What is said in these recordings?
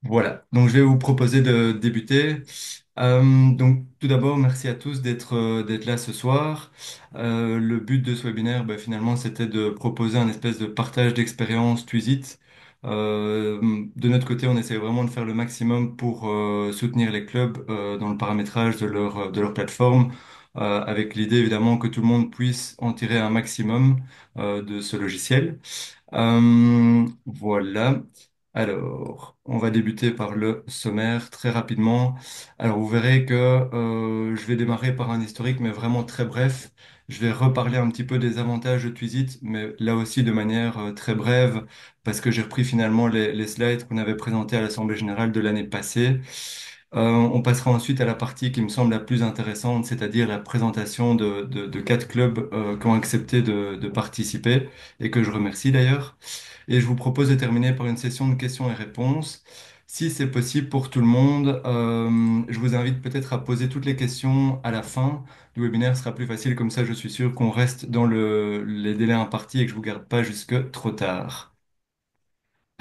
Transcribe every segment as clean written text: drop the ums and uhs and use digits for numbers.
Voilà, donc je vais vous proposer de débuter. Donc tout d'abord, merci à tous d'être là ce soir. Le but de ce webinaire, finalement, c'était de proposer un espèce de partage d'expérience Twisit. Euh, de notre côté, on essaie vraiment de faire le maximum pour soutenir les clubs dans le paramétrage de leur plateforme, avec l'idée évidemment que tout le monde puisse en tirer un maximum de ce logiciel. Voilà. Alors, on va débuter par le sommaire très rapidement. Alors, vous verrez que je vais démarrer par un historique, mais vraiment très bref. Je vais reparler un petit peu des avantages de Twisit, mais là aussi de manière très brève, parce que j'ai repris finalement les slides qu'on avait présentés à l'Assemblée générale de l'année passée. On passera ensuite à la partie qui me semble la plus intéressante, c'est-à-dire la présentation de quatre clubs qui ont accepté de participer et que je remercie d'ailleurs. Et je vous propose de terminer par une session de questions et réponses. Si c'est possible pour tout le monde, je vous invite peut-être à poser toutes les questions à la fin du webinaire. Ce sera plus facile, comme ça je suis sûr qu'on reste dans les délais impartis et que je vous garde pas jusque trop tard.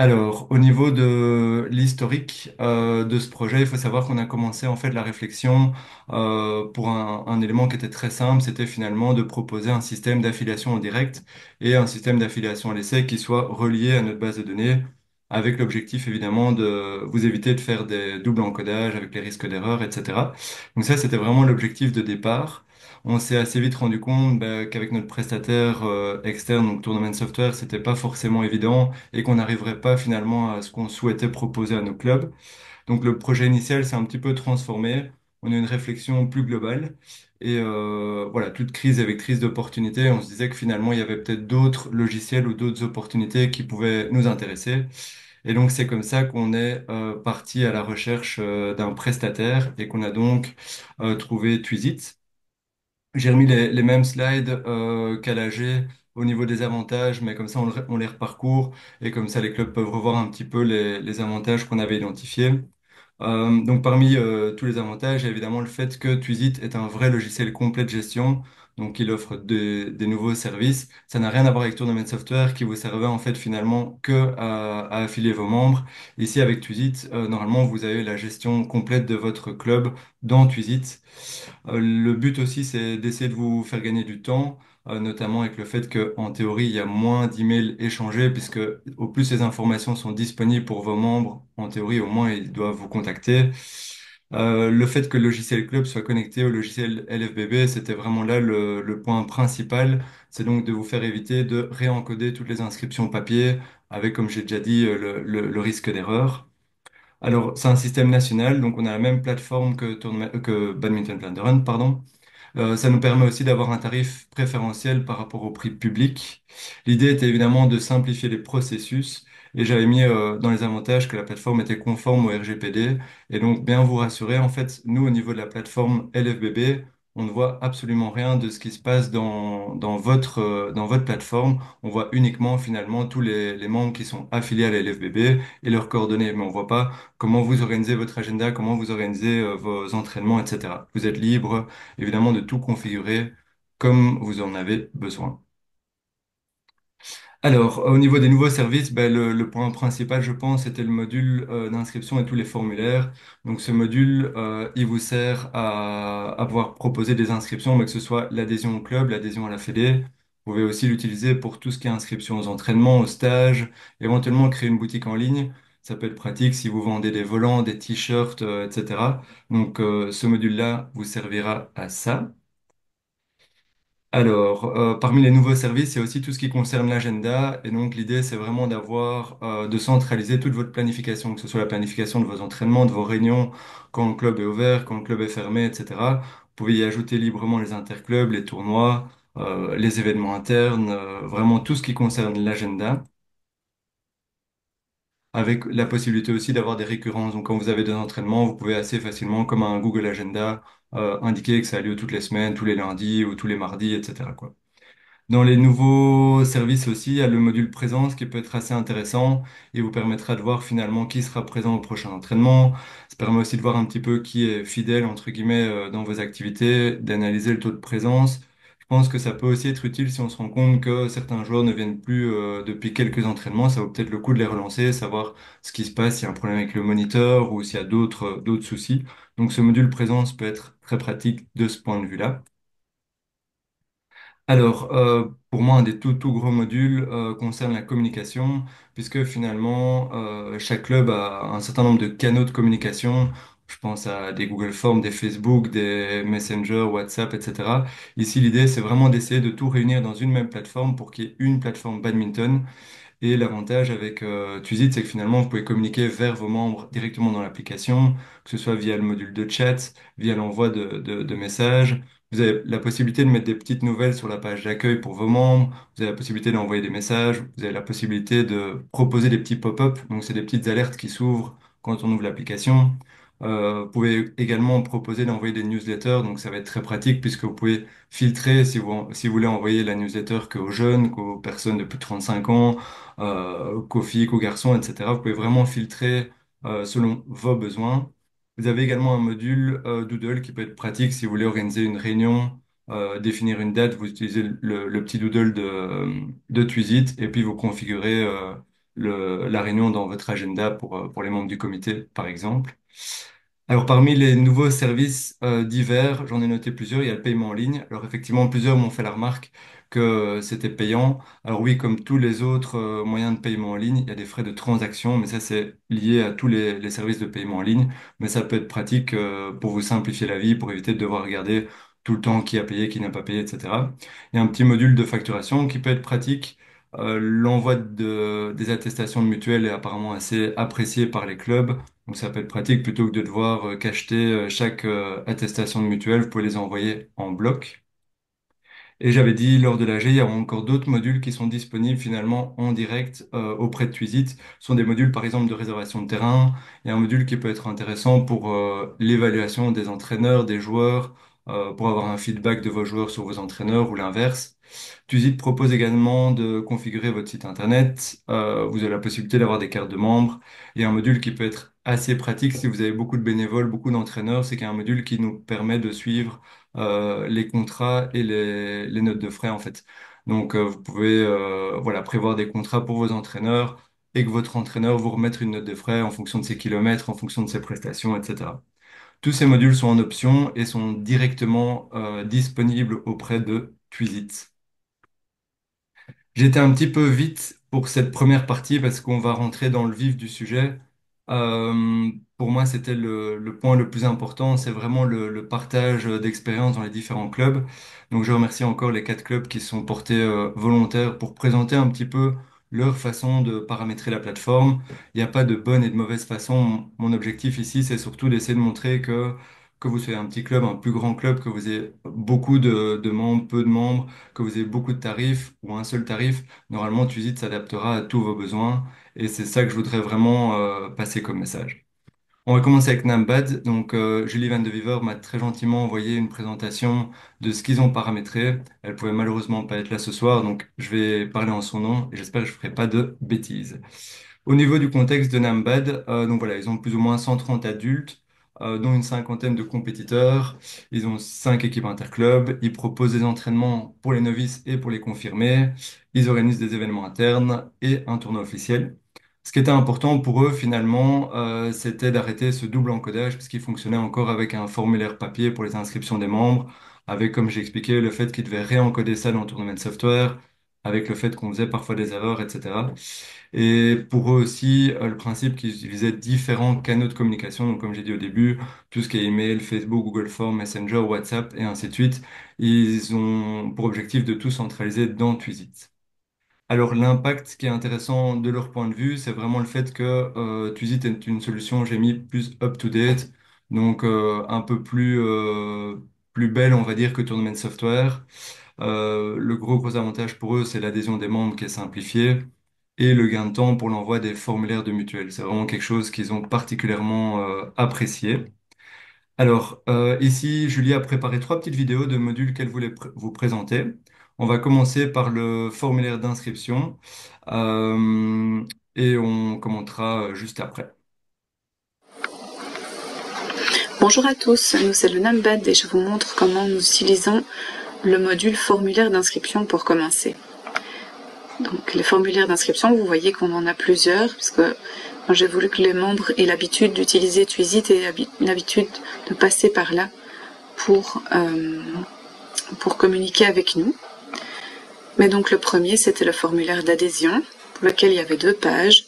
Alors, au niveau de l'historique de ce projet, il faut savoir qu'on a commencé en fait la réflexion pour un élément qui était très simple, c'était finalement de proposer un système d'affiliation en direct et un système d'affiliation à l'essai qui soit relié à notre base de données, avec l'objectif évidemment de vous éviter de faire des doubles encodages avec les risques d'erreur, etc. Donc ça, c'était vraiment l'objectif de départ. On s'est assez vite rendu compte qu'avec notre prestataire externe, donc Tournament Software, c'était pas forcément évident et qu'on n'arriverait pas finalement à ce qu'on souhaitait proposer à nos clubs. Donc le projet initial s'est un petit peu transformé. On a une réflexion plus globale. Et voilà, toute crise est vectrice d'opportunités. On se disait que finalement, il y avait peut-être d'autres logiciels ou d'autres opportunités qui pouvaient nous intéresser. Et donc c'est comme ça qu'on est parti à la recherche d'un prestataire et qu'on a donc trouvé Twisit. J'ai remis les mêmes slides qu'à l'AG au niveau des avantages, mais comme ça on les reparcourt et comme ça les clubs peuvent revoir un petit peu les avantages qu'on avait identifiés. Donc parmi tous les avantages, il y a évidemment le fait que Twisit est un vrai logiciel complet de gestion, donc il offre des nouveaux services. Ça n'a rien à voir avec Tournament Software qui vous servait en fait finalement que à affilier vos membres. Ici avec Twisit, normalement vous avez la gestion complète de votre club dans Twisit. Le but aussi, c'est d'essayer de vous faire gagner du temps, notamment avec le fait qu'en théorie, il y a moins d'emails échangés, puisque au plus ces informations sont disponibles pour vos membres, en théorie, au moins ils doivent vous contacter. Le fait que le logiciel club soit connecté au logiciel LFBB, c'était vraiment là le point principal. C'est donc de vous faire éviter de réencoder toutes les inscriptions papier, avec, comme j'ai déjà dit, le risque d'erreur. Alors, c'est un système national, donc on a la même plateforme que Badminton Plan de Run, pardon. Ça nous permet aussi d'avoir un tarif préférentiel par rapport au prix public. L'idée était évidemment de simplifier les processus et j'avais mis dans les avantages que la plateforme était conforme au RGPD et donc bien vous rassurer, en fait, nous au niveau de la plateforme LFBB, on ne voit absolument rien de ce qui se passe dans votre plateforme. On voit uniquement finalement tous les membres qui sont affiliés à la LFBB et leurs coordonnées, mais on voit pas comment vous organisez votre agenda, comment vous organisez vos entraînements, etc. Vous êtes libre évidemment de tout configurer comme vous en avez besoin. Alors, au niveau des nouveaux services, le point principal, je pense, c'était le module d'inscription et tous les formulaires. Donc, ce module, il vous sert à pouvoir proposer des inscriptions, mais que ce soit l'adhésion au club, l'adhésion à la fédé. Vous pouvez aussi l'utiliser pour tout ce qui est inscription aux entraînements, aux stages, éventuellement créer une boutique en ligne. Ça peut être pratique si vous vendez des volants, des t-shirts, etc. Donc, ce module-là vous servira à ça. Alors, parmi les nouveaux services, il y a aussi tout ce qui concerne l'agenda. Et donc, l'idée, c'est vraiment de centraliser toute votre planification, que ce soit la planification de vos entraînements, de vos réunions, quand le club est ouvert, quand le club est fermé, etc. Vous pouvez y ajouter librement les interclubs, les tournois, les événements internes, vraiment tout ce qui concerne l'agenda, avec la possibilité aussi d'avoir des récurrences. Donc, quand vous avez des entraînements, vous pouvez assez facilement, comme un Google Agenda, indiquer que ça a lieu toutes les semaines, tous les lundis ou tous les mardis, etc., quoi. Dans les nouveaux services aussi, il y a le module présence qui peut être assez intéressant et vous permettra de voir finalement qui sera présent au prochain entraînement. Ça permet aussi de voir un petit peu qui est fidèle, entre guillemets, dans vos activités, d'analyser le taux de présence. pense que ça peut aussi être utile si on se rend compte que certains joueurs ne viennent plus depuis quelques entraînements. Ça vaut peut-être le coup de les relancer, savoir ce qui se passe, s'il y a un problème avec le moniteur ou s'il y a d'autres soucis. Donc ce module présence peut être très pratique de ce point de vue-là. Alors, pour moi, un des tout gros modules concerne la communication, puisque finalement, chaque club a un certain nombre de canaux de communication. Je pense à des Google Forms, des Facebook, des Messenger, WhatsApp, etc. Ici, l'idée, c'est vraiment d'essayer de tout réunir dans une même plateforme pour qu'il y ait une plateforme badminton et l'avantage avec Twizy, c'est que finalement, vous pouvez communiquer vers vos membres directement dans l'application, que ce soit via le module de chat, via l'envoi de messages. Vous avez la possibilité de mettre des petites nouvelles sur la page d'accueil pour vos membres. Vous avez la possibilité d'envoyer des messages. Vous avez la possibilité de proposer des petits pop-up. Donc, c'est des petites alertes qui s'ouvrent quand on ouvre l'application. Vous pouvez également proposer d'envoyer des newsletters. Donc, ça va être très pratique puisque vous pouvez filtrer si vous voulez envoyer la newsletter qu'aux jeunes, qu'aux personnes de plus de 35 ans, qu'aux filles, qu'aux garçons, etc. Vous pouvez vraiment filtrer selon vos besoins. Vous avez également un module Doodle qui peut être pratique si vous voulez organiser une réunion, définir une date. Vous utilisez le petit Doodle de Twizy et puis vous configurez la réunion dans votre agenda pour les membres du comité, par exemple. Alors, parmi les nouveaux services divers, j'en ai noté plusieurs. Il y a le paiement en ligne. Alors, effectivement, plusieurs m'ont fait la remarque que c'était payant. Alors oui, comme tous les autres moyens de paiement en ligne, il y a des frais de transaction, mais ça, c'est lié à tous les services de paiement en ligne. Mais ça peut être pratique pour vous simplifier la vie, pour éviter de devoir regarder tout le temps qui a payé, qui n'a pas payé, etc. Il y a un petit module de facturation qui peut être pratique. L'envoi des attestations de mutuelles est apparemment assez apprécié par les clubs. Donc ça peut être pratique plutôt que de devoir cacheter chaque attestation de mutuelle, vous pouvez les envoyer en bloc. Et j'avais dit lors de l'AG, il y a encore d'autres modules qui sont disponibles finalement en direct auprès de Twizy. Ce sont des modules par exemple de réservation de terrain. Il y a un module qui peut être intéressant pour l'évaluation des entraîneurs, des joueurs, pour avoir un feedback de vos joueurs sur vos entraîneurs ou l'inverse. Tuzit propose également de configurer votre site internet. Vous avez la possibilité d'avoir des cartes de membres. Et un module qui peut être assez pratique si vous avez beaucoup de bénévoles, beaucoup d'entraîneurs, c'est qu'il y a un module qui nous permet de suivre les contrats et les notes de frais en fait. Donc vous pouvez voilà, prévoir des contrats pour vos entraîneurs et que votre entraîneur vous remette une note de frais en fonction de ses kilomètres, en fonction de ses prestations, etc. Tous ces modules sont en option et sont directement disponibles auprès de Twizy. J'étais un petit peu vite pour cette première partie parce qu'on va rentrer dans le vif du sujet. Pour moi, c'était le point le plus important, c'est vraiment le partage d'expérience dans les différents clubs. Donc, je remercie encore les 4 clubs qui se sont portés volontaires pour présenter un petit peu leur façon de paramétrer la plateforme. Il n'y a pas de bonne et de mauvaise façon. Mon objectif ici, c'est surtout d'essayer de montrer que vous soyez un petit club, un plus grand club, que vous ayez beaucoup de membres, peu de membres, que vous ayez beaucoup de tarifs ou un seul tarif, normalement, Twizy s'adaptera à tous vos besoins et c'est ça que je voudrais vraiment passer comme message. On va commencer avec Numbad. Donc, Julie Van de Viver m'a très gentiment envoyé une présentation de ce qu'ils ont paramétré. Elle pouvait malheureusement pas être là ce soir, donc je vais parler en son nom et j'espère que je ferai pas de bêtises. Au niveau du contexte de Nambad, donc voilà, ils ont plus ou moins 130 adultes, dont une cinquantaine de compétiteurs. Ils ont 5 équipes interclubs. Ils proposent des entraînements pour les novices et pour les confirmés. Ils organisent des événements internes et un tournoi officiel. Ce qui était important pour eux, finalement, c'était d'arrêter ce double encodage, puisqu'ils fonctionnaient encore avec un formulaire papier pour les inscriptions des membres, avec, comme j'ai expliqué, le fait qu'ils devaient réencoder ça dans Tournament Software, avec le fait qu'on faisait parfois des erreurs, etc. Et pour eux aussi, le principe qu'ils utilisaient différents canaux de communication, donc comme j'ai dit au début, tout ce qui est email, Facebook, Google Forms, Messenger, WhatsApp et ainsi de suite, ils ont pour objectif de tout centraliser dans Twizy. Alors l'impact qui est intéressant de leur point de vue, c'est vraiment le fait que Twizy est une solution, j'ai mis plus up-to-date, donc un peu plus belle, on va dire, que Tournament Software. Le gros avantage pour eux, c'est l'adhésion des membres qui est simplifiée et le gain de temps pour l'envoi des formulaires de mutuelle. C'est vraiment quelque chose qu'ils ont particulièrement apprécié. Alors, ici, Julie a préparé 3 petites vidéos de modules qu'elle voulait vous présenter. On va commencer par le formulaire d'inscription euh, et on commentera juste après. Bonjour à tous, nous c'est le Numbad et je vous montre comment nous utilisons le module formulaire d'inscription pour commencer. Donc les formulaires d'inscription, vous voyez qu'on en a plusieurs, parce que j'ai voulu que les membres aient l'habitude d'utiliser Twisit et l'habitude de passer par là pour communiquer avec nous. Mais donc le premier, c'était le formulaire d'adhésion, pour lequel il y avait 2 pages.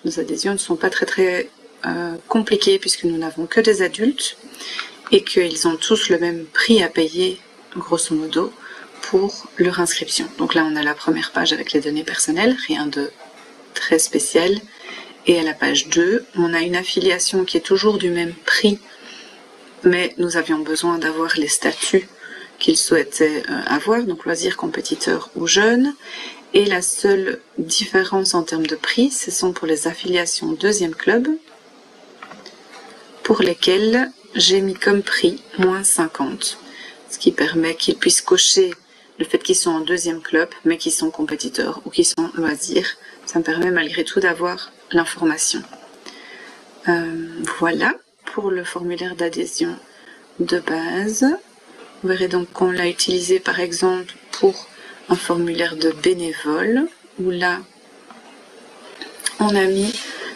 Nos adhésions ne sont pas très compliquées, puisque nous n'avons que des adultes, et qu'ils ont tous le même prix à payer, grosso modo, pour leur inscription. Donc là, on a la première page avec les données personnelles, rien de très spécial. Et à la page 2, on a une affiliation qui est toujours du même prix, mais nous avions besoin d'avoir les statuts qu'ils souhaitaient avoir, donc loisirs, compétiteurs ou jeunes. Et la seule différence en termes de prix, ce sont pour les affiliations 2e club, pour lesquelles j'ai mis comme prix moins 50, ce qui permet qu'ils puissent cocher le fait qu'ils sont en 2e club, mais qu'ils sont compétiteurs ou qu'ils sont loisirs. Ça me permet malgré tout d'avoir l'information. Voilà pour le formulaire d'adhésion de base. Vous verrez donc qu'on l'a utilisé par exemple pour un formulaire de bénévole, où là, on a mis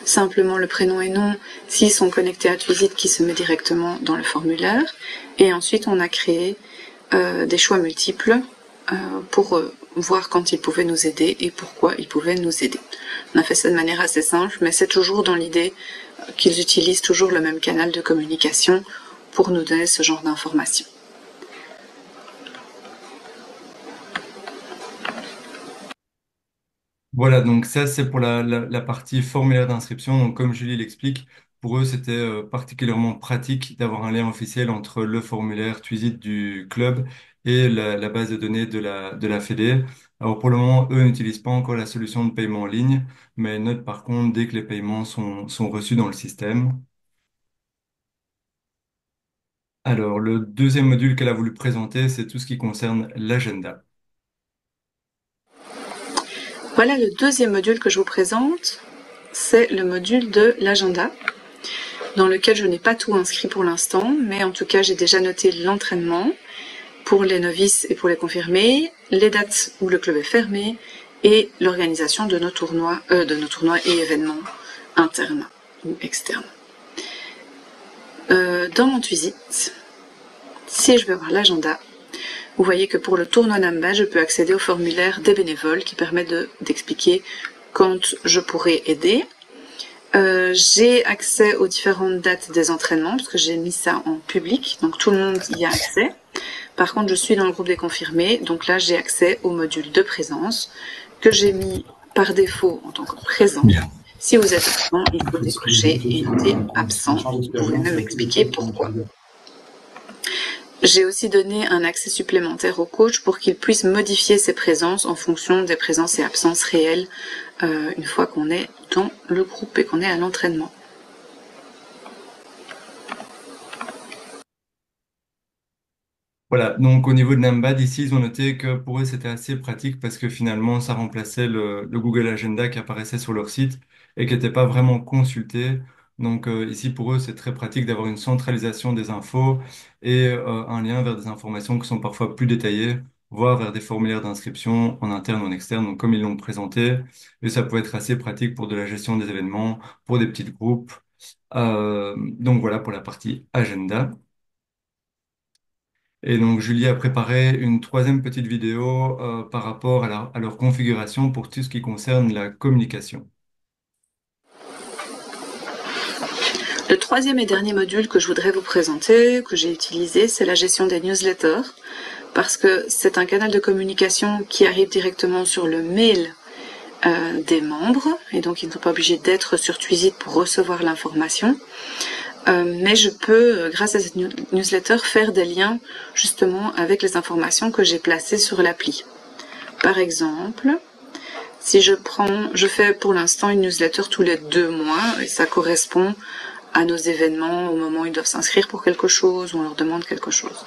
simplement le prénom et nom s'ils sont connectés à Twisit qui se met directement dans le formulaire. Et ensuite, on a créé des choix multiples pour voir quand ils pouvaient nous aider et pourquoi ils pouvaient nous aider. On a fait ça de manière assez simple, mais c'est toujours dans l'idée qu'ils utilisent toujours le même canal de communication pour nous donner ce genre d'informations. Voilà, donc ça c'est pour la partie formulaire d'inscription. Donc comme Julie l'explique, pour eux c'était particulièrement pratique d'avoir un lien officiel entre le formulaire Twisit du club et la base de données de la Fédé. Alors pour le moment, eux n'utilisent pas encore la solution de paiement en ligne, mais notent par contre dès que les paiements sont reçus dans le système. Alors le deuxième module qu'elle a voulu présenter, c'est tout ce qui concerne l'agenda. Voilà le deuxième module que je vous présente, c'est le module de l'agenda, dans lequel je n'ai pas tout inscrit pour l'instant, mais en tout cas j'ai déjà noté l'entraînement pour les novices et pour les confirmés, les dates où le club est fermé et l'organisation de nos tournois et événements internes ou externes. Dans mon Twisit, si je vais voir l'agenda, vous voyez que pour le tournoi Namba, je peux accéder au formulaire des bénévoles qui permet d'expliquer quand je pourrai aider. J'ai accès aux différentes dates des entraînements, parce que j'ai mis ça en public, donc tout le monde y a accès. Par contre, je suis dans le groupe des confirmés, donc là j'ai accès au module de présence, que j'ai mis par défaut en tant que présent. Si vous êtes absent, il faut décocher et noter absent. Vous pouvez même expliquer pourquoi. J'ai aussi donné un accès supplémentaire au coach pour qu'il puisse modifier ses présences en fonction des présences et absences réelles une fois qu'on est dans le groupe et qu'on est à l'entraînement. Voilà, donc au niveau de Nambad, ici, ils ont noté que pour eux, c'était assez pratique parce que finalement, ça remplaçait le Google Agenda qui apparaissait sur leur site et qui n'était pas vraiment consulté. Donc ici, pour eux, c'est très pratique d'avoir une centralisation des infos et un lien vers des informations qui sont parfois plus détaillées, voire vers des formulaires d'inscription en interne ou en externe, donc comme ils l'ont présenté. Et ça peut être assez pratique pour de la gestion des événements, pour des petits groupes. Donc voilà pour la partie agenda. Et donc, Julie a préparé une troisième petite vidéo par rapport à leur configuration pour tout ce qui concerne la communication. Le troisième et dernier module que je voudrais vous présenter, que j'ai utilisé, c'est la gestion des newsletters, parce que c'est un canal de communication qui arrive directement sur le mail des membres, et donc ils ne sont pas obligés d'être sur Twisit pour recevoir l'information. Mais je peux, grâce à cette newsletter, faire des liens justement avec les informations que j'ai placées sur l'appli. Par exemple, si je fais pour l'instant une newsletter tous les 2 mois, et ça correspond à nos événements au moment où ils doivent s'inscrire pour quelque chose, ou on leur demande quelque chose.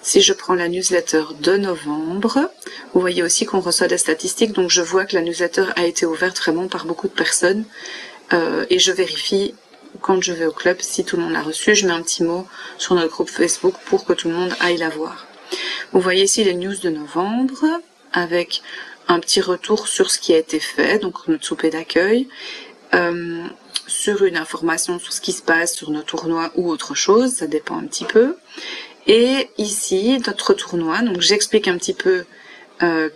Si je prends la newsletter de novembre, vous voyez aussi qu'on reçoit des statistiques, donc je vois que la newsletter a été ouverte vraiment par beaucoup de personnes, et je vérifie quand je vais au club si tout le monde l'a reçu. Je mets un petit mot sur notre groupe Facebook pour que tout le monde aille la voir. Vous voyez ici les news de novembre avec un petit retour sur ce qui a été fait, donc notre souper d'accueil, euh, sur une information sur ce qui se passe sur nos tournois ou autre chose, ça dépend un petit peu. Et ici, notre tournoi, donc j'explique un petit peu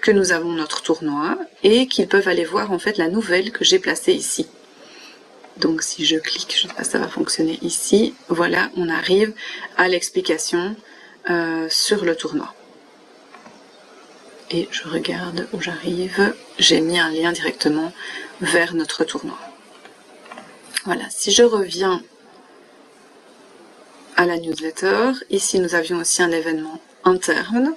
que nous avons notre tournoi et qu'ils peuvent aller voir en fait la nouvelle que j'ai placée ici. Donc si je clique, je ne sais pas si ça va fonctionner ici, voilà, on arrive à l'explication sur le tournoi. Et je regarde où j'arrive, j'ai mis un lien directement vers notre tournoi. Voilà, si je reviens à la newsletter, ici nous avions aussi un événement interne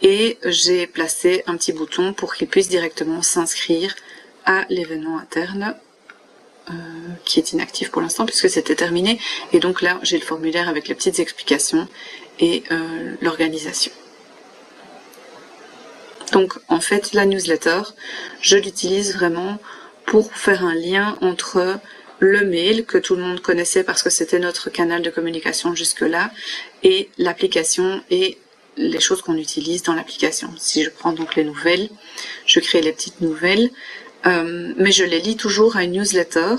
et j'ai placé un petit bouton pour qu'ils puissent directement s'inscrire à l'événement interne qui est inactif pour l'instant puisque c'était terminé. Et donc là, j'ai le formulaire avec les petites explications et l'organisation. Donc en fait, la newsletter, je l'utilise vraiment pour faire un lien entre le mail que tout le monde connaissait parce que c'était notre canal de communication jusque-là et l'application et les choses qu'on utilise dans l'application. Si je prends donc les nouvelles, je crée les petites nouvelles, mais je les lis toujours à une newsletter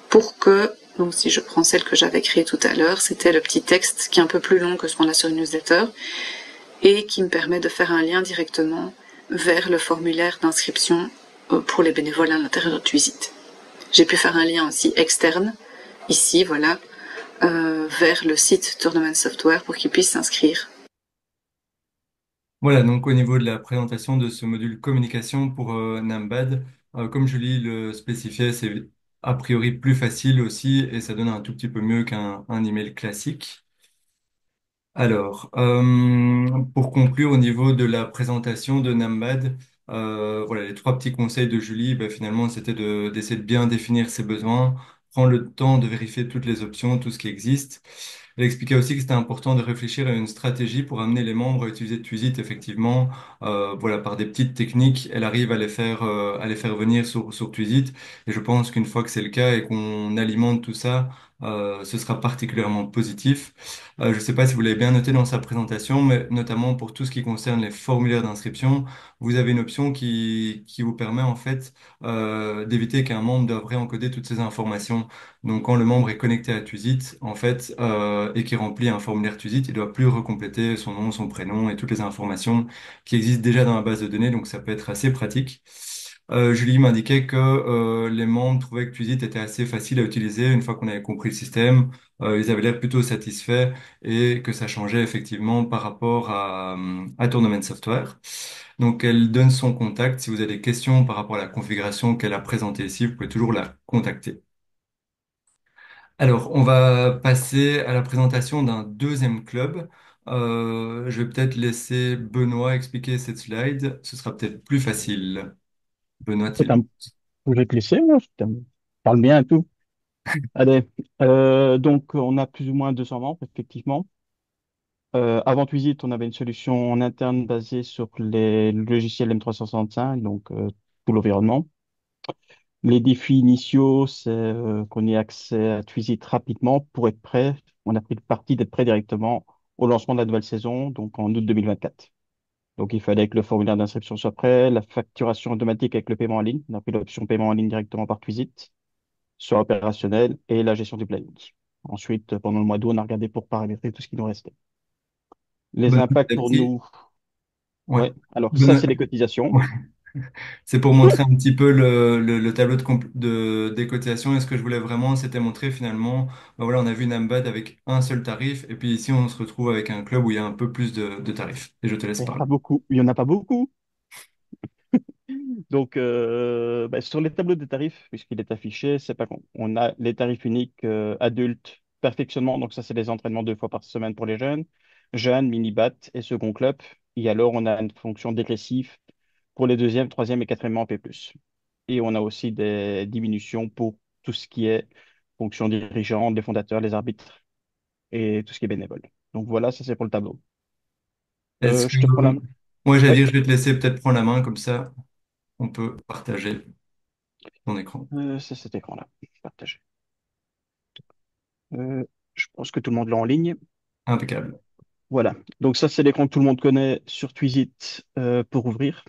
pour que, donc si je prends celle que j'avais créée tout à l'heure, c'était le petit texte qui est un peu plus long que ce qu'on a sur une newsletter et qui me permet de faire un lien directement vers le formulaire d'inscription pour les bénévoles à l'intérieur de Twisit. J'ai pu faire un lien aussi externe, ici, voilà, vers le site Tournament Software pour qu'ils puissent s'inscrire. Voilà, donc au niveau de la présentation de ce module communication pour Nambad, comme Julie le spécifiait, c'est a priori plus facile aussi et ça donne un tout petit peu mieux qu'un email classique. Alors, pour conclure au niveau de la présentation de Nambad, voilà, les trois petits conseils de Julie, ben, finalement, c'était d'essayer de bien définir ses besoins, prendre le temps de vérifier toutes les options, tout ce qui existe. Elle expliquait aussi que c'était important de réfléchir à une stratégie pour amener les membres à utiliser Twisit, effectivement, voilà, par des petites techniques, elle arrive à les faire venir sur Twisit. Et je pense qu'une fois que c'est le cas et qu'on alimente tout ça, ce sera particulièrement positif. Je ne sais pas si vous l'avez bien noté dans sa présentation, mais notamment pour tout ce qui concerne les formulaires d'inscription, vous avez une option qui vous permet en fait d'éviter qu'un membre doive réencoder toutes ces informations. Donc quand le membre est connecté à Tuzit, en fait, et qui remplit un formulaire Tuzit, il doit plus recompléter son nom, son prénom et toutes les informations qui existent déjà dans la base de données, donc ça peut être assez pratique. Julie m'indiquait que les membres trouvaient que Tuzit était assez facile à utiliser une fois qu'on avait compris le système. Ils avaient l'air plutôt satisfaits et que ça changeait effectivement par rapport à Tournament Software. Donc elle donne son contact. Si vous avez des questions par rapport à la configuration qu'elle a présentée ici, vous pouvez toujours la contacter. Alors, on va passer à la présentation d'un deuxième club. Je vais peut-être laisser Benoît expliquer cette slide. Ce sera peut-être plus facile. Benoît, C'est un projet cliché, moi, parle bien et tout. Allez, donc on a plus ou moins 200 membres, effectivement. Avant Twisit, on avait une solution en interne basée sur les logiciels M365, donc tout l'environnement. Les défis initiaux, c'est qu'on ait accès à Twisit rapidement pour être prêt. On a pris le parti d'être prêt directement au lancement de la nouvelle saison, donc en août 2024. Donc il fallait que le formulaire d'inscription soit prêt, la facturation automatique avec le paiement en ligne. On a pris l'option paiement en ligne directement par Twisit soit opérationnel et la gestion du planning. Ensuite, pendant le mois d'août, on a regardé pour paramétrer tout ce qui nous restait. Les Benoît, impacts des pour petits. nous, Ouais. ouais. Alors ça, Benoît, c'est les cotisations. ouais. C'est pour montrer un petit peu le tableau des cotisations. Et ce que je voulais vraiment, c'était montrer finalement, ben voilà, on a vu une Ambad avec un seul tarif. Et puis ici, on se retrouve avec un club où il y a un peu plus de tarifs. Et je te laisse Mais parler. pas beaucoup. Il y en a pas beaucoup. Donc, sur les tableaux des tarifs, puisqu'il est affiché, c'est pas con. On a les tarifs uniques adultes, perfectionnement. Donc ça, c'est les entraînements 2 fois par semaine pour les jeunes. Jeunes, mini-bat et second club. Et alors, on a une fonction dégressive pour les deuxième, troisième et quatrième en P+. Et on a aussi des diminutions pour tout ce qui est fonction dirigeante, les fondateurs, les arbitres et tout ce qui est bénévole. Donc voilà, ça c'est pour le tableau. Est-ce que, Je te prends la main. moi, j'allais Oui, dire, je vais te laisser peut-être prendre la main, comme ça, on peut partager ton écran. c'est cet écran-là. Partagé. Euh, je pense que tout le monde l'a en ligne. Impeccable. Voilà. Donc ça, c'est l'écran que tout le monde connaît sur Twisit pour ouvrir.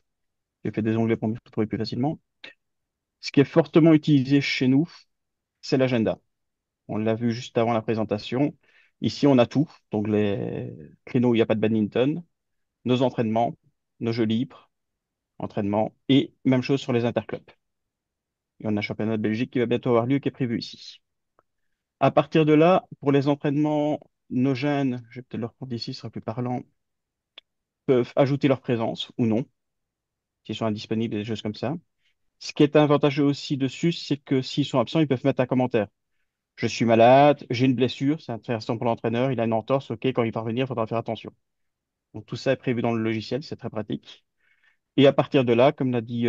J'ai fait des onglets pour m'y retrouver plus facilement. Ce qui est fortement utilisé chez nous, c'est l'agenda. On l'a vu juste avant la présentation. Ici, on a tout. Donc les créneaux où il n'y a pas de badminton, nos entraînements, nos jeux libres, entraînements, et même chose sur les interclubs. Et on a un championnat de Belgique qui va bientôt avoir lieu, qui est prévu ici. À partir de là, pour les entraînements, nos jeunes, je vais peut-être leur prendre ici, ce sera plus parlant, peuvent ajouter leur présence ou non, s'ils sont indisponibles, des choses comme ça. Ce qui est avantageux aussi dessus, c'est que s'ils sont absents, ils peuvent mettre un commentaire. Je suis malade, j'ai une blessure, c'est intéressant pour l'entraîneur, il a une entorse, ok, quand il va revenir, il faudra faire attention. Donc tout ça est prévu dans le logiciel, c'est très pratique. Et à partir de là, comme l'a dit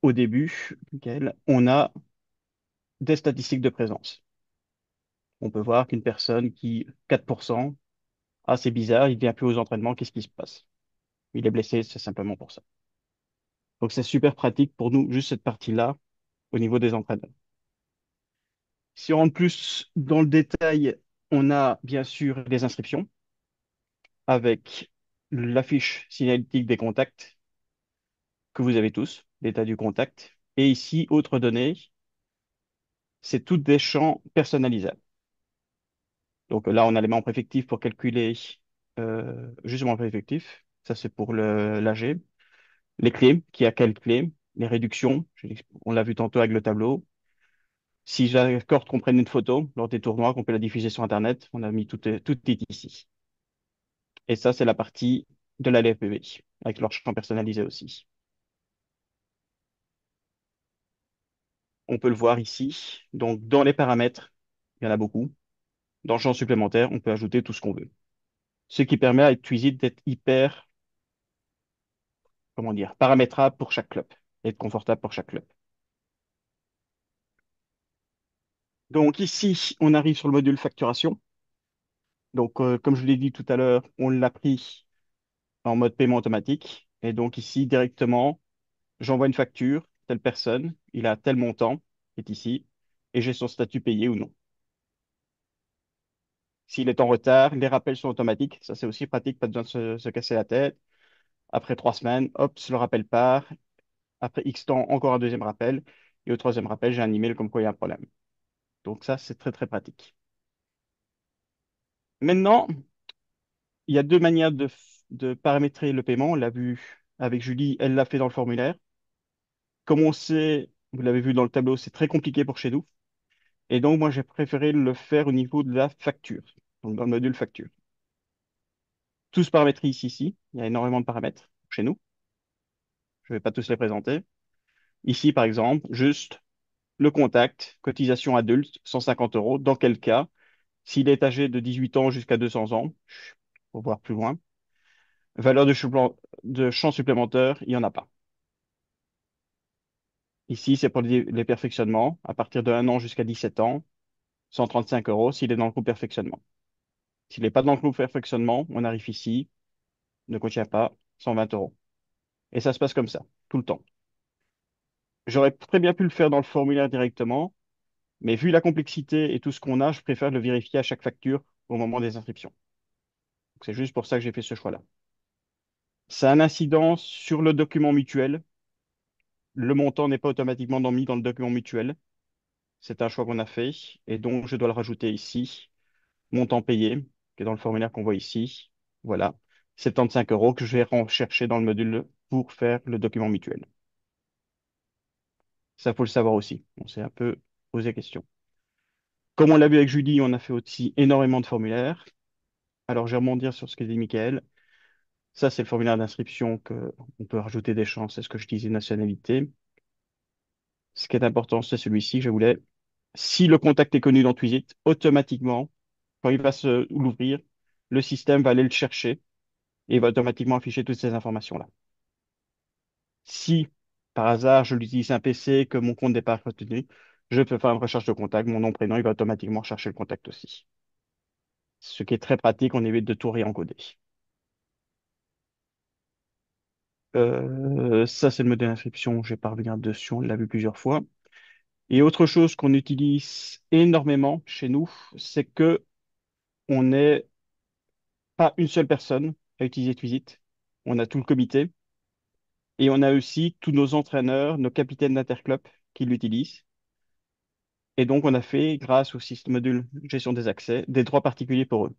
au début, Michael, on a des statistiques de présence. On peut voir qu'une personne qui, 4%, ah c'est bizarre, il ne vient plus aux entraînements, qu'est-ce qui se passe? Il est blessé, c'est simplement pour ça. Donc c'est super pratique pour nous, juste cette partie-là, au niveau des entraîneurs. Si on rentre plus dans le détail, on a bien sûr les inscriptions avec l'affiche signalétique des contacts que vous avez tous, l'état du contact. Et ici, autres données, c'est toutes des champs personnalisables. Donc là, on a les membres effectifs pour calculer juste les membres effectifs. Ça, c'est pour l'AG. Les clés, qui a quelles clés, les réductions, on l'a vu tantôt avec le tableau. Si j'accorde qu'on prenne une photo lors des tournois, qu'on peut la diffuser sur Internet, on a mis tout est ici. Et ça, c'est la partie de la LFBB, avec leur champ personnalisé aussi. On peut le voir ici. Donc, dans les paramètres, il y en a beaucoup. Dans le champ supplémentaire, on peut ajouter tout ce qu'on veut. Ce qui permet à Twizy d'être hyper, comment dire, paramétrable pour chaque club, et être confortable pour chaque club. Donc ici, on arrive sur le module facturation. Donc, comme je l'ai dit tout à l'heure, on l'a pris en mode paiement automatique. Et donc ici, directement, j'envoie une facture, telle personne, il a tel montant, qui est ici, et j'ai son statut payé ou non. S'il est en retard, les rappels sont automatiques. Ça, c'est aussi pratique, pas besoin de se casser la tête. Après 3 semaines, hop, le rappel part. Après X temps, encore un deuxième rappel. Et au troisième rappel, j'ai un email comme quoi il y a un problème. Donc ça, c'est très, très pratique. Maintenant, il y a deux manières de paramétrer le paiement. On l'a vu avec Julie, elle l'a fait dans le formulaire. Comme on sait, vous l'avez vu dans le tableau, c'est très compliqué pour chez nous. Et donc, moi, j'ai préféré le faire au niveau de la facture, donc dans le module facture. Tous paramétrés ici. Il y a énormément de paramètres chez nous. Je ne vais pas tous les présenter. Ici, par exemple, juste le contact, cotisation adulte, 150 euros. Dans quel cas? S'il est âgé de 18 ans jusqu'à 200 ans, pour voir plus loin. Valeur de champ supplémentaire, il n'y en a pas. Ici, c'est pour les perfectionnements, à partir de 1 an jusqu'à 17 ans, 135 euros s'il est dans le groupe perfectionnement. S'il n'est pas dans le groupe perfectionnement, on arrive ici, ne contient pas, 120 euros. Et ça se passe comme ça, tout le temps. J'aurais très bien pu le faire dans le formulaire directement, mais vu la complexité et tout ce qu'on a, je préfère le vérifier à chaque facture au moment des inscriptions. Donc, c'est juste pour ça que j'ai fait ce choix-là. Ça a un incident sur le document mutuel. Le montant n'est pas automatiquement mis dans le document mutuel. C'est un choix qu'on a fait et donc je dois le rajouter ici. Montant payé, qui est dans le formulaire qu'on voit ici. Voilà. 75 euros que je vais rechercher dans le module pour faire le document mutuel. Ça, faut le savoir aussi. On s'est un peu posé question. Comme on l'a vu avec Julie, on a fait aussi énormément de formulaires. Alors, je vais rebondir sur ce que dit Michael. Ça, c'est le formulaire d'inscription que on peut rajouter des champs. C'est ce que je disais, nationalité. Ce qui est important, c'est celui-ci que je voulais. Si le contact est connu dans Twisit, automatiquement, quand il va l'ouvrir, le système va aller le chercher et il va automatiquement afficher toutes ces informations-là. Si, par hasard, je utilise un PC, que mon compte n'est pas retenu, je peux faire une recherche de contact, mon nom, prénom, il va automatiquement chercher le contact aussi. Ce qui est très pratique, on évite de tout réencoder. Ça, c'est le mode d'inscription, je vais pas revenir dessus, on l'a vu plusieurs fois. Et autre chose qu'on utilise énormément chez nous, c'est que on est pas une seule personne à utiliser Twizy. On a tout le comité et on a aussi tous nos entraîneurs, nos capitaines d'interclub qui l'utilisent. Et donc, on a fait, grâce au système module gestion des accès, des droits particuliers pour eux.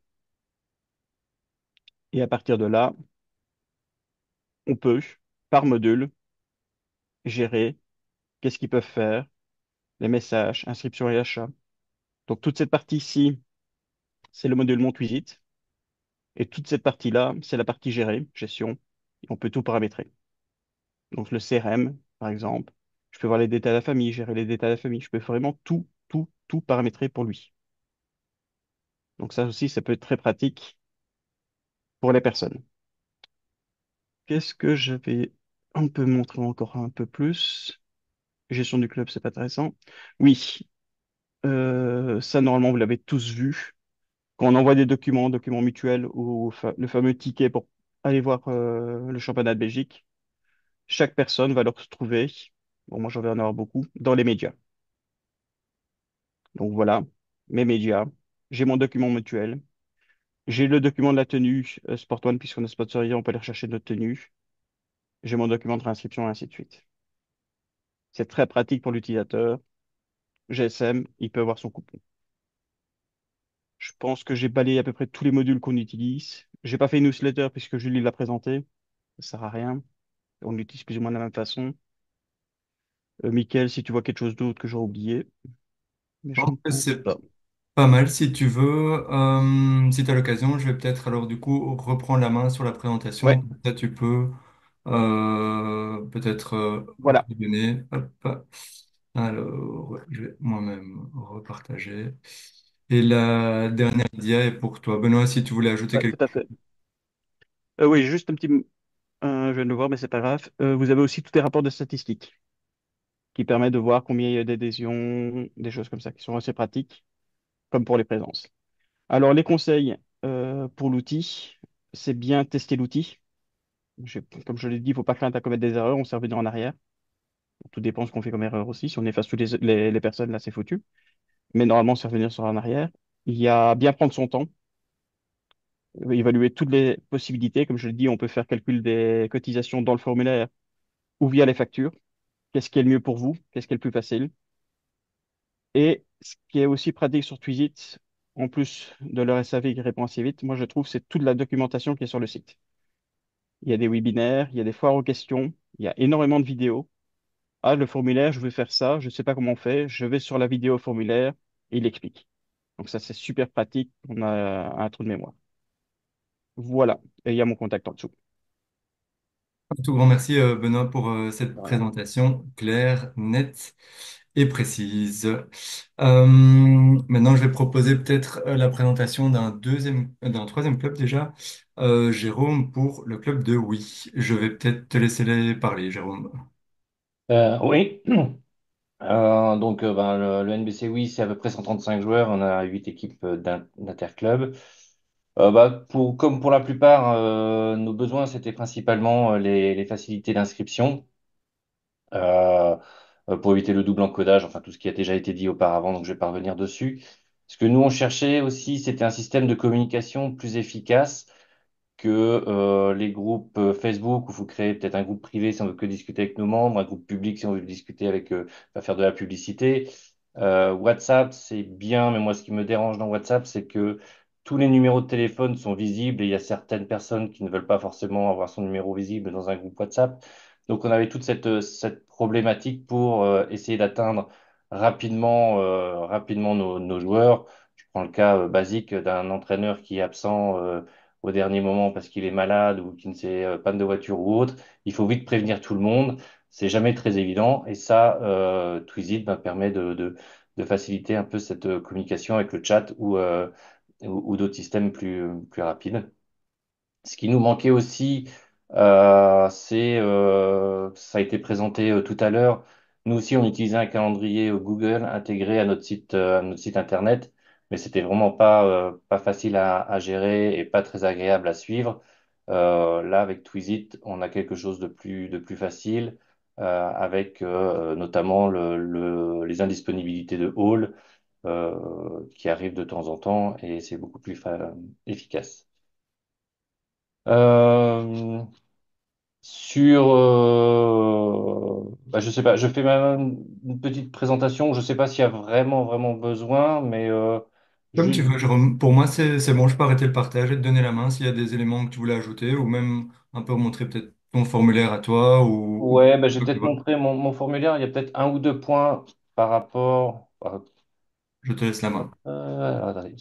Et à partir de là, on peut, par module, gérer qu'est-ce qu'ils peuvent faire, les messages, inscription et achat. Donc, toute cette partie-ci, c'est le module Mon Twizy. Et toute cette partie-là, c'est la partie gérée, gestion. Et on peut tout paramétrer. Donc, le CRM, par exemple, je peux voir les détails de la famille, gérer les détails de la famille. Je peux vraiment tout, tout, tout paramétrer pour lui. Donc, ça aussi, ça peut être très pratique pour les personnes. Qu'est-ce que je vais un peu montrer encore un peu plus? Gestion du club, c'est pas intéressant. Oui, ça normalement vous l'avez tous vu. Quand on envoie des documents, documents mutuels ou le fameux ticket pour aller voir le championnat de Belgique, chaque personne va le retrouver, bon moi j'en vais en avoir beaucoup, dans les médias. Donc voilà, mes médias, j'ai mon document mutuel, j'ai le document de la tenue Sport One puisqu'on est sponsorisé, on peut aller rechercher notre tenue, j'ai mon document de réinscription et ainsi de suite. C'est très pratique pour l'utilisateur. GSM, il peut avoir son coupon. Je pense que j'ai balayé à peu près tous les modules qu'on utilise. J'ai pas fait une newsletter puisque Julie l'a présenté. Ça sert à rien. On l'utilise plus ou moins de la même façon. Mickaël, si tu vois quelque chose d'autre que j'aurais oublié, mais Je je pense ne que pense c'est pas. pas mal si tu veux. Si tu as l'occasion, je vais peut-être alors du coup reprendre la main sur la présentation. Ouais, Comme ça, tu peux peut-être voilà. redonner. Hop. Alors, ouais, je vais moi-même repartager. Et la dernière dia est pour toi. Benoît, si tu voulais ajouter Ouais, quelque tout à chose. fait. Oui, juste un petit. Je viens de le voir, mais c'est pas grave. Vous avez aussi tous les rapports de statistiques qui permettent de voir combien il y a d'adhésions, des choses comme ça qui sont assez pratiques, comme pour les présences. Alors, les conseils pour l'outil, c'est bien tester l'outil. Comme je l'ai dit, il ne faut pas craindre à commettre des erreurs, on sait revenir en arrière. Tout dépend de ce qu'on fait comme erreur aussi. Si on efface toutes les personnes, là, c'est foutu. Mais normalement, c'est revenir sur en arrière. Il y a bien prendre son temps, évaluer toutes les possibilités. Comme je l'ai dit, on peut faire calcul des cotisations dans le formulaire ou via les factures. Qu'est-ce qui est le mieux pour vous? Qu'est-ce qui est le plus facile? Et ce qui est aussi pratique sur Twizy, en plus de leur SAV qui répond assez vite, moi je trouve c'est toute la documentation qui est sur le site. Il y a des webinaires, il y a des foires aux questions, il y a énormément de vidéos. Ah, le formulaire, je veux faire ça, je ne sais pas comment on fait, je vais sur la vidéo formulaire et il explique. Donc ça, c'est super pratique, on a un trou de mémoire. Voilà, et il y a mon contact en dessous. Un tout grand merci Benoît pour cette De rien. présentation claire, nette et précise. Maintenant, je vais proposer peut-être la présentation d'un troisième club déjà, Jérôme, pour le club de Oui. Je vais peut-être te laisser les parler, Jérôme. Oui, ben, le NBC, oui, c'est à peu près 135 joueurs. On a 8 équipes d'interclubs. Comme pour la plupart, nos besoins, c'était principalement les facilités d'inscription euh, pour éviter le double encodage, enfin tout ce qui a déjà été dit auparavant, donc je vais pas revenir dessus. Ce que nous, on cherchait aussi, c'était un système de communication plus efficace que les groupes Facebook où il faut créer peut-être un groupe privé si on veut que discuter avec nos membres, un groupe public si on veut discuter avec, faire de la publicité. WhatsApp, c'est bien, mais moi, ce qui me dérange dans WhatsApp, c'est que tous les numéros de téléphone sont visibles et il y a certaines personnes qui ne veulent pas forcément avoir son numéro visible dans un groupe WhatsApp. Donc, on avait toute cette problématique pour essayer d'atteindre rapidement nos joueurs. Je prends le cas basique d'un entraîneur qui est absent au dernier moment parce qu'il est malade ou qu'il ne sait panne de voiture ou autre. Il faut vite prévenir tout le monde. C'est jamais très évident. Et ça, Twizy permet de faciliter un peu cette communication avec le chat ou d'autres systèmes plus rapides. Ce qui nous manquait aussi, ça a été présenté tout à l'heure. Nous aussi, on utilisait un calendrier Google intégré à notre site internet, mais c'était vraiment pas facile à gérer et pas très agréable à suivre. Là, avec Twizy, on a quelque chose de plus facile, avec notamment les indisponibilités de Hall qui arrivent de temps en temps et c'est beaucoup plus efficace. Euh, je sais pas, je fais même une petite présentation. Je sais pas s'il y a vraiment besoin, mais Comme tu juste, veux, Jérôme. Pour moi, c'est bon, je peux arrêter le partage et te donner la main s'il y a des éléments que tu voulais ajouter ou même un peu montrer peut-être ton formulaire à toi ou ouais, bah, je vais quoi que ce peut-être soit. montrer mon formulaire. Il y a peut-être un ou deux points par rapport. Je te laisse la main. Alors, attendez,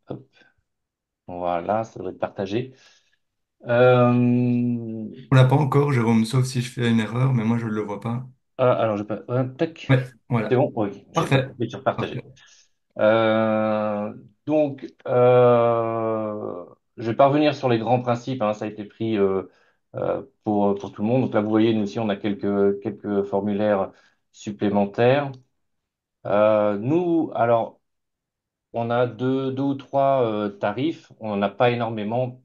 hop, voilà, ça devrait être partagé. Euh, On l'a pas encore, Jérôme, sauf si je fais une erreur, mais moi, je ne le vois pas. alors, je pas, tac, Ouais, c'est voilà. bon, ok, j'ai pas Parfait. cliqué sur Parfait. partager. Donc, je vais pas revenir sur les grands principes, hein, ça a été pris pour tout le monde. Donc là, vous voyez, nous aussi, on a quelques formulaires supplémentaires. Nous, alors, on a deux ou trois tarifs. On n'en a pas énormément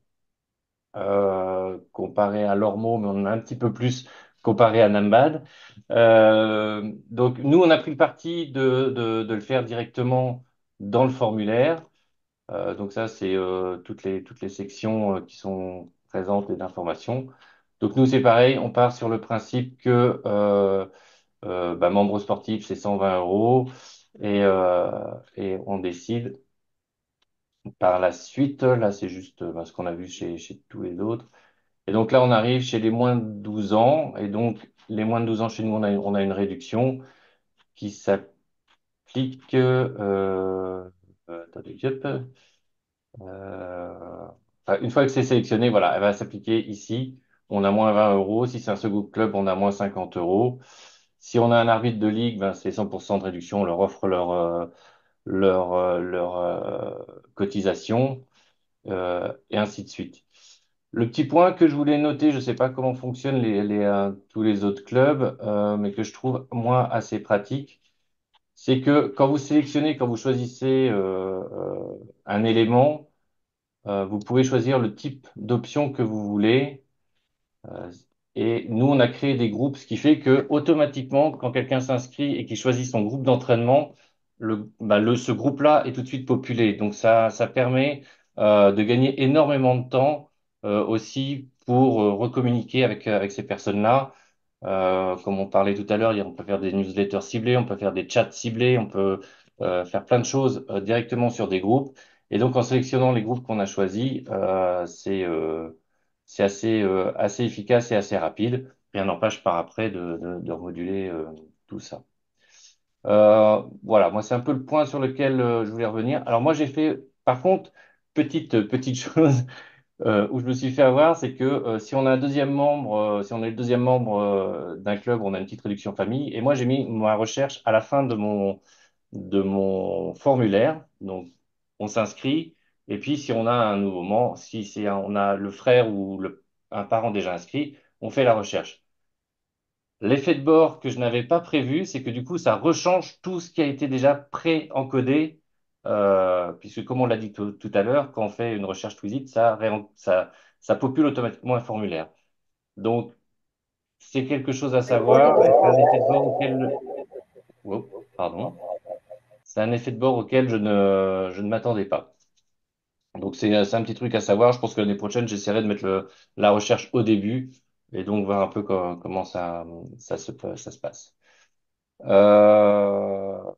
comparé à Lormo, mais on en a un petit peu plus comparé à Nambad. Donc, nous, on a pris le parti de le faire directement dans le formulaire. Donc ça, c'est toutes les sections qui sont présentes et d'informations. Donc nous, c'est pareil, on part sur le principe que membre sportif, c'est 120 euros et on décide par la suite. Là, c'est juste ce qu'on a vu chez tous les autres. Et donc là, on arrive chez les moins de 12 ans. Et donc, les moins de 12 ans, chez nous, on a une réduction qui s'applique. Attendez, hop. Une fois que c'est sélectionné, voilà, elle va s'appliquer ici. On a moins 20 euros. Si c'est un second club, on a moins 50 euros. Si on a un arbitre de ligue, ben, c'est 100% de réduction. On leur offre leur cotisation et ainsi de suite. Le petit point que je voulais noter, je ne sais pas comment fonctionnent tous les autres clubs, mais que je trouve moi assez pratique, c'est que quand vous choisissez un élément, vous pouvez choisir le type d'option que vous voulez. Euh, et nous, on a créé des groupes, ce qui fait que automatiquement, quand quelqu'un s'inscrit et qu'il choisit son groupe d'entraînement, ce groupe-là est tout de suite populé. Donc ça permet de gagner énormément de temps aussi pour recommuniquer avec ces personnes-là. Comme on parlait tout à l'heure, on peut faire des newsletters ciblés, on peut faire des chats ciblés, on peut faire plein de choses directement sur des groupes. Et donc, en sélectionnant les groupes qu'on a choisis, c'est assez efficace et assez rapide. Rien n'empêche par après de remoduler tout ça. Voilà, moi, c'est un peu le point sur lequel je voulais revenir. Alors, moi, j'ai fait, par contre, petite chose où je me suis fait avoir, c'est que si on a un deuxième membre, si on est le deuxième membre d'un club, on a une petite réduction famille. Et moi, j'ai mis ma recherche à la fin de mon formulaire. Donc, on s'inscrit. Et puis, si on a un nouveau membre, si on a le frère ou un parent déjà inscrit, on fait la recherche. L'effet de bord que je n'avais pas prévu, c'est que du coup, ça rechange tout ce qui a été déjà pré-encodé, puisque comme on l'a dit tout à l'heure, quand on fait une recherche Twizy, ça popule automatiquement un formulaire. Donc, c'est quelque chose à savoir et c'est un effet de bord oh, pardon, c'est un effet de bord auquel je ne m'attendais pas. Donc, c'est un petit truc à savoir. Je pense que l'année prochaine, j'essaierai de mettre la recherche au début et donc voir un peu comment ça se passe.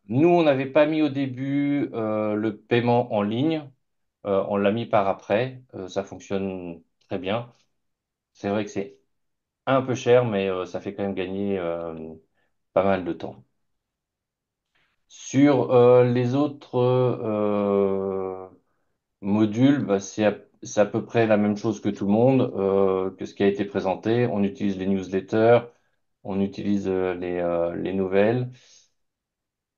Nous, on n'avait pas mis au début le paiement en ligne. On l'a mis par après. Ça fonctionne très bien. C'est vrai que c'est un peu cher, mais ça fait quand même gagner pas mal de temps. Sur les autres modules, bah, c'est à peu près la même chose que tout le monde, que ce qui a été présenté. On utilise les newsletters, on utilise les nouvelles.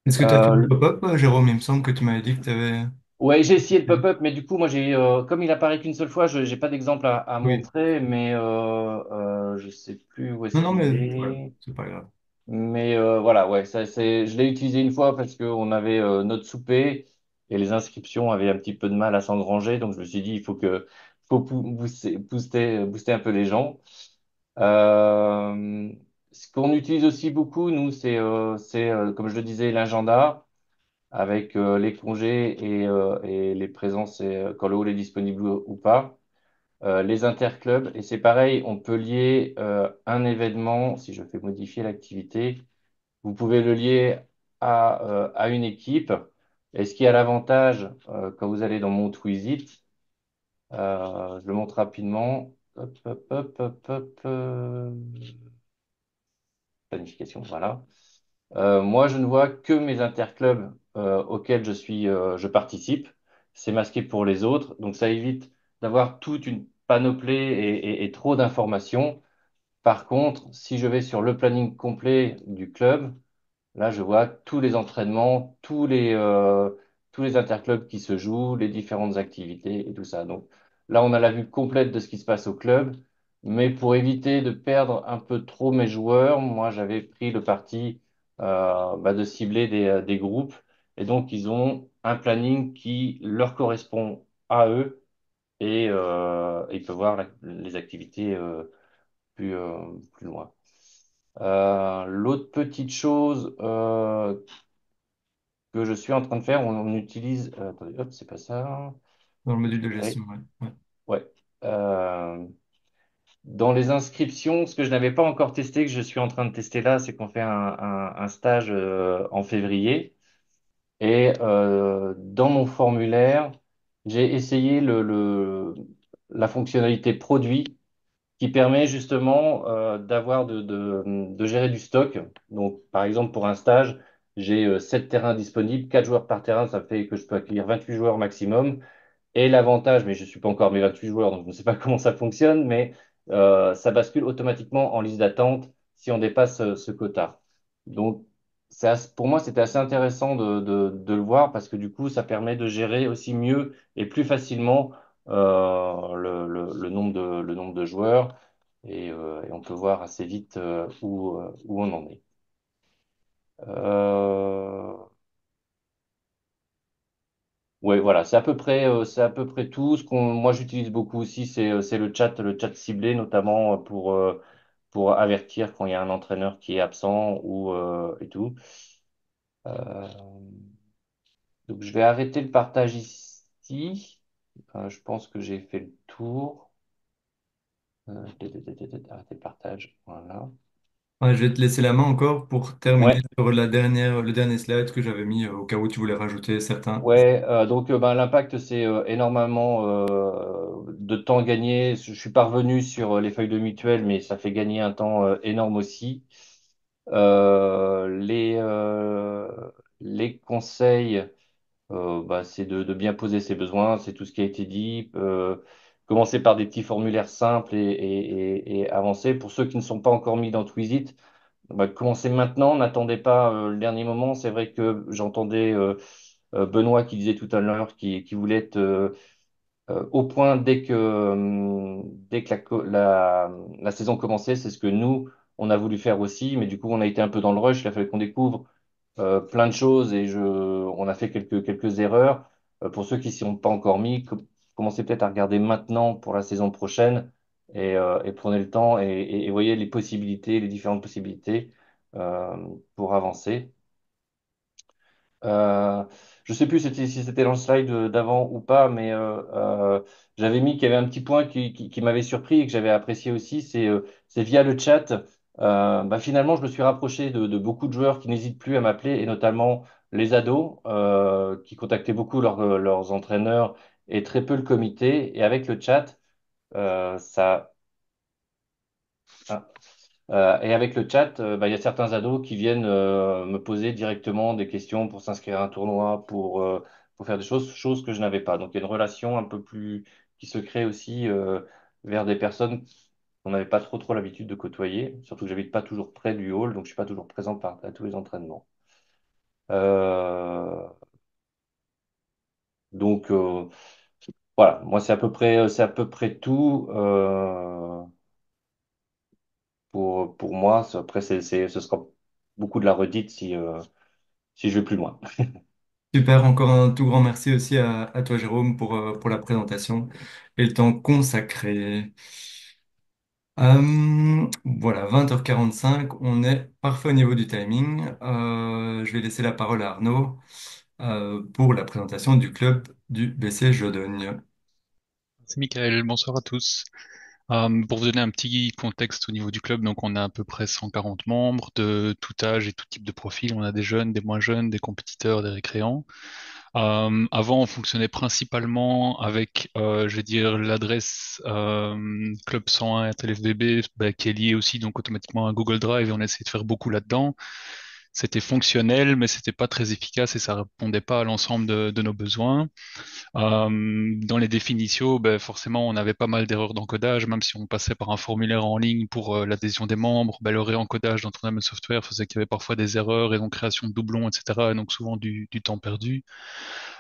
Est-ce que tu as fait le Euh, pop-up, Jérôme? Il me semble que tu m'avais dit que tu avais... Ouais, j'ai essayé le pop-up, mais du coup, moi, comme il apparaît qu'une seule fois, je n'ai pas d'exemple à Oui. montrer, mais je sais plus où est-ce Non, non, qu'il mais voilà, est. c'est pas grave. Mais voilà, ouais, je l'ai utilisé une fois parce qu'on avait notre souper et les inscriptions avaient un petit peu de mal à s'engranger, donc je me suis dit, il faut booster un peu les gens. Euh, Ce qu'on utilise aussi beaucoup, nous, c'est comme je le disais, l'agenda. avec les congés et les présences et, quand le hall est disponible ou pas. Les interclubs, et c'est pareil, on peut lier un événement, si je fais modifier l'activité, vous pouvez le lier à une équipe. Et ce qui a l'avantage, quand vous allez dans mon Twisit, je le montre rapidement. Hop, hop, hop, hop, hop, planification, voilà. Moi, je ne vois que mes interclubs auxquels je participe. C'est masqué pour les autres, donc ça évite d'avoir toute une panoplie et trop d'informations. Par contre, si je vais sur le planning complet du club, là, je vois tous les entraînements, tous les interclubs qui se jouent, les différentes activités et tout ça. Donc là, on a la vue complète de ce qui se passe au club. Mais pour éviter de perdre un peu trop mes joueurs, moi, j'avais pris le parti de cibler des groupes. Et donc, ils ont un planning qui leur correspond à eux et ils peuvent voir les activités plus loin. L'autre petite chose que je suis en train de faire, on utilise. Attendez, hop, c'est pas ça. Dans le module de Oui, gestion, ouais. Ouais. ouais. Euh, dans les inscriptions, ce que je n'avais pas encore testé, que je suis en train de tester là, c'est qu'on fait un stage en février. Et dans mon formulaire, j'ai essayé la fonctionnalité produit qui permet justement de gérer du stock. Donc, par exemple, pour un stage, j'ai 7 terrains disponibles, 4 joueurs par terrain, ça fait que je peux accueillir 28 joueurs maximum. Et l'avantage, mais je ne suis pas encore mes 28 joueurs, donc je ne sais pas comment ça fonctionne, mais ça bascule automatiquement en liste d'attente si on dépasse ce quota. Donc, pour moi, c'était assez intéressant de le voir parce que du coup, ça permet de gérer aussi mieux et plus facilement le nombre de joueurs et on peut voir assez vite où on en est. Euh, Ouais, voilà, c'est à peu près tout. Moi, j'utilise beaucoup aussi, c'est le chat ciblé, notamment pour avertir quand il y a un entraîneur qui est absent ou et tout. Euh, donc, je vais arrêter le partage ici. Je pense que j'ai fait le tour. Arrêter le partage, voilà. Ouais, je vais te laisser la main encore pour terminer Ouais, sur le dernier slide que j'avais mis au cas où tu voulais rajouter certains. ouais, donc l'impact, c'est énormément de temps gagné. Je suis parvenu sur les feuilles de mutuelle, mais ça fait gagner un temps énorme aussi. Les conseils, c'est de bien poser ses besoins, c'est tout ce qui a été dit. Commencer par des petits formulaires simples et avancer. Pour ceux qui ne sont pas encore mis dans Twizy, commencez maintenant, n'attendez pas le dernier moment. C'est vrai que j'entendais Benoît qui disait tout à l'heure qui voulait être au point dès que la saison commençait. C'est ce que nous, on a voulu faire aussi, mais du coup, on a été un peu dans le rush. Il a fallu qu'on découvre plein de choses et on a fait quelques erreurs. Pour ceux qui s'y ont pas encore mis, commencez peut-être à regarder maintenant pour la saison prochaine et prenez le temps et voyez les possibilités, les différentes possibilités euh, pour avancer. Euh, je sais plus si c'était dans le slide d'avant ou pas, mais j'avais mis qu'il y avait un petit point qui m'avait surpris et que j'avais apprécié aussi, c'est via le chat. Finalement, je me suis rapproché de beaucoup de joueurs qui n'hésitent plus à m'appeler, et notamment les ados, qui contactaient beaucoup leurs entraîneurs et très peu le comité. Et avec le chat, ça... et avec le chat, il y a certains ados qui viennent me poser directement des questions pour s'inscrire à un tournoi, pour faire des choses que je n'avais pas. Donc il y a une relation un peu plus qui se crée aussi vers des personnes qu'on n'avait pas trop l'habitude de côtoyer. Surtout que j'habite pas toujours près du hall, donc je suis pas toujours présent à tous les entraînements. Euh, donc voilà, moi c'est à peu près tout pour moi. Après ce sera beaucoup de la redite si je vais plus loin. Super, encore un tout grand merci aussi à toi Jérôme pour la présentation et le temps consacré. Voilà, 20h45, on est parfait au niveau du timing. Je vais laisser la parole à Arnaud. pour la présentation du club du BC Jodogne. C'est Michael, bonsoir à tous. Pour vous donner un petit contexte au niveau du club, donc on a à peu près 140 membres de tout âge et tout type de profil. On a des jeunes, des moins jeunes, des compétiteurs, des récréants. Avant, on fonctionnait principalement avec, je vais dire, l'adresse club 101 @lfbb, qui est liée aussi donc automatiquement à Google Drive et on a essayé de faire beaucoup là-dedans. C'était fonctionnel, mais c'était pas très efficace et ça répondait pas à l'ensemble de nos besoins. Dans les définitions, ben, forcément, on avait pas mal d'erreurs d'encodage, même si on passait par un formulaire en ligne pour l'adhésion des membres. Ben, le réencodage dans ton software faisait qu'il y avait parfois des erreurs et donc création de doublons, etc. Et donc souvent du temps perdu.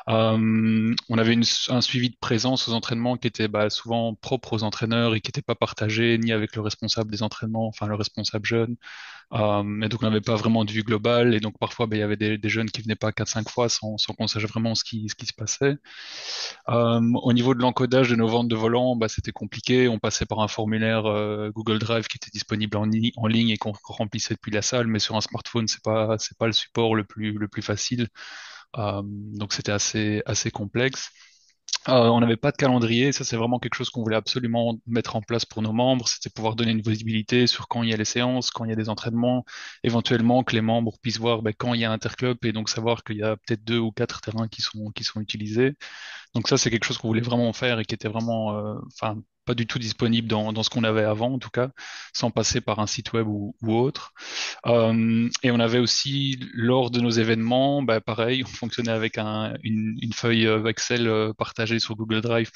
On avait un suivi de présence aux entraînements qui était souvent propre aux entraîneurs et qui n'était pas partagé ni avec le responsable des entraînements, enfin le responsable jeune. Et donc on n'avait pas vraiment de vue globale et donc parfois il y avait des jeunes qui venaient pas 4 5 fois sans qu'on sache vraiment ce qui se passait. Au niveau de l'encodage de nos ventes de volants, c'était compliqué. On passait par un formulaire Google Drive qui était disponible en ligne et qu'on remplissait depuis la salle, mais sur un smartphone, c'est pas le support le plus facile. Donc c'était assez complexe. On n'avait pas de calendrier, ça c'est vraiment quelque chose qu'on voulait absolument mettre en place pour nos membres, c'était pouvoir donner une visibilité sur quand il y a les séances, quand il y a des entraînements, éventuellement que les membres puissent voir quand il y a interclub et donc savoir qu'il y a peut-être 2 ou 4 terrains qui sont utilisés. Donc ça, c'est quelque chose qu'on voulait vraiment faire et qui était vraiment, enfin, pas du tout disponible dans ce qu'on avait avant, en tout cas, sans passer par un site web ou autre. Et on avait aussi, lors de nos événements, pareil, on fonctionnait avec une feuille Excel partagée sur Google Drive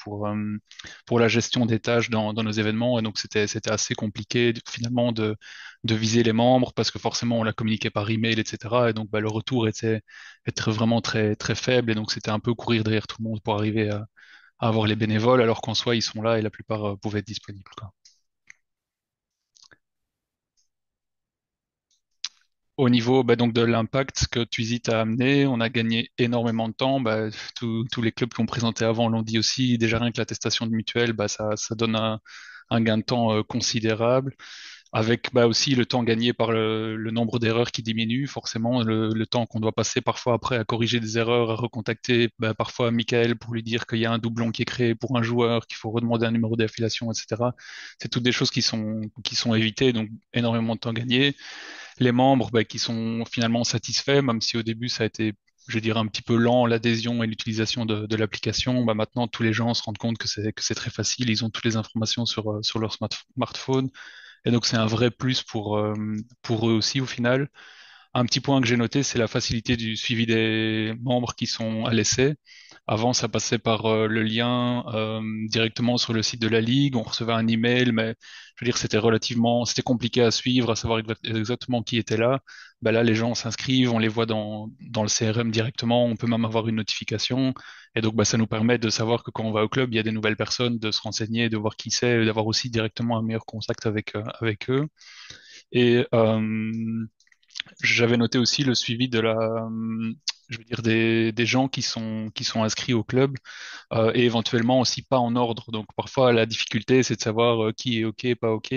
pour la gestion des tâches dans nos événements. Et donc, c'était assez compliqué, finalement, de viser les membres parce que forcément, on la communiquait par email, etc. Et donc, le retour était vraiment très faible. Et donc, c'était un peu courir derrière tout le monde pour arriver à avoir les bénévoles, alors qu'en soi, ils sont là et la plupart pouvaient être disponibles, quoi. Au niveau donc de l'impact que Twizy a amené, on a gagné énormément de temps. Tous les clubs qui ont présenté avant l'ont dit aussi. Déjà rien que l'attestation de mutuelle, ça donne un gain de temps considérable. Avec aussi le temps gagné par le nombre d'erreurs qui diminue, forcément le temps qu'on doit passer parfois après à corriger des erreurs, à recontacter parfois Michael pour lui dire qu'il y a un doublon qui est créé pour un joueur, qu'il faut redemander un numéro d'affiliation, etc. C'est toutes des choses qui sont évitées, donc énormément de temps gagné. Les membres qui sont finalement satisfaits, même si au début ça a été, je dirais, un petit peu lent, l'adhésion et l'utilisation de l'application. Maintenant, tous les gens se rendent compte que c'est très facile, ils ont toutes les informations sur leur smartphone. Et donc c'est un vrai plus pour eux aussi au final. Un petit point que j'ai noté, c'est la facilité du suivi des membres qui sont à l'essai. Avant, ça passait par le lien directement sur le site de la ligue. On recevait un email, mais je veux dire, c'était compliqué à suivre, à savoir exactement qui était là. Là, les gens s'inscrivent, on les voit dans le CRM directement. On peut même avoir une notification. Et donc, ça nous permet de savoir que quand on va au club, il y a des nouvelles personnes, de se renseigner, de voir qui c'est, d'avoir aussi directement un meilleur contact avec eux. Et j'avais noté aussi le suivi je veux dire des gens qui sont inscrits au club et éventuellement aussi pas en ordre. Donc parfois la difficulté c'est de savoir qui est OK, pas OK.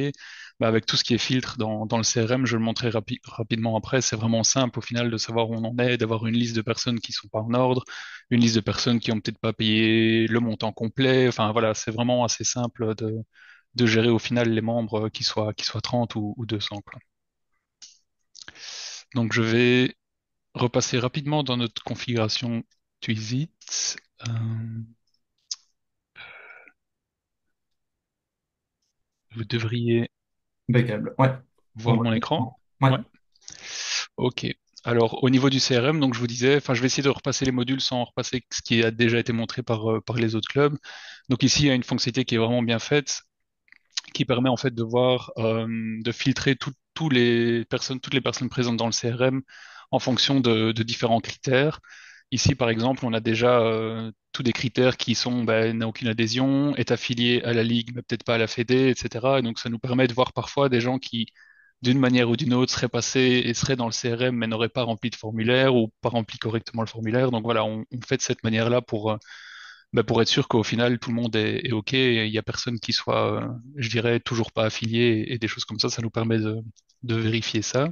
Avec tout ce qui est filtre dans le CRM, je le montrerai rapidement après. C'est vraiment simple au final de savoir où on en est, d'avoir une liste de personnes qui sont pas en ordre, une liste de personnes qui ont peut-être pas payé le montant complet. Enfin voilà, c'est vraiment assez simple de gérer au final les membres, qu'ils soient 30 ou 200, quoi. Donc je vais repasser rapidement dans notre configuration Twizy. Euh, Vous devriez Impeccable. Ouais. On voir voit mon écran. l'écran. Ouais. Ouais. Ok. Alors au niveau du CRM, donc je vous disais, enfin je vais essayer de repasser les modules sans repasser ce qui a déjà été montré par les autres clubs. Donc ici il y a une fonctionnalité qui est vraiment bien faite, qui permet en fait de voir, de filtrer toutes les personnes présentes dans le CRM en fonction de différents critères. Ici, par exemple, on a déjà tous des critères qui sont n'a aucune adhésion, est affilié à la ligue, mais peut-être pas à la fédé, etc. Et donc, ça nous permet de voir parfois des gens qui, d'une manière ou d'une autre, seraient passés et seraient dans le CRM, mais n'auraient pas rempli de formulaire ou pas rempli correctement le formulaire. Donc voilà, on fait de cette manière-là pour être sûr qu'au final, tout le monde est OK et il y a personne qui soit, je dirais, toujours pas affilié et des choses comme ça. Ça nous permet de vérifier ça.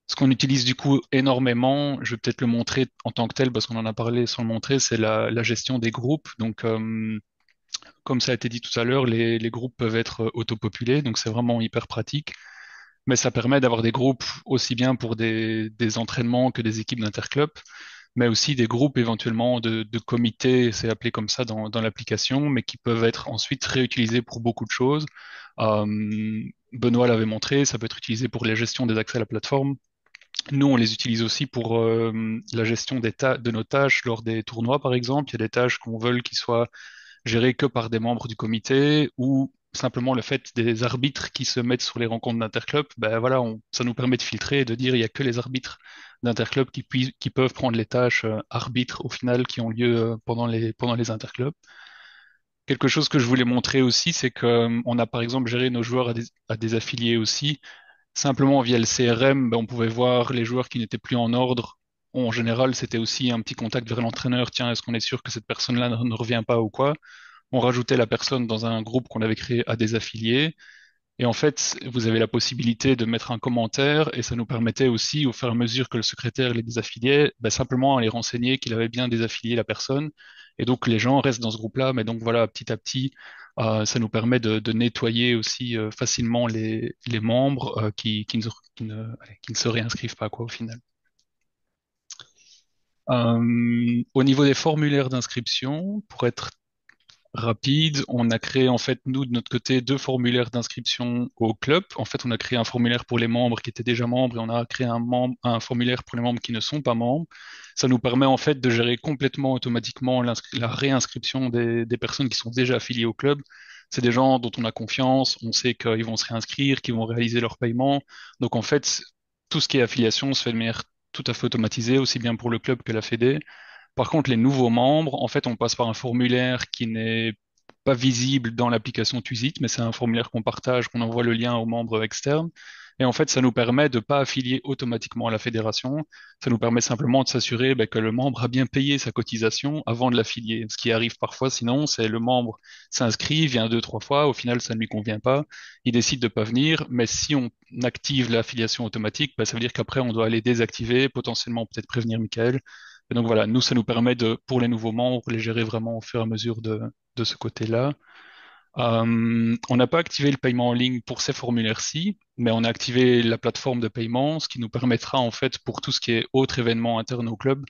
Ce qu'on utilise du coup énormément, je vais peut-être le montrer en tant que tel parce qu'on en a parlé sans le montrer, c'est la gestion des groupes. Donc, comme ça a été dit tout à l'heure, les groupes peuvent être autopopulés, donc c'est vraiment hyper pratique. Mais ça permet d'avoir des groupes aussi bien pour des entraînements que des équipes d'interclub, mais aussi des groupes éventuellement de comités, c'est appelé comme ça dans l'application, mais qui peuvent être ensuite réutilisés pour beaucoup de choses. Benoît l'avait montré, ça peut être utilisé pour la gestion des accès à la plateforme. Nous, on les utilise aussi pour la gestion de nos tâches lors des tournois, par exemple. Il y a des tâches qu'on veut qu'ils soient gérées que par des membres du comité ou simplement le fait des arbitres qui se mettent sur les rencontres d'interclub. Ben voilà, ça nous permet de filtrer et de dire il y a que les arbitres d'interclub qui peuvent prendre les tâches arbitres au final qui ont lieu pendant les interclubs. Quelque chose que je voulais montrer aussi, c'est que on a par exemple géré nos joueurs à des affiliés aussi. Simplement via le CRM, ben, on pouvait voir les joueurs qui n'étaient plus en ordre. En général, c'était aussi un petit contact vers l'entraîneur. Tiens, est-ce qu'on est sûr que cette personne-là ne revient pas ou quoi? On rajoutait la personne dans un groupe qu'on avait créé à des affiliés. Et en fait, vous avez la possibilité de mettre un commentaire et ça nous permettait aussi, au fur et à mesure que le secrétaire les désaffiliait, ben, simplement à les renseigner qu'il avait bien désaffilié la personne. Et donc, les gens restent dans ce groupe-là. Mais donc, voilà, petit à petit, ça nous permet de nettoyer aussi facilement les membres qui ne se réinscrivent pas, quoi, au final. Au niveau des formulaires d'inscription, pour être rapide. On a créé en fait nous de notre côté deux formulaires d'inscription au club. En fait, on a créé un formulaire pour les membres qui étaient déjà membres et on a créé un formulaire pour les membres qui ne sont pas membres. Ça nous permet en fait de gérer complètement automatiquement la réinscription des personnes qui sont déjà affiliées au club. C'est des gens dont on a confiance, on sait qu'ils vont se réinscrire, qu'ils vont réaliser leur paiement. Donc en fait, tout ce qui est affiliation se fait de manière tout à fait automatisée, aussi bien pour le club que la Fédé. Par contre, les nouveaux membres, en fait, on passe par un formulaire qui n'est pas visible dans l'application Twisit, mais c'est un formulaire qu'on partage, qu'on envoie le lien aux membres externes. Et en fait, ça nous permet de pas affilier automatiquement à la fédération. Ça nous permet simplement de s'assurer ben, que le membre a bien payé sa cotisation avant de l'affilier. Ce qui arrive parfois, sinon, c'est le membre s'inscrit, vient deux, trois fois, au final, ça ne lui convient pas, il décide de pas venir. Mais si on active l'affiliation automatique, ben, ça veut dire qu'après, on doit aller désactiver, potentiellement peut-être prévenir Michael. Et donc voilà, nous, ça nous permet de, pour les nouveaux membres, les gérer vraiment au fur et à mesure de ce côté-là. On n'a pas activé le paiement en ligne pour ces formulaires-ci, mais on a activé la plateforme de paiement, ce qui nous permettra en fait pour tout ce qui est autres événements internes au club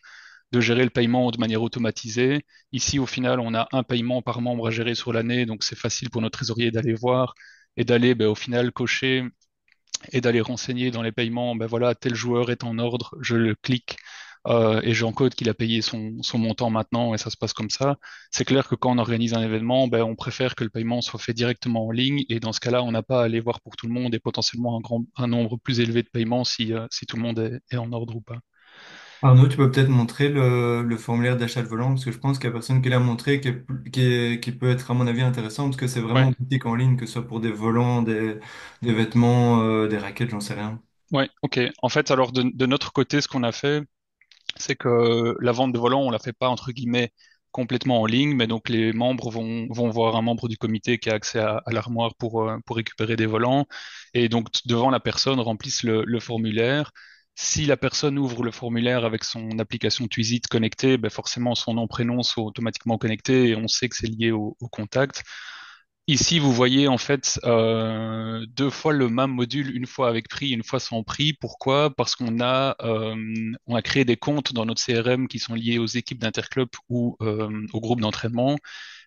de gérer le paiement de manière automatisée. Ici, au final, on a un paiement par membre à gérer sur l'année, donc c'est facile pour notre trésorier d'aller voir et d'aller ben, au final cocher et d'aller renseigner dans les paiements, ben voilà, tel joueur est en ordre, je le clique et j'encode qu'il a payé son montant maintenant et ça se passe comme ça. C'est clair que quand on organise un événement, ben, on préfère que le paiement soit fait directement en ligne et dans ce cas-là, on n'a pas à aller voir pour tout le monde et potentiellement un nombre plus élevé de paiements si tout le monde est en ordre ou pas. Arnaud, tu peux peut-être montrer le formulaire d'achat de volant, parce que je pense qu'il y a personne qui l'a montré, qui peut être à mon avis intéressant, parce que c'est Ouais, vraiment boutique en ligne, que ce soit pour des volants, des vêtements, des raquettes, j'en sais rien. ouais, ok. En fait, alors de notre côté, ce qu'on a fait, c'est que la vente de volants, on la fait pas entre guillemets complètement en ligne, mais donc les membres vont voir un membre du comité qui a accès à l'armoire pour récupérer des volants, et donc devant la personne remplissent le formulaire. Si la personne ouvre le formulaire avec son application Twisit connectée, ben forcément son nom, prénom sont automatiquement connectés et on sait que c'est lié au contact. Ici, vous voyez en fait deux fois le même module, une fois avec prix, une fois sans prix. Pourquoi? Parce on a créé des comptes dans notre CRM qui sont liés aux équipes d'interclub ou au groupe d'entraînement.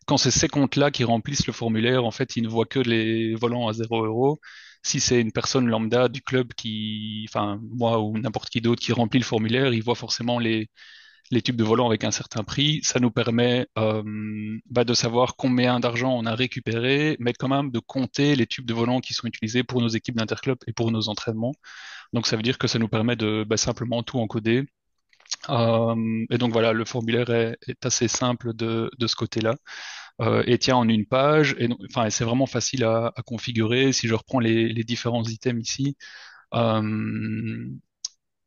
Quand c'est ces comptes-là qui remplissent le formulaire, en fait, ils ne voient que les volants à 0 €. Si c'est une personne lambda du club enfin moi ou n'importe qui d'autre qui remplit le formulaire, il voit forcément les tubes de volant avec un certain prix. Ça nous permet bah, de savoir combien d'argent on a récupéré, mais quand même de compter les tubes de volant qui sont utilisés pour nos équipes d'interclub et pour nos entraînements. Donc ça veut dire que ça nous permet de bah, simplement tout encoder. Et donc voilà, le formulaire est assez simple de ce côté-là. Et tient en une page. Enfin, c'est vraiment facile à configurer. Si je reprends les différents items ici, euh,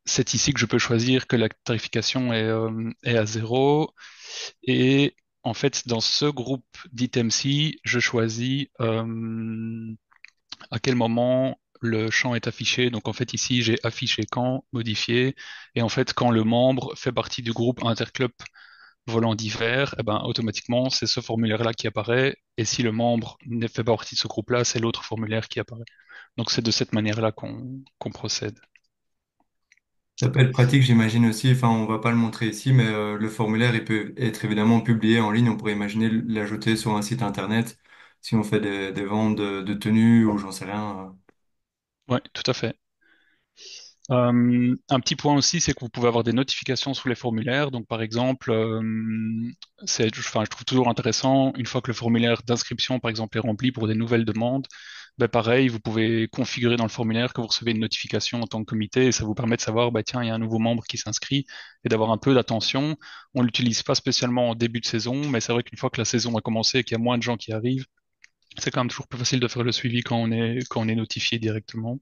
c'est ici que je peux choisir que la tarification est à 0. Et en fait, dans ce groupe d'items-ci, je choisis à quel moment le champ est affiché. Donc en fait ici j'ai affiché quand, modifié, et en fait quand le membre fait partie du groupe Interclub volant d'hiver, eh ben automatiquement c'est ce formulaire-là qui apparaît, et si le membre ne fait pas partie de ce groupe-là, c'est l'autre formulaire qui apparaît. Donc c'est de cette manière-là qu'on procède. Ça peut être pratique, j'imagine aussi. Enfin, on va pas le montrer ici, mais le formulaire, il peut être évidemment publié en ligne. On pourrait imaginer l'ajouter sur un site internet si on fait des ventes de tenues ou j'en sais rien. Ouais, tout à fait. Un petit point aussi, c'est que vous pouvez avoir des notifications sous les formulaires. Donc, par exemple, enfin, je trouve toujours intéressant, une fois que le formulaire d'inscription, par exemple, est rempli pour des nouvelles demandes, ben pareil, vous pouvez configurer dans le formulaire que vous recevez une notification en tant que comité et ça vous permet de savoir, bah, tiens, il y a un nouveau membre qui s'inscrit et d'avoir un peu d'attention. On l'utilise pas spécialement en début de saison, mais c'est vrai qu'une fois que la saison a commencé et qu'il y a moins de gens qui arrivent, c'est quand même toujours plus facile de faire le suivi quand on est notifié directement.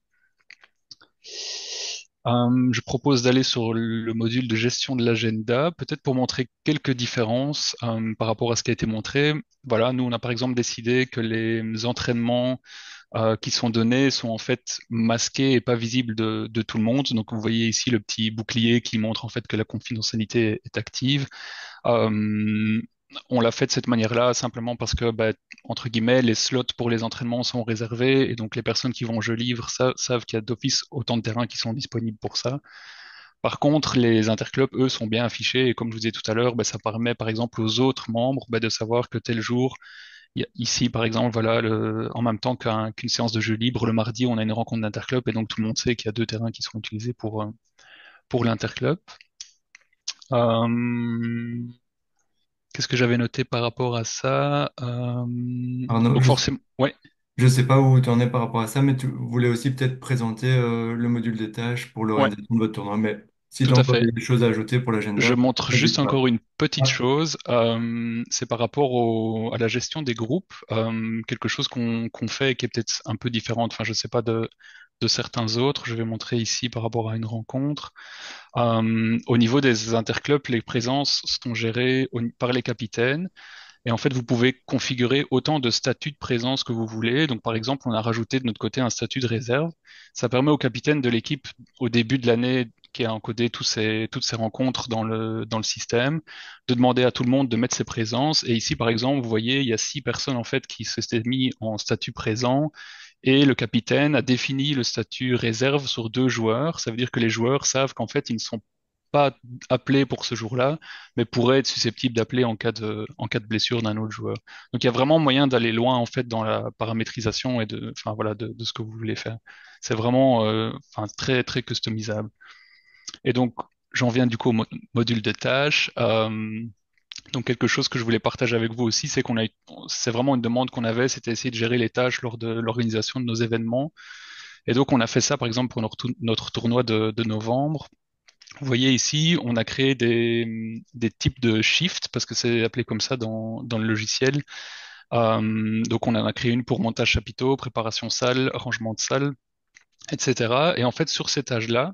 Je propose d'aller sur le module de gestion de l'agenda, peut-être pour montrer quelques différences par rapport à ce qui a été montré. Voilà, nous on a par exemple décidé que les entraînements qui sont donnés sont en fait masqués et pas visibles de tout le monde. Donc vous voyez ici le petit bouclier qui montre en fait que la confidentialité est active. Euh, on l'a fait de cette manière-là simplement parce que, bah, entre guillemets, les slots pour les entraînements sont réservés et donc les personnes qui vont au jeu livre savent qu'il y a d'office autant de terrains qui sont disponibles pour ça. Par contre, les interclubs, eux, sont bien affichés et comme je vous disais tout à l'heure, bah, ça permet par exemple aux autres membres bah, de savoir que tel jour, ici par exemple, voilà, en même temps qu'une séance de jeu libre, le mardi, on a une rencontre d'interclub et donc tout le monde sait qu'il y a deux terrains qui seront utilisés pour l'interclub. Euh, Qu'est-ce que j'avais noté par rapport à ça? Arnaud, Donc forcément, ouais, je sais pas où tu en es par rapport à ça, mais tu voulais aussi peut-être présenter le module des tâches pour ouais, l'organisation de votre tournoi. Mais si tu tout as à encore fait. des choses à ajouter pour Je l'agenda, montre juste n'hésite pas. encore une petite Ah, chose. C'est par rapport à la gestion des groupes, quelque chose qu'on fait et qui est peut-être un peu différente. Enfin, je sais pas de certains autres. Je vais montrer ici par rapport à une rencontre. Au niveau des interclubs, les présences sont gérées par les capitaines. Et en fait, vous pouvez configurer autant de statuts de présence que vous voulez. Donc, par exemple, on a rajouté de notre côté un statut de réserve. Ça permet au capitaine de l'équipe, au début de l'année, qui a encodé toutes ces rencontres dans le système, de demander à tout le monde de mettre ses présences. Et ici, par exemple, vous voyez, il y a 6 personnes, en fait, qui se sont mis en statut présent. Et le capitaine a défini le statut réserve sur 2 joueurs. Ça veut dire que les joueurs savent qu'en fait, ils ne sont pas appelés pour ce jour-là, mais pourraient être susceptibles d'appeler en cas de blessure d'un autre joueur. Donc il y a vraiment moyen d'aller loin en fait dans la paramétrisation et enfin voilà, de ce que vous voulez faire. C'est vraiment, enfin très très customisable. Et donc j'en viens du coup au module de tâches. Donc quelque chose que je voulais partager avec vous aussi, c'est vraiment une demande qu'on avait, c'était essayer de gérer les tâches lors de l'organisation de nos événements. Et donc on a fait ça par exemple pour notre tournoi de novembre. Vous voyez ici, on a créé des types de shifts, parce que c'est appelé comme ça dans le logiciel. Donc on en a créé une pour montage chapiteau, préparation salle, rangement de salle, etc. Et en fait, sur ces tâches-là,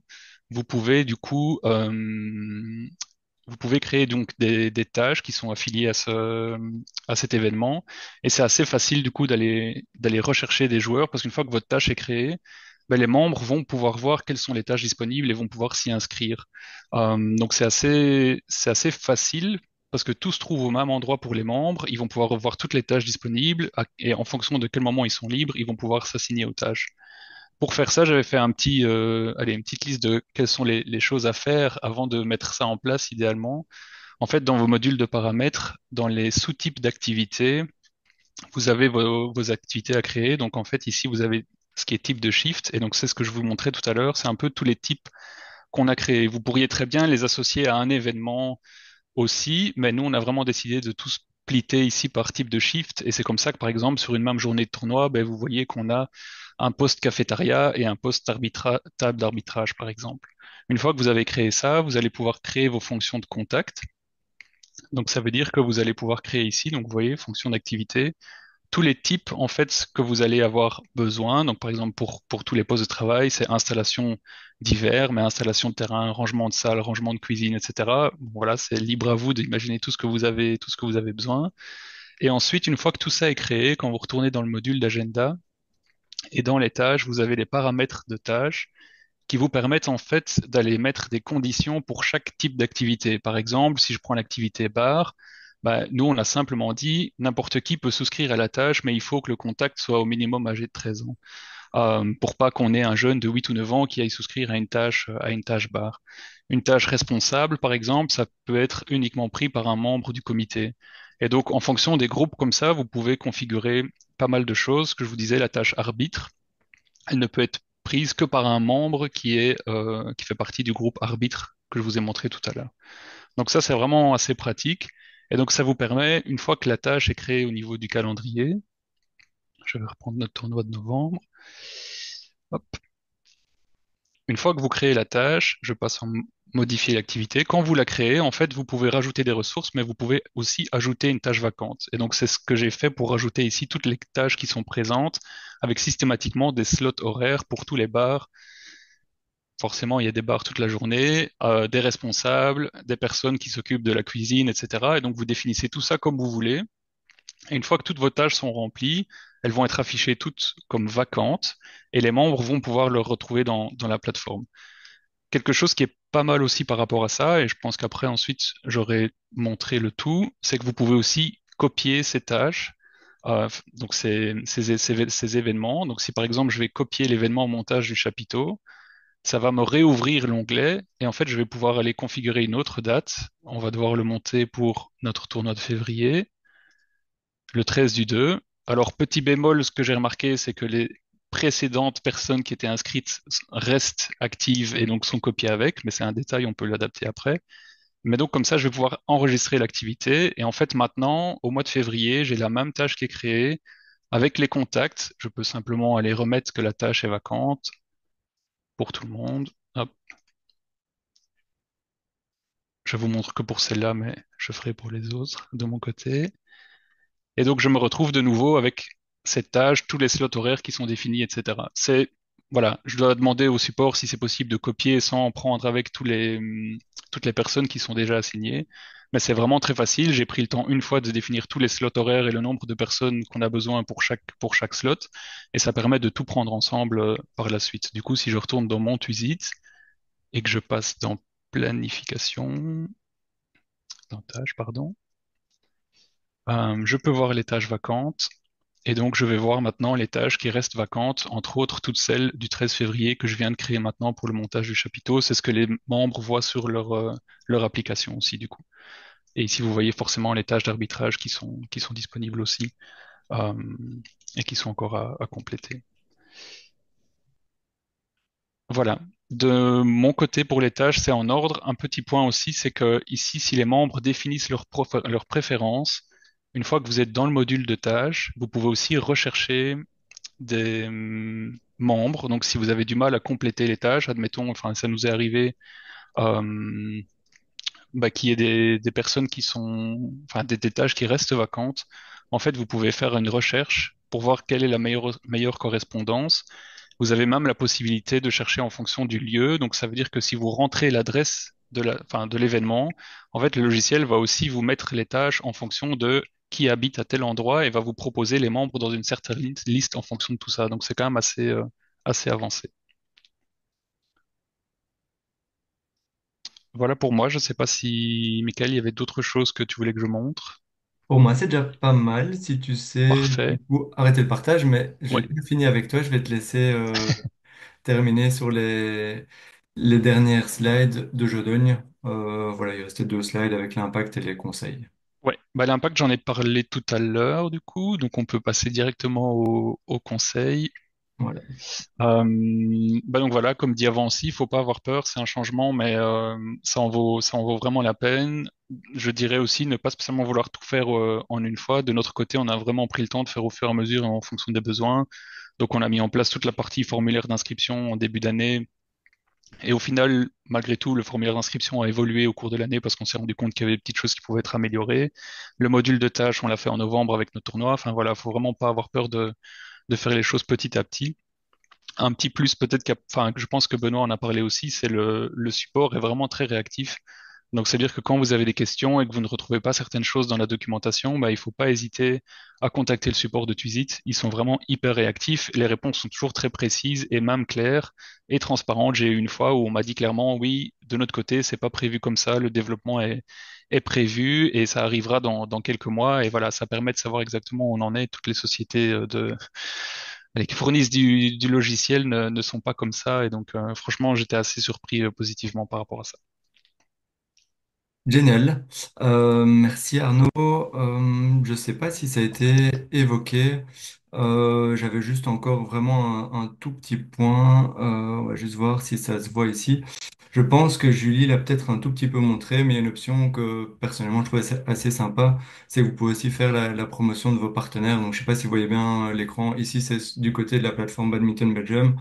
vous pouvez du coup, vous pouvez créer donc des tâches qui sont affiliées à cet événement. Et c'est assez facile du coup d'aller rechercher des joueurs, parce qu'une fois que votre tâche est créée, ben, les membres vont pouvoir voir quelles sont les tâches disponibles et vont pouvoir s'y inscrire. Donc c'est assez facile parce que tout se trouve au même endroit pour les membres. Ils vont pouvoir voir toutes les tâches disponibles et en fonction de quel moment ils sont libres, ils vont pouvoir s'assigner aux tâches. Pour faire ça, j'avais fait une petite liste de quelles sont les choses à faire avant de mettre ça en place idéalement. En fait, dans vos modules de paramètres, dans les sous-types d'activités, vous avez vos activités à créer. Donc en fait, ici, vous avez ce qui est type de shift. Et donc c'est ce que je vous montrais tout à l'heure. C'est un peu tous les types qu'on a créés. Vous pourriez très bien les associer à un événement aussi, mais nous, on a vraiment décidé de tout splitter ici par type de shift. Et c'est comme ça que, par exemple, sur une même journée de tournoi, ben, vous voyez qu'on a un poste cafétéria et un poste table d'arbitrage, par exemple. Une fois que vous avez créé ça, vous allez pouvoir créer vos fonctions de contact. Donc, ça veut dire que vous allez pouvoir créer ici, donc vous voyez, fonction d'activité, tous les types en fait que vous allez avoir besoin. Donc par exemple pour tous les postes de travail, c'est installation divers, mais installation de terrain, rangement de salle, rangement de cuisine, etc. Bon, voilà, c'est libre à vous d'imaginer tout ce que vous avez besoin. Et ensuite, une fois que tout ça est créé, quand vous retournez dans le module d'agenda, Et dans les tâches, vous avez les paramètres de tâches qui vous permettent en fait d'aller mettre des conditions pour chaque type d'activité. Par exemple, si je prends l'activité bar, bah, nous, on a simplement dit n'importe qui peut souscrire à la tâche, mais il faut que le contact soit au minimum âgé de 13 ans, pour pas qu'on ait un jeune de 8 ou 9 ans qui aille souscrire à une tâche bar. Une tâche responsable, par exemple, ça peut être uniquement pris par un membre du comité. Et donc, en fonction des groupes comme ça, vous pouvez configurer pas mal de choses. Que je vous disais, la tâche arbitre, elle ne peut être prise que par un membre qui fait partie du groupe arbitre que je vous ai montré tout à l'heure. Donc ça, c'est vraiment assez pratique. Et donc ça vous permet, une fois que la tâche est créée au niveau du calendrier, je vais reprendre notre tournoi de novembre. Hop. Une fois que vous créez la tâche, je passe en modifier l'activité. Quand vous la créez, en fait, vous pouvez rajouter des ressources, mais vous pouvez aussi ajouter une tâche vacante. Et donc, c'est ce que j'ai fait pour rajouter ici toutes les tâches qui sont présentes, avec systématiquement des slots horaires pour tous les bars. Forcément, il y a des bars toute la journée, des responsables, des personnes qui s'occupent de la cuisine, etc. Et donc, vous définissez tout ça comme vous voulez. Et une fois que toutes vos tâches sont remplies, elles vont être affichées toutes comme vacantes et les membres vont pouvoir le retrouver dans la plateforme. Quelque chose qui est pas mal aussi par rapport à ça, et je pense qu'après ensuite j'aurai montré le tout, c'est que vous pouvez aussi copier ces tâches, donc ces événements. Donc si par exemple je vais copier l'événement montage du chapiteau, ça va me réouvrir l'onglet et en fait je vais pouvoir aller configurer une autre date. On va devoir le monter pour notre tournoi de février, le 13 du 2. Alors petit bémol, ce que j'ai remarqué, c'est que les précédentes personnes qui étaient inscrites restent actives et donc sont copiées avec, mais c'est un détail, on peut l'adapter après. Mais donc comme ça, je vais pouvoir enregistrer l'activité et en fait maintenant, au mois de février, j'ai la même tâche qui est créée avec les contacts. Je peux simplement aller remettre que la tâche est vacante pour tout le monde. Hop. Je vous montre que pour celle-là, mais je ferai pour les autres de mon côté. Et donc, je me retrouve de nouveau avec cette tâche, tous les slots horaires qui sont définis, etc. Voilà, je dois demander au support si c'est possible de copier sans prendre avec toutes les personnes qui sont déjà assignées. Mais c'est vraiment très facile. J'ai pris le temps une fois de définir tous les slots horaires et le nombre de personnes qu'on a besoin pour chaque slot. Et ça permet de tout prendre ensemble par la suite. Du coup, si je retourne dans mon Twisit et que je passe dans planification, dans tâches, pardon, je peux voir les tâches vacantes. Et donc, je vais voir maintenant les tâches qui restent vacantes, entre autres toutes celles du 13 février que je viens de créer maintenant pour le montage du chapiteau. C'est ce que les membres voient sur leur application aussi, du coup. Et ici, vous voyez forcément les tâches d'arbitrage qui sont disponibles aussi, euh, et qui sont encore à compléter. Voilà. De mon côté, pour les tâches, c'est en ordre. Un petit point aussi, c'est que ici, si les membres définissent leurs préférences, une fois que vous êtes dans le module de tâches, vous pouvez aussi rechercher des membres. Donc, si vous avez du mal à compléter les tâches, admettons, enfin, ça nous est arrivé, euh, qu'il y ait des personnes qui sont, enfin, des tâches qui restent vacantes. En fait, vous pouvez faire une recherche pour voir quelle est la meilleure correspondance. Vous avez même la possibilité de chercher en fonction du lieu. Donc, ça veut dire que si vous rentrez l'adresse enfin, de l'événement, en fait, le logiciel va aussi vous mettre les tâches en fonction de qui habite à tel endroit et va vous proposer les membres dans une certaine liste en fonction de tout ça. Donc, c'est quand même assez avancé. Voilà pour moi. Je ne sais pas si, Michael, il y avait d'autres choses que tu voulais que je montre. Pour moi, c'est déjà pas mal si tu sais du Parfait. coup arrêter le partage, mais j'ai Ouais. pas fini avec toi. Je vais te laisser terminer sur les dernières slides de Jodogne. Voilà, il restait deux slides avec l'impact et les conseils. Ouais. Bah, l'impact, j'en ai parlé tout à l'heure, du coup. Donc, on peut passer directement au conseil. Voilà. Donc voilà, comme dit avant aussi, il faut pas avoir peur, c'est un changement, mais ça en vaut vraiment la peine. Je dirais aussi ne pas spécialement vouloir tout faire en une fois. De notre côté, on a vraiment pris le temps de faire au fur et à mesure et en fonction des besoins. Donc on a mis en place toute la partie formulaire d'inscription en début d'année. Et au final, malgré tout, le formulaire d'inscription a évolué au cours de l'année parce qu'on s'est rendu compte qu'il y avait des petites choses qui pouvaient être améliorées. Le module de tâches, on l'a fait en novembre avec notre tournoi. Enfin voilà, faut vraiment pas avoir peur de faire les choses petit à petit. Un petit plus peut-être enfin, que je pense que Benoît en a parlé aussi, c'est le support est vraiment très réactif. Donc, c'est-à-dire que quand vous avez des questions et que vous ne retrouvez pas certaines choses dans la documentation, bah, il faut pas hésiter à contacter le support de Twisit. Ils sont vraiment hyper réactifs. Les réponses sont toujours très précises et même claires et transparentes. J'ai eu une fois où on m'a dit clairement, oui, de notre côté, c'est pas prévu comme ça. Le développement est prévu et ça arrivera dans quelques mois. Et voilà, ça permet de savoir exactement où on en est. Toutes les sociétés allez, qui fournissent du logiciel ne sont pas comme ça. Et donc, franchement, j'étais assez surpris positivement par rapport à ça. Génial. Merci Arnaud. Je ne sais pas si ça a été évoqué. J'avais juste encore vraiment un tout petit point. On va juste voir si ça se voit ici. Je pense que Julie l'a peut-être un tout petit peu montré, mais il y a une option que personnellement je trouve assez sympa. C'est que vous pouvez aussi faire la promotion de vos partenaires. Donc je ne sais pas si vous voyez bien l'écran. Ici, c'est du côté de la plateforme Badminton Belgium.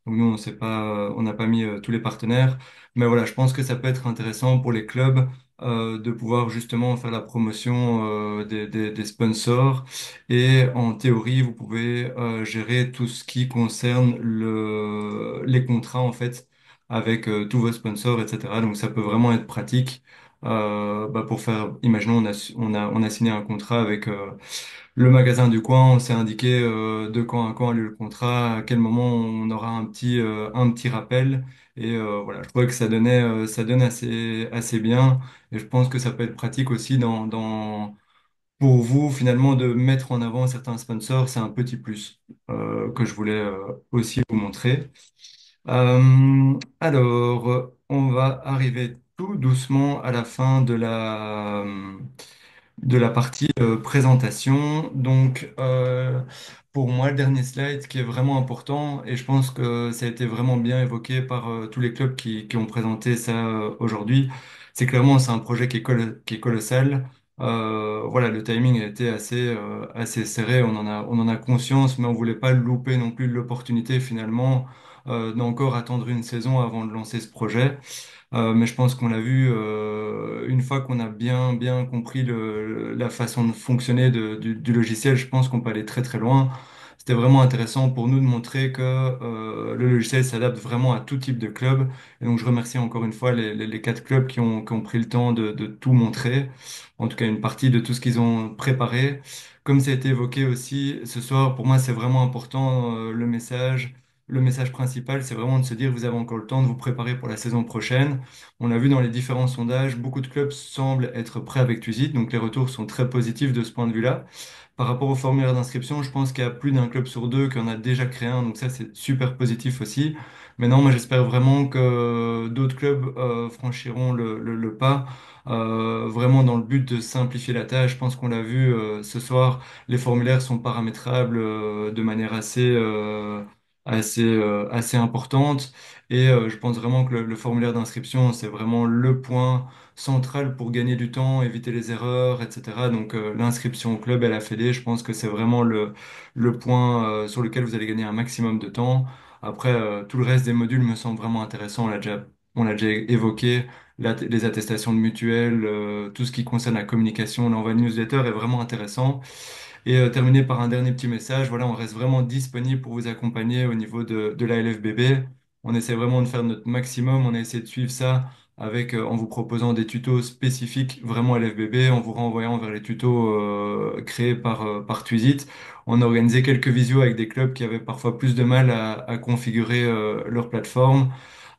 Donc nous, on sait pas, on n'a pas mis tous les partenaires. Mais voilà, je pense que ça peut être intéressant pour les clubs de pouvoir justement faire la promotion des sponsors. Et en théorie, vous pouvez gérer tout ce qui concerne les contrats en fait avec tous vos sponsors, etc. Donc ça peut vraiment être pratique. Pour faire, imaginons on a signé un contrat avec le magasin du coin, on s'est indiqué de quand à quand a lieu le contrat, à quel moment on aura un petit rappel. Et voilà, je trouvais que ça donne assez bien. Et je pense que ça peut être pratique aussi pour vous, finalement, de mettre en avant certains sponsors. C'est un petit plus que je voulais aussi vous montrer. Alors, on va arriver tout doucement à la fin de la partie présentation. Donc, pour moi, le dernier slide qui est vraiment important, et je pense que ça a été vraiment bien évoqué par tous les clubs qui ont présenté ça aujourd'hui, c'est clairement c'est un projet qui est colossal. Voilà, le timing a été assez serré, on en a conscience, mais on voulait pas louper non plus l'opportunité finalement d'encore attendre une saison avant de lancer ce projet. Mais je pense qu'on l'a vu une fois qu'on a bien compris la façon de fonctionner du logiciel, je pense qu'on peut aller très loin. C'était vraiment intéressant pour nous de montrer que le logiciel s'adapte vraiment à tout type de club. Et donc je remercie encore une fois les quatre clubs qui ont pris le temps de tout montrer, en tout cas une partie de tout ce qu'ils ont préparé. Comme ça a été évoqué aussi ce soir, pour moi c'est vraiment important le message. Le message principal, c'est vraiment de se dire, vous avez encore le temps de vous préparer pour la saison prochaine. On l'a vu dans les différents sondages, beaucoup de clubs semblent être prêts avec Tuzit, donc les retours sont très positifs de ce point de vue-là. Par rapport au formulaire d'inscription, je pense qu'il y a plus d'un club sur deux qui en a déjà créé un, donc ça c'est super positif aussi. Maintenant, moi j'espère vraiment que d'autres clubs franchiront le pas, vraiment dans le but de simplifier la tâche. Je pense qu'on l'a vu ce soir, les formulaires sont paramétrables de manière assez importante. Et je pense vraiment que le formulaire d'inscription, c'est vraiment le point central pour gagner du temps, éviter les erreurs, etc. Donc l'inscription au club et à la fédé, je pense que c'est vraiment le point sur lequel vous allez gagner un maximum de temps. Après, tout le reste des modules me semble vraiment intéressant. On l'a déjà évoqué. Les attestations de mutuelles, tout ce qui concerne la communication, l'envoi de newsletter est vraiment intéressant. Et terminer par un dernier petit message, voilà, on reste vraiment disponible pour vous accompagner au niveau de la LFBB. On essaie vraiment de faire notre maximum, on a essayé de suivre ça avec, en vous proposant des tutos spécifiques vraiment LFBB, en vous renvoyant vers les tutos créés par Twisit. On a organisé quelques visios avec des clubs qui avaient parfois plus de mal à configurer leur plateforme.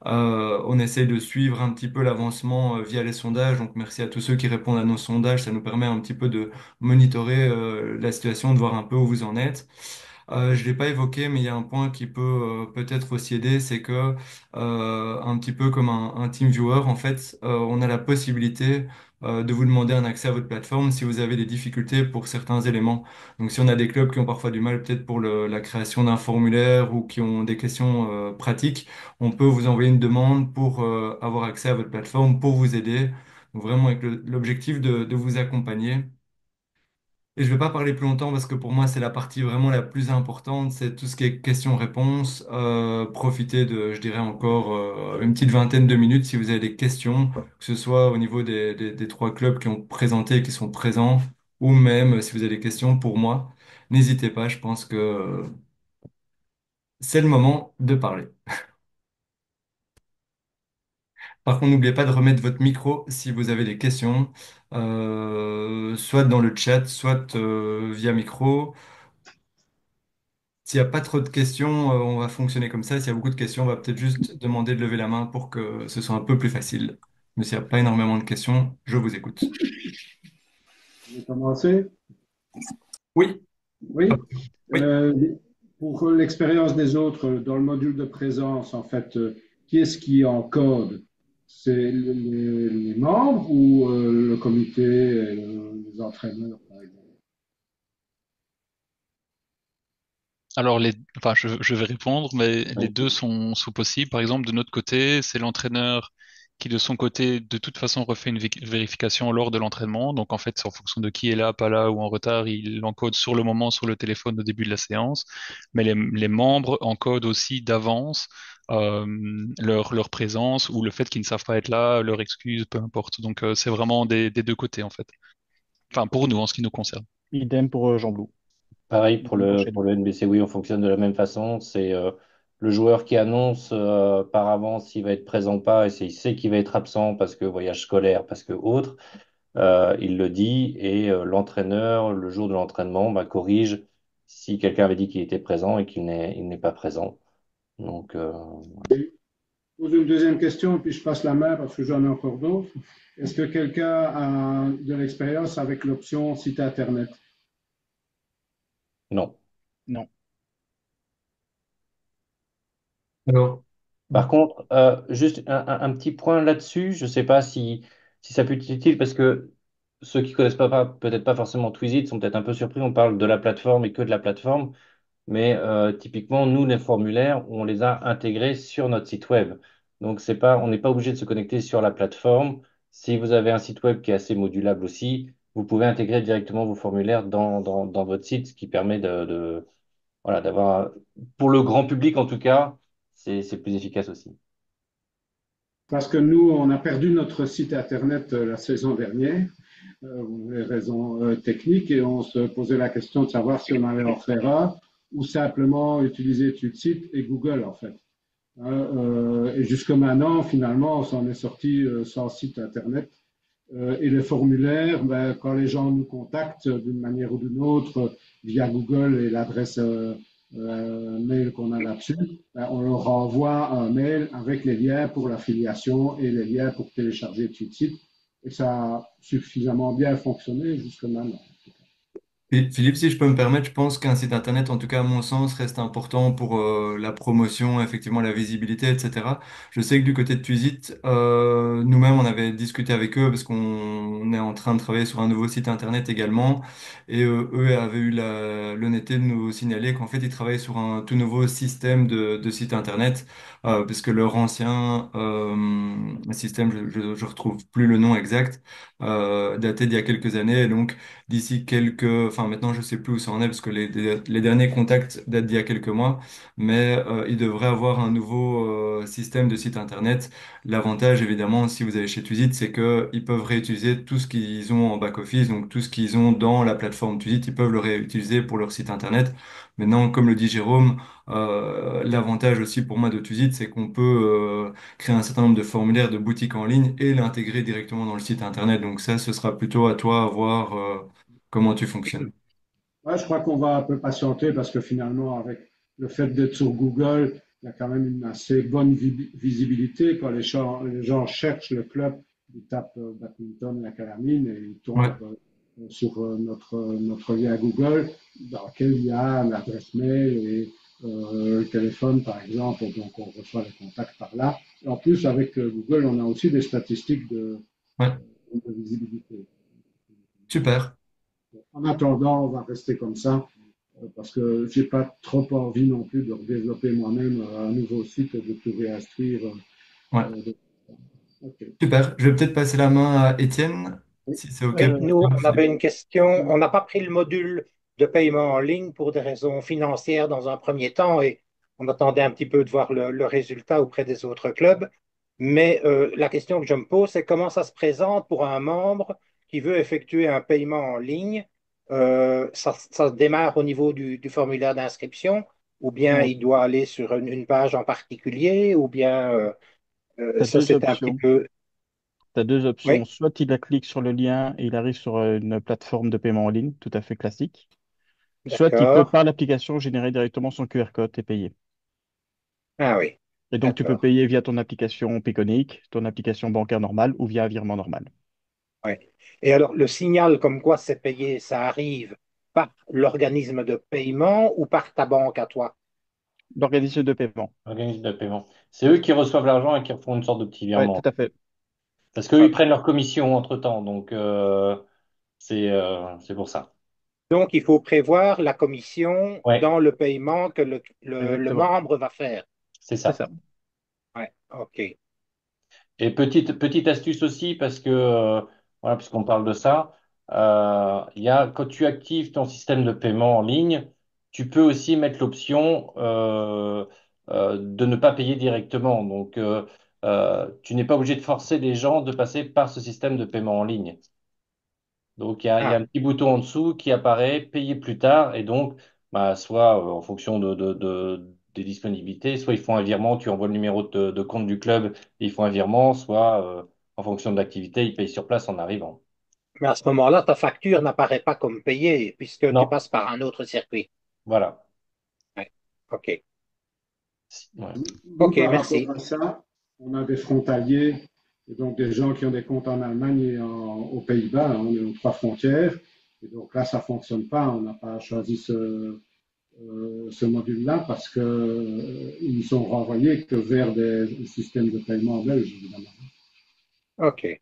On essaie de suivre un petit peu l'avancement via les sondages. Donc merci à tous ceux qui répondent à nos sondages. Ça nous permet un petit peu de monitorer la situation, de voir un peu où vous en êtes. Je l'ai pas évoqué, mais il y a un point qui peut peut-être aussi aider, c'est que un petit peu comme un team viewer, en fait, on a la possibilité de vous demander un accès à votre plateforme si vous avez des difficultés pour certains éléments. Donc si on a des clubs qui ont parfois du mal peut-être pour la création d'un formulaire ou qui ont des questions pratiques, on peut vous envoyer une demande pour avoir accès à votre plateforme, pour vous aider, donc vraiment avec l'objectif de vous accompagner. Et je ne vais pas parler plus longtemps parce que pour moi, c'est la partie vraiment la plus importante, c'est tout ce qui est questions-réponses. Profitez de, je dirais encore, une petite vingtaine de minutes si vous avez des questions, que ce soit au niveau des trois clubs qui ont présenté, qui sont présents, ou même si vous avez des questions pour moi. N'hésitez pas, je pense que c'est le moment de parler. Par contre, n'oubliez pas de remettre votre micro si vous avez des questions, soit dans le chat, soit via micro. S'il n'y a pas trop de questions, on va fonctionner comme ça. S'il y a beaucoup de questions, on va peut-être juste demander de lever la main pour que ce soit un peu plus facile. Mais s'il n'y a pas énormément de questions, je vous écoute. Je vais commencer. Oui, Oui. oui. Euh, pour l'expérience des autres, dans le module de présence, en fait, qui est-ce qui encode? C'est les membres ou le comité, et les entraîneurs, par exemple? Alors, enfin, je vais répondre, mais les deux Oui. sont possibles. Par exemple, de notre côté, c'est l'entraîneur qui, de son côté, de toute façon, refait une vérification lors de l'entraînement. Donc, en fait, c'est en fonction de qui est là, pas là ou en retard, il encode sur le moment, sur le téléphone au début de la séance. Mais les membres encodent aussi d'avance leur présence ou le fait qu'ils ne savent pas être là, leur excuse, peu importe. Donc, c'est vraiment des deux côtés, en fait. Enfin, pour nous, en ce qui nous concerne. Idem pour Jean-Blou. Pareil Idem pour chez pour nous. le NBC, oui, on fonctionne de la même façon. C'est le joueur qui annonce par avance s'il va être présent ou pas, et il sait qu'il va être absent parce que voyage scolaire, parce que autre. Il le dit, et l'entraîneur, le jour de l'entraînement, bah, corrige si quelqu'un avait dit qu'il était présent et il n'est pas présent. Donc, Je pose une deuxième question, puis je passe la main parce que j'en ai encore d'autres. Est-ce que quelqu'un a de l'expérience avec l'option site Internet? non. Non. Alors, Par contre, juste un petit point là-dessus, je ne sais pas si ça peut être utile parce que ceux qui connaissent peut-être pas forcément Twizy sont peut-être un peu surpris. On parle de la plateforme et que de la plateforme, mais typiquement, nous, les formulaires, on les a intégrés sur notre site web. Donc, on n'est pas obligé de se connecter sur la plateforme. Si vous avez un site web qui est assez modulable aussi, vous pouvez intégrer directement vos formulaires dans votre site, ce qui permet voilà, d'avoir, pour le grand public en tout cas, c'est plus efficace aussi. Parce que nous, on a perdu notre site Internet la saison dernière, pour des raisons techniques, et on se posait la question de savoir si on allait en faire un ou simplement utiliser Tutsit et Google, en fait. Et jusque maintenant, finalement, on s'en est sorti sans site Internet. Et les formulaires, ben, quand les gens nous contactent d'une manière ou d'une autre via Google et l'adresse mail qu'on a là-dessus, ben, on leur envoie un mail avec les liens pour l'affiliation et les liens pour télécharger tout de suite. Et ça a suffisamment bien fonctionné jusque maintenant. Philippe, si je peux me permettre, je pense qu'un site internet, en tout cas à mon sens, reste important pour la promotion, effectivement la visibilité, etc. Je sais que du côté de Tuzit, nous-mêmes, on avait discuté avec eux parce qu'on est en train de travailler sur un nouveau site internet également. Et eux avaient eu l'honnêteté de nous signaler qu'en fait, ils travaillaient sur un tout nouveau système de site internet, parce que leur ancien système, je retrouve plus le nom exact, datait d'il y a quelques années. Et donc, d'ici quelques, enfin maintenant je sais plus où ça en est parce que les derniers contacts datent d'il y a quelques mois, mais ils devraient avoir un nouveau système de site internet. L'avantage évidemment, si vous allez chez Tuzit, c'est que ils peuvent réutiliser tout ce qu'ils ont en back-office, donc tout ce qu'ils ont dans la plateforme Tuzit, ils peuvent le réutiliser pour leur site internet. Maintenant, comme le dit Jérôme, l'avantage aussi pour moi de Tuzit, c'est qu'on peut créer un certain nombre de formulaires de boutique en ligne et l'intégrer directement dans le site internet. Donc ça, ce sera plutôt à toi à voir comment tu fonctionnes. Ouais, je crois qu'on va un peu patienter parce que finalement, avec le fait d'être sur Google, il y a quand même une assez bonne visibilité. Quand les gens cherchent le club, ils tapent Badminton La Calamine et ils Ouais, tombent sur notre lien Google, dans lequel il y a l'adresse mail et le téléphone, par exemple. Donc, on reçoit les contacts par là. Et en plus, avec Google, on a aussi des statistiques ouais, de visibilité. super. En attendant, on va rester comme ça parce que j'ai pas trop envie non plus de développer moi-même un nouveau site et de tout réinstruire. Ouais, Euh, ok. super. Je vais peut-être passer la main à Étienne, si c'est OK Oui, pour nous, toi, on avait Philippe. une question. On n'a pas pris le module de paiement en ligne pour des raisons financières dans un premier temps et on attendait un petit peu de voir le résultat auprès des autres clubs. Mais la question que je me pose, c'est comment ça se présente pour un membre qui veut effectuer un paiement en ligne. Ça démarre au niveau du formulaire d'inscription ou bien Non, il doit aller sur une page en particulier ou bien Tu as Ça, deux c'était un petit options. peu. Tu as deux options. Oui, Soit il clique sur le lien et il arrive sur une plateforme de paiement en ligne, tout à fait classique. Soit il peut, d'accord. par l'application, générer directement son QR code et payer. Ah oui, Et donc, tu peux d'accord. payer via ton application Payconic, ton application bancaire normale ou via un virement normal. Oui. Et alors, le signal comme quoi c'est payé, ça arrive par l'organisme de paiement ou par ta banque à toi? L'organisme de paiement. Organisme de paiement. C'est eux qui reçoivent l'argent et qui refont une sorte de petit Oui, tout virement. à fait. Parce qu'eux, ils OK. prennent leur commission entre-temps. Donc, c'est pour ça. Donc, il faut prévoir la commission Ouais, dans le paiement que le Exactement. membre va faire. c'est C'est ça. ça. Ouais, OK. Et petite astuce aussi, parce que, voilà, puisqu'on parle de ça, quand tu actives ton système de paiement en ligne, tu peux aussi mettre l'option de ne pas payer directement. Donc, tu n'es pas obligé de forcer les gens de passer par ce système de paiement en ligne. Donc, il y a Ah, un petit bouton en dessous qui apparaît, payer plus tard, et donc, bah, soit en fonction des disponibilités, soit ils font un virement, tu envoies le numéro de compte du club, et ils font un virement, soit en fonction de l'activité, ils payent sur place en arrivant. mais à ce moment-là, ta facture n'apparaît pas comme payée puisque tu Non, passes par un autre circuit. voilà. Ouais. OK. Ouais. Nous, OK, par rapport merci. à ça, on a des frontaliers, et donc des gens qui ont des comptes en Allemagne et aux Pays-Bas, hein, on est aux trois frontières, et donc là, ça ne fonctionne pas, on n'a pas choisi ce module-là parce qu'ils ne sont renvoyés que vers des systèmes de paiement belges, évidemment. OK.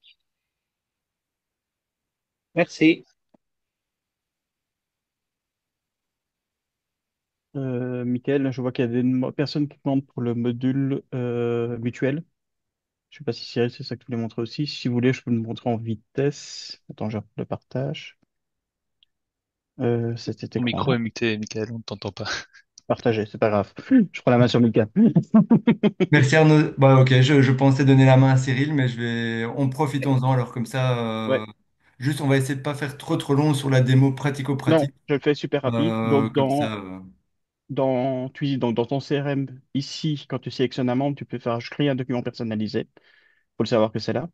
Merci. Michael, je vois qu'il y a des personnes qui demandent pour le module mutuel. Je sais pas si Cyril, c'est ça que tu voulais montrer aussi. Si vous voulez, je peux le montrer en vitesse. Attends, je le partage. Cet Ton micro écran-là. est muté, Michael, on ne t'entend pas. Partagé, c'est pas grave. Je prends la main sur Mika. Merci Arnaud. Bah ok, je pensais donner la main à Cyril, mais profitons-en alors comme ça. Ouais. Juste, on va essayer de pas faire trop long sur la démo Non, pratico-pratique. je le fais super rapide. Donc, Comme ça. dans ton CRM, ici, quand tu sélectionnes un membre, tu peux faire je crée un document personnalisé. Faut le savoir que c'est là.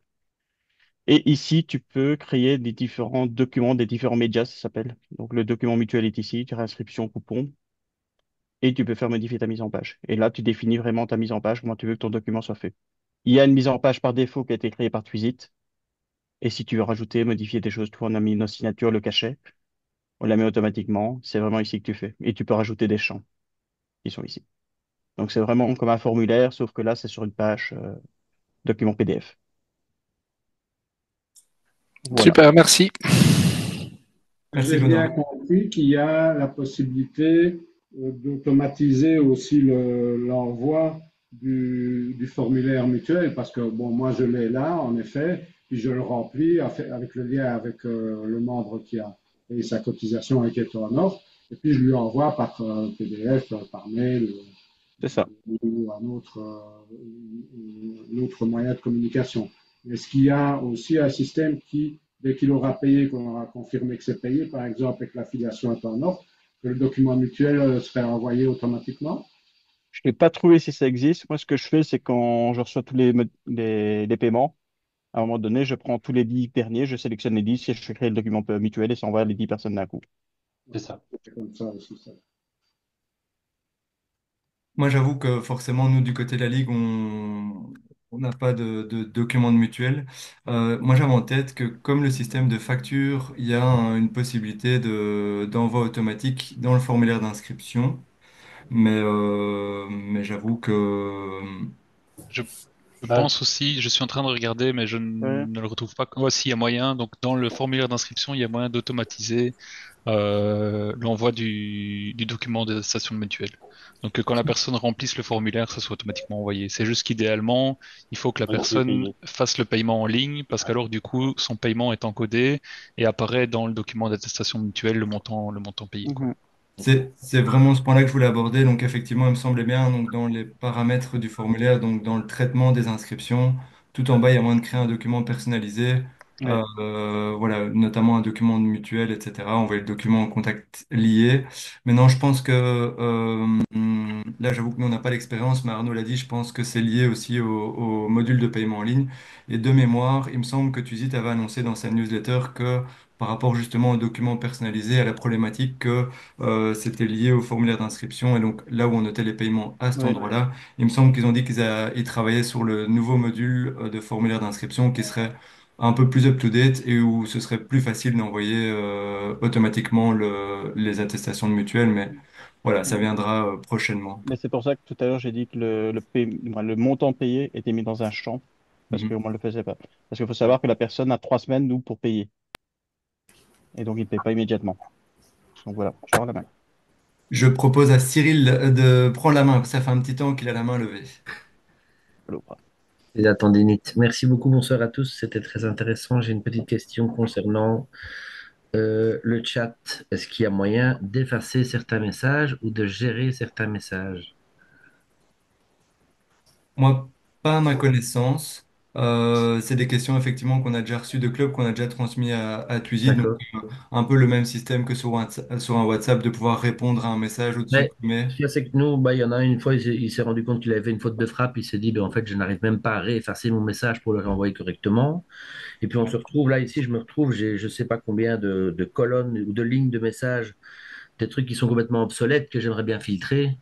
Et ici, tu peux créer des différents documents, des différents médias, ça s'appelle. Donc, le document mutuel est ici, tu as inscription, coupon, et tu peux faire modifier ta mise en page. Et là, tu définis vraiment ta mise en page, comment tu veux que ton document soit fait. Il y a une mise en page par défaut qui a été créée par Twisit. Et si tu veux rajouter, modifier des choses, tu vois, on a mis notre signature, le cachet, on la met automatiquement. C'est vraiment ici que tu fais. Et tu peux rajouter des champs qui sont ici. Donc, c'est vraiment comme un formulaire, sauf que là, c'est sur une page document PDF. Voilà. Super, merci. Merci, J'ai Benoît. bien compris qu'il y a la possibilité d'automatiser aussi l'envoi du formulaire mutuel parce que bon, moi je l'ai là en effet, puis je le remplis avec le lien avec le membre qui a payé sa cotisation et qui est en offre, et puis je lui envoie par PDF, par mail C'est ça. ou un autre moyen de communication. Est-ce qu'il y a aussi un système qui, dès qu'il aura payé, qu'on aura confirmé que c'est payé, par exemple avec l'affiliation est en offre, que le document mutuel serait envoyé automatiquement? Je n'ai pas trouvé si ça existe. Moi, ce que je fais, c'est quand je reçois tous les paiements, à un moment donné, je prends tous les 10 derniers, je sélectionne les 10 et je crée le document mutuel et ça envoie les 10 personnes d'un coup. C'est ça. C'est comme ça aussi. Ça. Moi, j'avoue que forcément, nous, du côté de la Ligue, on n'a pas de document de mutuelle. Moi, j'avais en tête que comme le système de facture, il y a une possibilité d'envoi automatique dans le formulaire d'inscription. Mais j'avoue que... Je, je Bah, pense aussi, je suis en train de regarder, mais je Ouais. ne le retrouve pas. Voici, il y a moyen. Donc, dans le formulaire d'inscription, il y a moyen d'automatiser l'envoi du document d'attestation de mutuelle. Donc, quand la personne remplisse le formulaire, ça soit automatiquement envoyé. C'est juste qu'idéalement, il faut que la on a tout personne payé. fasse le paiement en ligne, parce Ouais. qu'alors, du coup, son paiement est encodé et apparaît dans le document d'attestation mutuelle le montant payé, quoi. Mhm. C'est vraiment ce point-là que je voulais aborder. Donc, effectivement, il me semblait bien, donc, dans les paramètres du formulaire, donc dans le traitement des inscriptions, tout en bas, il y a moyen de créer un document personnalisé, Ouais. voilà, notamment un document de mutuelle, etc. Envoyer le document en contact lié. Maintenant, je pense que là, j'avoue que nous, on n'a pas l'expérience, mais Arnaud l'a dit, je pense que c'est lié aussi au module de paiement en ligne. Et de mémoire, il me semble que Tuzit avait annoncé dans sa newsletter que par rapport justement aux documents personnalisés, à la problématique que c'était lié au formulaire d'inscription. Et donc là où on notait les paiements à cet Oui, endroit-là, il me semble qu'ils ont dit ils travaillaient sur le nouveau module de formulaire d'inscription qui serait un peu plus up-to-date et où ce serait plus facile d'envoyer automatiquement les attestations de mutuelle. Mais voilà, ça viendra prochainement. mais c'est pour ça que tout à l'heure, j'ai dit que le montant payé était mis dans un champ, parce Mhm. qu'on ne le faisait pas. Parce qu'il faut savoir que la personne a 3 semaines, nous, pour payer. Et donc, il ne paye pas immédiatement. Donc voilà, je te rends la main. Je propose à Cyril de prendre la main. Ça fait un petit temps qu'il a la main levée. Allô. Et la tendinite. Merci beaucoup, bonsoir à tous. C'était très intéressant. J'ai une petite question concernant le chat. Est-ce qu'il y a moyen d'effacer certains messages ou de gérer certains messages? Moi, pas à ma connaissance. C'est des questions effectivement qu'on a déjà reçues de clubs, qu'on a déjà transmis à Twizy. Donc, D'accord. un peu le même système que sur un WhatsApp, de pouvoir répondre à un message ou de Mais supprimer. ce qu'il y a, c'est que nous, bah, il y en a une fois, il s'est rendu compte qu'il avait fait une faute de frappe. Il s'est dit, ben, en fait, je n'arrive même pas à réeffacer mon message pour le renvoyer correctement. Et puis on se retrouve là, ici, je me retrouve, j'ai je ne sais pas combien de colonnes ou de lignes de messages, des trucs qui sont complètement obsolètes que j'aimerais bien filtrer.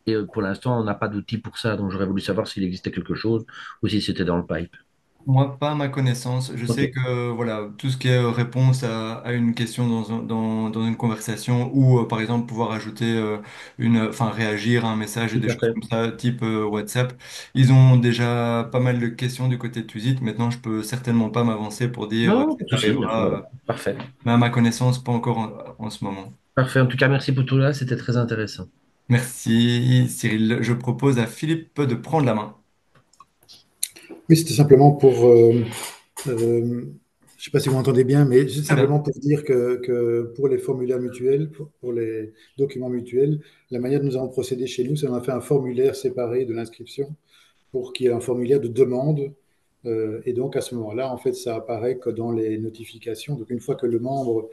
Et pour l'instant, on n'a pas d'outil pour ça, donc j'aurais voulu savoir s'il existait quelque chose ou si c'était dans le pipe. Moi, pas à ma connaissance. Je Ok, sais que voilà, tout ce qui est réponse à une question dans une conversation ou par exemple pouvoir ajouter enfin réagir à un message et tout des à choses fait. comme ça, type WhatsApp, ils ont déjà pas mal de questions du côté de Tuzit. Maintenant, je peux certainement pas m'avancer pour dire Non, si pas de ça souci. arrivera, Voilà, parfait. mais à ma connaissance, pas encore en ce moment. Parfait. En tout cas, merci pour tout là, c'était très intéressant. Merci Cyril. Je propose à Philippe de prendre la main. Oui, c'était simplement pour, je ne sais pas si vous m'entendez bien, mais c'est Très bien. simplement pour dire que pour les formulaires mutuels, pour les documents mutuels, la manière dont nous avons procédé chez nous, c'est qu'on a fait un formulaire séparé de l'inscription pour qu'il y ait un formulaire de demande. Et donc, à ce moment-là, en fait, ça apparaît que dans les notifications. Donc, une fois que le membre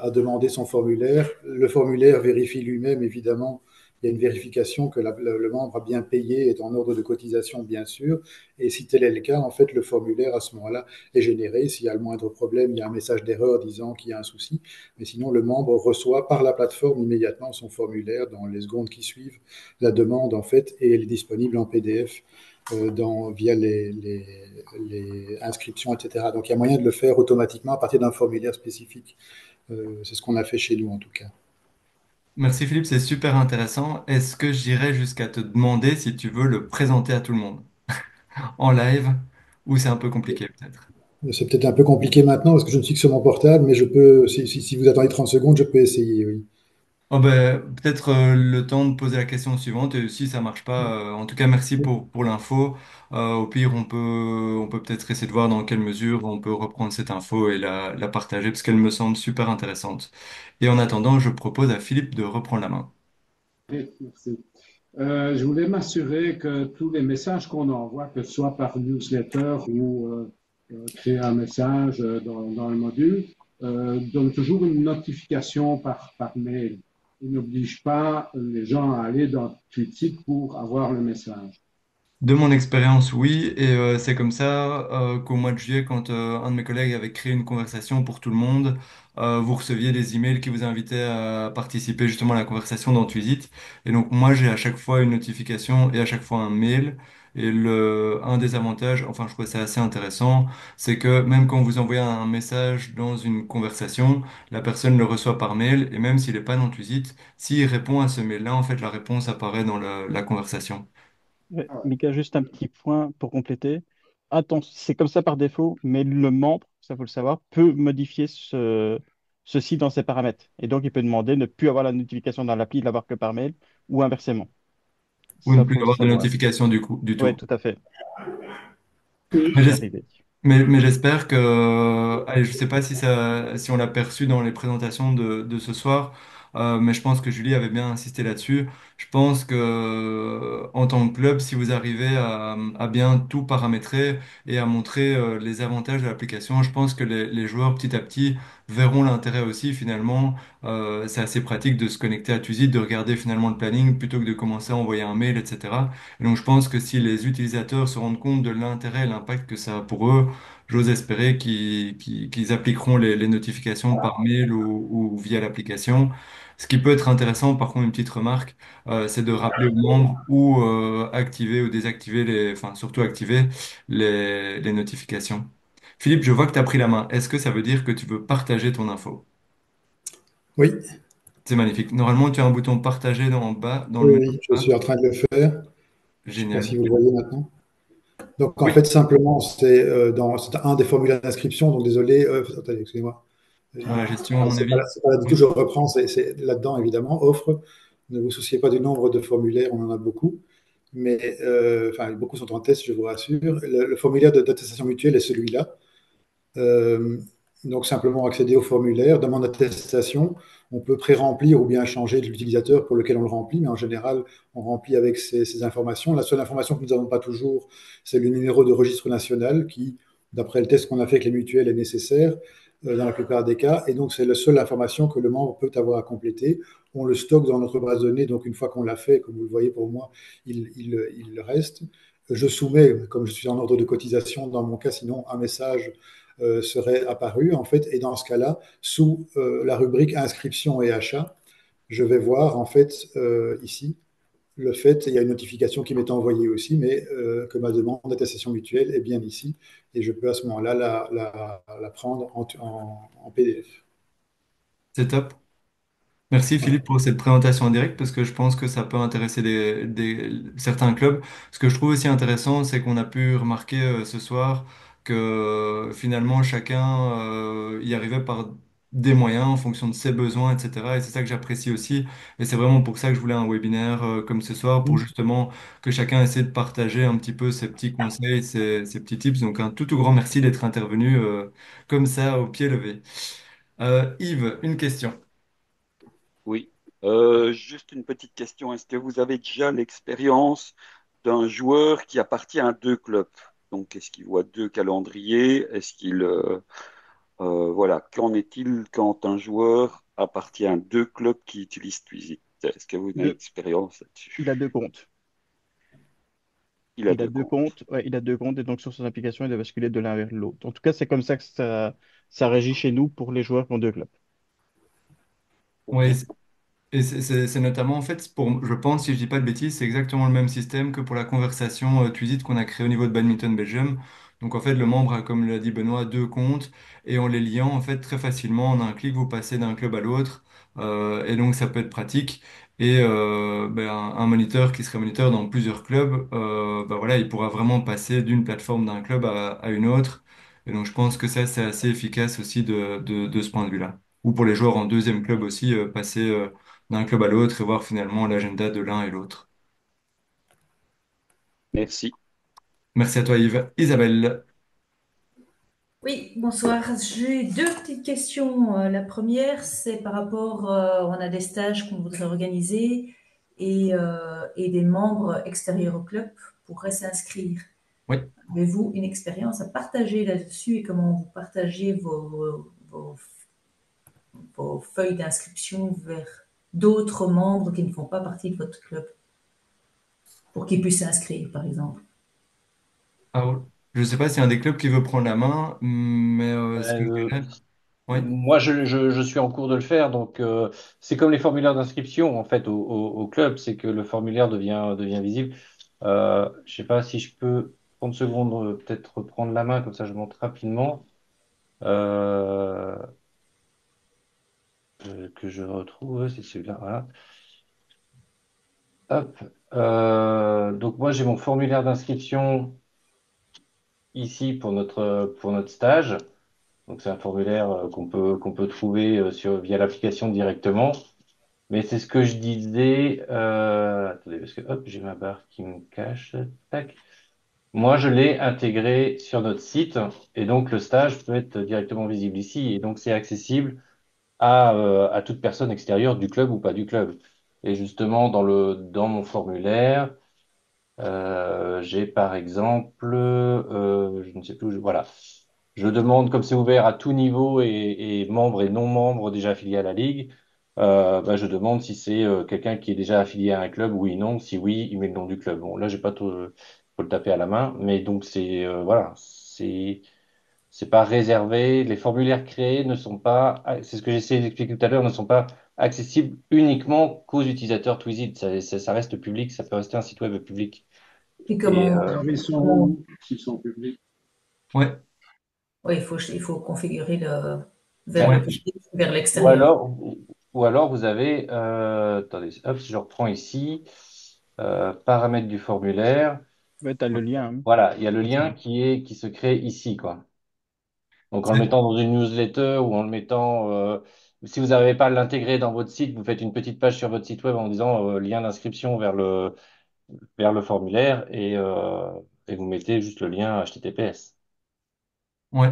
a demandé son formulaire, le formulaire vérifie lui-même, évidemment, il y a une vérification que le membre a bien payé, est en ordre de cotisation, bien sûr. Et si tel est le cas, en fait, le formulaire, à ce moment-là, est généré. S'il y a le moindre problème, il y a un message d'erreur disant qu'il y a un souci. Mais sinon, le membre reçoit par la plateforme immédiatement son formulaire dans les secondes qui suivent la demande, en fait, et elle est disponible en PDF via les inscriptions, etc. Donc il y a moyen de le faire automatiquement à partir d'un formulaire spécifique. C'est ce qu'on a fait chez nous en tout cas. Merci Philippe, c'est super intéressant. Est-ce que j'irais jusqu'à te demander si tu veux le présenter à tout le monde en live ou c'est un peu compliqué peut-être? C'est peut-être un peu compliqué maintenant parce que je ne suis que sur mon portable, mais je peux, si vous attendez 30 secondes, je peux essayer, oui. Oh ben, peut-être le temps de poser la question suivante et si ça marche pas, en tout cas merci pour l'info. Au pire, on peut peut-être essayer de voir dans quelle mesure on peut reprendre cette info et la partager parce qu'elle me semble super intéressante. Et en attendant, je propose à Philippe de reprendre la main. Oui, merci. Je voulais m'assurer que tous les messages qu'on envoie, que ce soit par newsletter ou créer un message dans le module, donne toujours une notification par mail. Il n'oblige pas les gens à aller dans Tweetsit pour avoir le message. De mon expérience, oui, et c'est comme ça qu'au mois de juillet, quand un de mes collègues avait créé une conversation pour tout le monde, vous receviez des emails qui vous invitaient à participer justement à la conversation dans Twizy. Et donc moi, j'ai à chaque fois une notification et à chaque fois un mail. Et un des avantages, enfin je trouve ça assez intéressant, c'est que même quand vous envoyez un message dans une conversation, la personne le reçoit par mail, et même s'il n'est pas dans Twizy, s'il répond à ce mail-là, en fait, la réponse apparaît dans la conversation. Ouais, Mika, juste un petit point pour compléter. Attention, c'est comme ça par défaut, mais le membre, ça faut le savoir, peut modifier ceci dans ses paramètres. Et donc, il peut demander de ne plus avoir la notification dans l'appli, de l'avoir que par mail, ou inversement. Ou ne Ça, plus faut le avoir de savoir. notification du coup, du Oui, tout. tout à fait. Mais C'est arrivé. mais j'espère que, allez, je sais pas si on l'a perçu dans les présentations de ce soir, mais je pense que Julie avait bien insisté là-dessus. Je pense que en tant que club, si vous arrivez à bien tout paramétrer et à montrer les avantages de l'application, je pense que les joueurs petit à petit verront l'intérêt aussi finalement. C'est assez pratique de se connecter à Tuzit, de regarder finalement le planning plutôt que de commencer à envoyer un mail, etc. Et donc je pense que si les utilisateurs se rendent compte de l'intérêt et l'impact que ça a pour eux, j'ose espérer qu'ils appliqueront les notifications par mail ou via l'application. Ce qui peut être intéressant, par contre, une petite remarque c'est de rappeler aux membres ou activer ou désactiver enfin surtout activer les notifications. Philippe, je vois que tu as pris la main. Est-ce que ça veut dire que tu veux partager ton info? Oui, C'est magnifique. Normalement, tu as un bouton partager en bas, dans le oui, menu oui, je en bas. suis en train de le faire. Je ne sais pas Génial. si vous le voyez maintenant. Donc, en Oui, fait, simplement, c'est un des formulaires d'inscription. Donc, désolé, attendez, excusez-moi. dans la gestion, à mon avis. C'est pas là du tout, Oui. je reprends, c'est là-dedans, évidemment. Offre. Ne vous souciez pas du nombre de formulaires, on en a beaucoup. Mais, enfin, beaucoup sont en test, je vous rassure. Le formulaire d'attestation mutuelle est celui-là. Euh, donc simplement accéder au formulaire, demande d'attestation. On peut pré-remplir ou bien changer de l'utilisateur pour lequel on le remplit, mais en général, on remplit avec ces informations. La seule information que nous n'avons pas toujours, c'est le numéro de registre national qui, d'après le test qu'on a fait avec les mutuelles, est nécessaire dans la plupart des cas. Et donc, c'est la seule information que le membre peut avoir à compléter. On le stocke dans notre base de données. Donc, une fois qu'on l'a fait, comme vous le voyez pour moi, il reste. Je soumets, comme je suis en ordre de cotisation, dans mon cas, sinon, un message serait apparu, en fait, et dans ce cas-là, sous la rubrique inscription et achat, je vais voir, en fait, ici, le fait, il y a une notification qui m'est envoyée aussi, mais que ma demande d'attestation mutuelle est bien ici, et je peux à ce moment-là la prendre en PDF. C'est top. Merci Voilà. Philippe pour cette présentation en direct parce que je pense que ça peut intéresser certains clubs. Ce que je trouve aussi intéressant, c'est qu'on a pu remarquer ce soir que finalement chacun y arrivait par des moyens en fonction de ses besoins, etc. Et c'est ça que j'apprécie aussi. Et c'est vraiment pour ça que je voulais un webinaire comme ce soir pour justement que chacun essaie de partager un petit peu ses petits conseils, ses petits tips. Donc un tout grand merci d'être intervenu comme ça au pied levé. Yves, une question. Oui. Juste une petite question. Est-ce que vous avez déjà l'expérience d'un joueur qui appartient à deux clubs? Donc, est-ce qu'il voit deux calendriers? Est-ce voilà, qu'en est-il quand un joueur appartient à deux clubs qui utilisent Twizy? Est-ce que vous avez une Deux. expérience Il a là-dessus? deux comptes. Il a Il a deux deux comptes. comptes, ouais, il a deux comptes et donc sur son application, il doit basculer de l'un vers l'autre. En tout cas, c'est comme ça que ça régit chez nous pour les joueurs qui ont deux clubs. Oui, OK. et c'est notamment, en fait, pour, je pense, si je dis pas de bêtises, c'est exactement le même système que pour la conversation Twizy qu'on a créé au niveau de Badminton Belgium. Donc, en fait, le membre a, comme l'a dit Benoît, deux comptes et en les liant, en fait, très facilement, en un clic, vous passez d'un club à l'autre. Et donc, ça peut être pratique. Et ben, un moniteur qui serait moniteur dans plusieurs clubs, ben voilà, il pourra vraiment passer d'une plateforme d'un club à une autre. Et donc, je pense que ça, c'est assez efficace aussi de ce point de vue-là. Ou pour les joueurs en deuxième club aussi, passer d'un club à l'autre et voir finalement l'agenda de l'un et l'autre. Merci. Merci à toi Yves. Isabelle. Oui, bonsoir. J'ai deux petites questions. La première, c'est par rapport, on a des stages qu'on voudrait organiser et des membres extérieurs au club pourraient s'inscrire. Oui. Avez-vous une expérience à partager là-dessus et comment vous partagez vos feuilles d'inscription vers d'autres membres qui ne font pas partie de votre club pour qu'ils puissent s'inscrire, par exemple? Alors, je ne sais pas s'il y a un des clubs qui veut prendre la main, mais ce que je Euh, dirais, oui. Moi, je suis en cours de le faire, donc c'est comme les formulaires d'inscription en fait au club, c'est que le formulaire devient visible. Je sais pas si je peux 30 secondes peut-être reprendre la main, comme ça je montre rapidement euh, que je retrouve, c'est celui-là. Voilà. Hop. Donc moi j'ai mon formulaire d'inscription ici pour notre stage. Donc c'est un formulaire qu'on peut trouver via l'application directement. Mais c'est ce que je disais. Attendez, parce que hop, j'ai ma barre qui me cache. Tac. Moi, je l'ai intégré sur notre site et donc le stage peut être directement visible ici et donc c'est accessible à toute personne extérieure du club ou pas du club. Et justement, dans mon formulaire, j'ai par exemple, je ne sais plus, voilà. Je demande, comme c'est ouvert à tout niveau et membres et non membres déjà affiliés à la Ligue, bah, je demande si c'est quelqu'un qui est déjà affilié à un club, oui, non. Si oui, il met le nom du club. Bon, là, j'ai pas tout, faut le taper à la main, mais donc voilà, c'est pas réservé. Les formulaires créés ne sont pas, c'est ce que j'essayais d'expliquer tout à l'heure, ne sont pas accessibles uniquement qu'aux utilisateurs Twizy. Ça reste public, ça peut rester un site web public. Et Et Alors, ils sont comment, où s'ils sont publics? Ouais, ouais, il faut configurer vers le ben, ouais, public, vers ou l'extérieur. alors, ou alors vous avez, attendez, hop, si je reprends ici, paramètres du formulaire. Ouais, tu as le lien, hein. Voilà, il y a le c'est lien ça. qui se crée ici, quoi. Donc en le C'est- mettant dans une newsletter ou en le mettant, si vous n'arrivez pas à l'intégrer dans votre site, vous faites une petite page sur votre site web en disant lien d'inscription vers le formulaire et vous mettez juste le lien HTTPS. Ouais,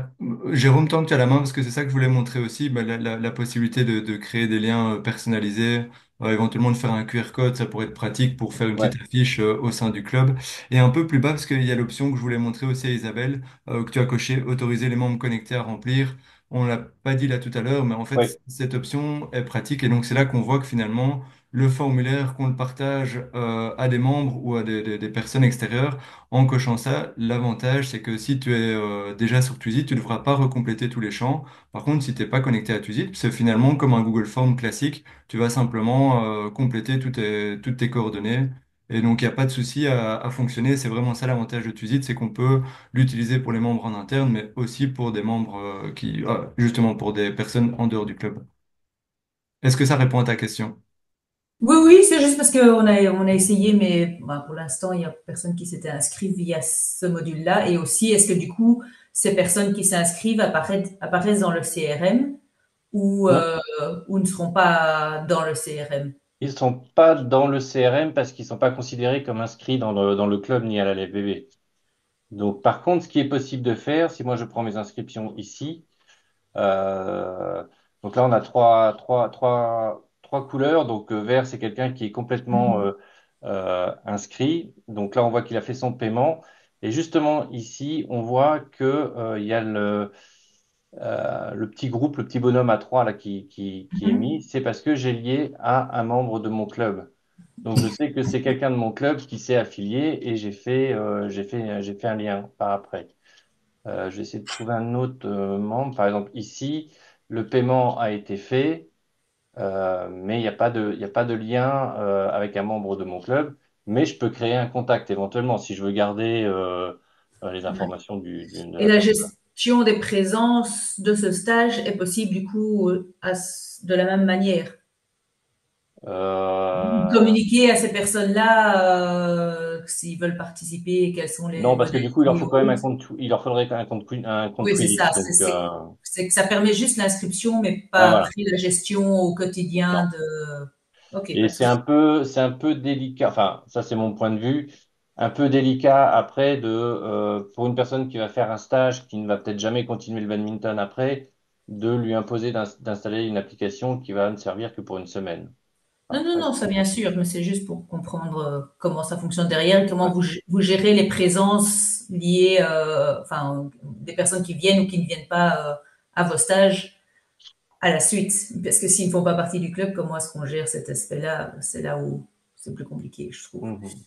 Jérôme, tant que tu as la main, parce que c'est ça que je voulais montrer aussi, bah, la possibilité de créer des liens personnalisés, éventuellement de faire un QR code, ça pourrait être pratique pour faire une Ouais, petite affiche au sein du club. Et un peu plus bas, parce qu'il y a l'option que je voulais montrer aussi à Isabelle, que tu as coché, autoriser les membres connectés à remplir. On l'a pas dit là tout à l'heure, mais en fait, ouais, cette option est pratique et donc c'est là qu'on voit que finalement, le formulaire, qu'on le partage à des membres ou à des personnes extérieures, en cochant ça, l'avantage, c'est que si tu es déjà sur Twizy, tu ne devras pas recompléter tous les champs. Par contre, si tu n'es pas connecté à Twizy, c'est finalement comme un Google Form classique. Tu vas simplement compléter toutes tes coordonnées. Et donc, il n'y a pas de souci à fonctionner. C'est vraiment ça l'avantage de Twizy, c'est qu'on peut l'utiliser pour les membres en interne, mais aussi pour des membres justement, pour des personnes en dehors du club. Est-ce que ça répond à ta question? Oui, oui, c'est juste parce on a essayé, mais bah, pour l'instant, il n'y a personne qui s'était inscrit via ce module-là. Et aussi, est-ce que du coup, ces personnes qui s'inscrivent apparaissent dans le CRM non, ou ne seront pas dans le CRM? ils ne sont pas dans le CRM parce qu'ils ne sont pas considérés comme inscrits dans le club ni à la LFBB. Donc, par contre, ce qui est possible de faire, si moi je prends mes inscriptions ici, Euh, donc là, on a trois couleurs. Donc vert, c'est quelqu'un qui est complètement inscrit. Donc là, on voit qu'il a fait son paiement. Et justement, ici, on voit que il y a le petit groupe, le petit bonhomme à trois là, qui est mis. C'est parce que j'ai lié à un membre de mon club. Donc je sais que c'est quelqu'un de mon club qui s'est affilié et j'ai fait un lien par après. Je vais essayer de trouver un autre membre. Par exemple, ici, le paiement a été fait, mais il y a pas de lien avec un membre de mon club. Mais je peux créer un contact éventuellement si je veux garder les informations de Et la la personne. gestion des présences de ce stage est possible du coup de la même manière. Euh, Communiquer à ces personnes-là s'ils veulent participer, quelles sont non, les parce que du coup, modalités ou autres. il leur faudrait un compte Oui, c'est Quidditch. ça. Donc, C'est que ça permet juste l'inscription, mais ouais, pas voilà. après la gestion au quotidien Non. de. Ok, Et pas de souci. c'est un peu délicat, enfin, ça c'est mon point de vue, un peu délicat après pour une personne qui va faire un stage, qui ne va peut-être jamais continuer le badminton après, de lui imposer d'installer une application qui va ne servir que pour une semaine. Non, non, Après, non, ça bien sûr, mais c'est juste pour comprendre comment ça fonctionne derrière et comment ouais. vous gérez les présences liées, enfin, des personnes qui viennent ou qui ne viennent pas à vos stages à la suite. Parce que s'ils ne font pas partie du club, comment est-ce qu'on gère cet aspect-là? C'est là où c'est plus compliqué, je trouve. Mhm.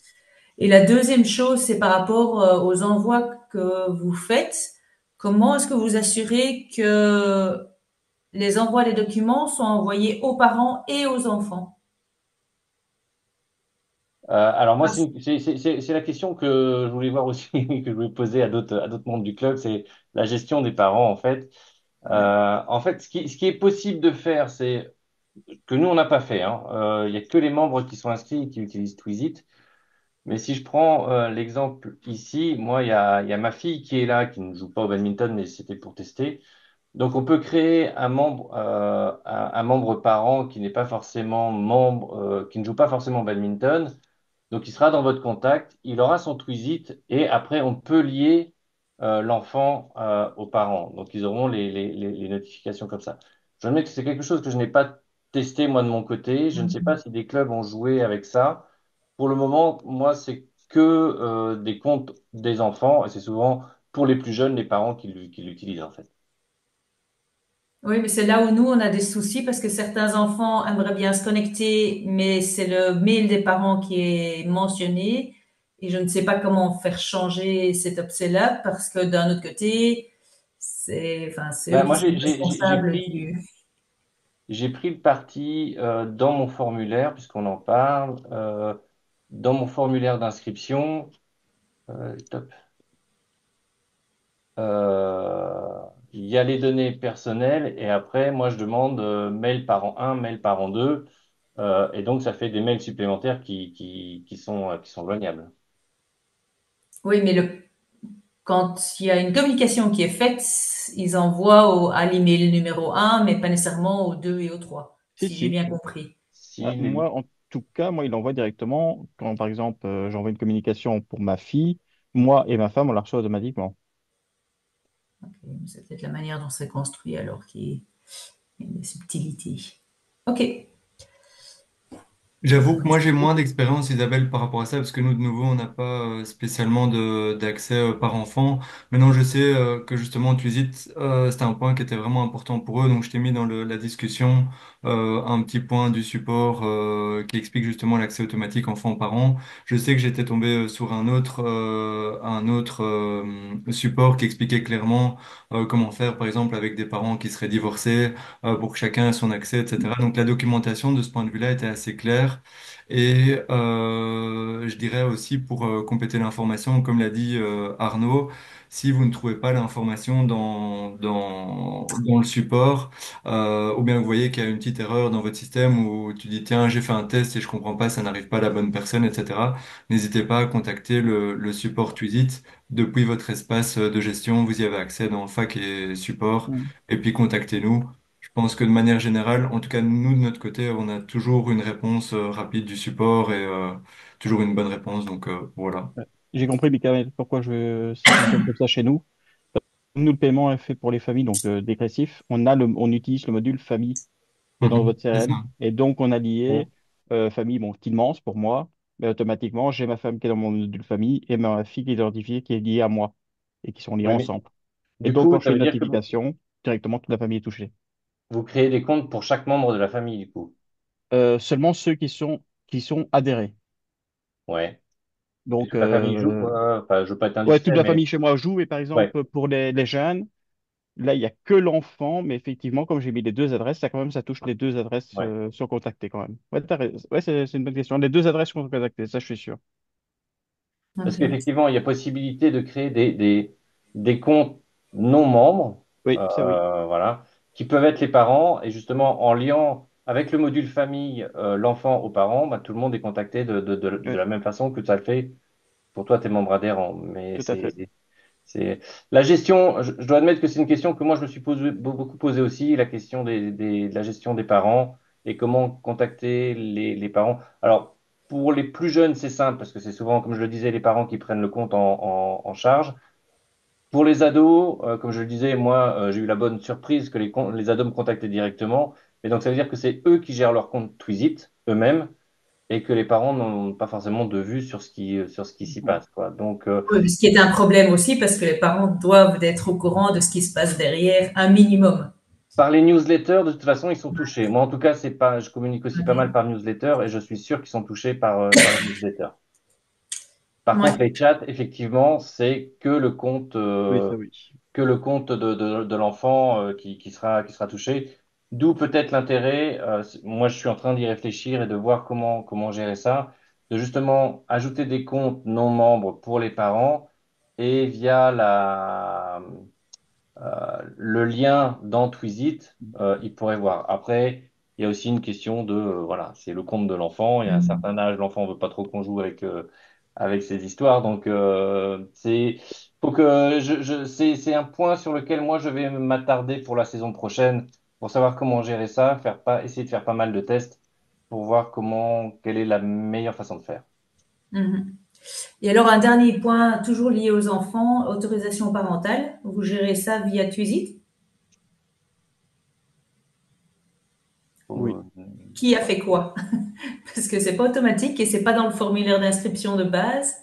Et la deuxième chose, c'est par rapport aux envois que vous faites. Comment est-ce que vous assurez que les envois des documents sont envoyés aux parents et aux enfants? Alors moi, c'est la question que je voulais voir aussi, que je voulais poser à d'autres membres du club, c'est la gestion des parents en fait. En fait, ce qui est possible de faire, c'est que nous, on n'a pas fait, hein. Il y a que les membres qui sont inscrits et qui utilisent Twizy. Mais si je prends l'exemple ici, moi, il y a ma fille qui est là, qui ne joue pas au badminton, mais c'était pour tester. Donc, on peut créer un membre parent qui n'est pas forcément membre, qui ne joue pas forcément au badminton. Donc, il sera dans votre contact, il aura son Twizy et après, on peut lier l'enfant aux parents. Donc, ils auront les notifications comme ça. Je admets que c'est quelque chose que je n'ai pas testé moi de mon côté. Je ne sais pas si des clubs ont joué avec ça. Pour le moment, moi, c'est que des comptes des enfants et c'est souvent pour les plus jeunes, les parents qui l'utilisent en fait. Oui, mais c'est là où nous, on a des soucis parce que certains enfants aimeraient bien se connecter, mais c'est le mail des parents qui est mentionné. Et je ne sais pas comment faire changer cet objet-là parce que d'un autre côté, c'est eux Ben, qui moi, sont responsables du. j'ai pris le parti dans mon formulaire, puisqu'on en parle, dans mon formulaire d'inscription, top, il y a les données personnelles et après, moi, je demande mail parent 1, mail parent 2, et donc ça fait des mails supplémentaires qui sont joignables. Oui, mais quand il y a une communication qui est faite, ils envoient à l'email numéro un, mais pas nécessairement au 2 et au 3, Si, si j'ai si. bien compris. Ah, Si, moi, en tout cas, moi, il l'envoie directement. Quand, par exemple, j'envoie une communication pour ma fille, moi et ma femme, on la reçoit automatiquement. Ok, c'est peut-être la manière dont c'est construit alors qui est une subtilité. Ok. J'avoue que moi j'ai moins d'expérience, Isabelle, par rapport à ça, parce que nous, de nouveau, on n'a pas spécialement d'accès par enfant. Maintenant, je sais que justement, Twisit, c'était un point qui était vraiment important pour eux, donc je t'ai mis dans la discussion un petit point du support qui explique justement l'accès automatique enfant-parent. Je sais que j'étais tombé sur un autre support qui expliquait clairement comment faire, par exemple, avec des parents qui seraient divorcés, pour que chacun ait son accès, etc. Donc la documentation de ce point de vue-là était assez claire. Et je dirais aussi pour compléter l'information, comme l'a dit Arnaud, si vous ne trouvez pas l'information dans le support, ou bien vous voyez qu'il y a une petite erreur dans votre système où tu dis, tiens, j'ai fait un test et je comprends pas, ça n'arrive pas à la bonne personne, etc., n'hésitez pas à contacter le support Twisit depuis votre espace de gestion. Vous y avez accès dans fac et support, Mm. et puis contactez-nous. Je pense que de manière générale, en tout cas nous de notre côté, on a toujours une réponse rapide du support et toujours une bonne réponse. Donc voilà. Ouais. J'ai compris, Michael, pourquoi ça fonctionne comme ça chez nous. Nous, le paiement est fait pour les familles, donc dégressif. On utilise le module famille qui est dans Mhm, votre c'est CRM. ça. Et donc, on a lié bon, famille, bon, Tillmans pour moi, mais automatiquement, j'ai ma femme qui est dans mon module famille et ma fille qui est identifiée, qui est liée à moi et qui sont liés ouais, mais ensemble. Et du donc, coup, quand je ça fais veut une dire que notification, directement, toute la famille est touchée. vous créez des comptes pour chaque membre de la famille, du coup. Seulement ceux qui sont adhérés. Ouais. Et Donc, toute la famille joue, quoi. Enfin, je veux pas être ouais, toute indiscret, la mais famille chez moi joue. Et par ouais, exemple, pour les jeunes, là, il n'y a que l'enfant, mais effectivement, comme j'ai mis les deux adresses, ça quand même, ça touche les deux adresses ouais. sont contactées quand même. Ouais, ouais, c'est une bonne question. Les deux adresses sont contactées, ça, je suis sûr. Parce Ok. qu'effectivement, il y a possibilité de créer des comptes non membres, Oui, ça oui. voilà, qui peuvent être les parents. Et justement, en liant avec le module famille l'enfant aux parents, bah, tout le monde est contacté de Oui, la même façon que ça le fait pour toi, tes membres adhérents. Mais tout à fait. c'est la gestion. Je dois admettre que c'est une question que moi je me suis beaucoup posée aussi, la question de la gestion des parents et comment contacter les parents. Alors pour les plus jeunes, c'est simple parce que c'est souvent, comme je le disais, les parents qui prennent le compte en charge. Pour les ados, comme je le disais, moi j'ai eu la bonne surprise que les ados me contactaient directement. Et donc ça veut dire que c'est eux qui gèrent leur compte Twisit eux-mêmes et que les parents n'ont pas forcément de vue sur ce qui s'y Ouais. passe, quoi. Donc Oui, ce qui est un problème aussi parce que les parents doivent être au courant de ce qui se passe derrière un minimum. par les newsletters, de toute façon, ils sont touchés. Moi, en tout cas, c'est pas, je communique aussi pas mal Ok. par newsletter et je suis sûr qu'ils sont touchés par les newsletters. Par contre, Ouais. les chats, effectivement, c'est Oui, ça oui. que le compte de l'enfant qui sera touché. D'où peut-être l'intérêt, moi je suis en train d'y réfléchir et de voir comment gérer ça, de justement ajouter des comptes non membres pour les parents et via le lien dans Twisit, il pourrait voir. Après, il y a aussi une question de, voilà, c'est le compte de l'enfant. Il y a un Mhm. certain âge, l'enfant veut pas trop qu'on joue avec ces histoires. Donc, faut que c'est un point sur lequel moi je vais m'attarder pour la saison prochaine, pour savoir comment gérer ça, essayer de faire pas mal de tests pour voir quelle est la meilleure façon de faire. Mhm. Et alors, un dernier point, toujours lié aux enfants, autorisation parentale. Vous gérez ça via Twisit? Oui. qui a fait quoi? Parce que c'est pas automatique et c'est pas dans le formulaire d'inscription de base.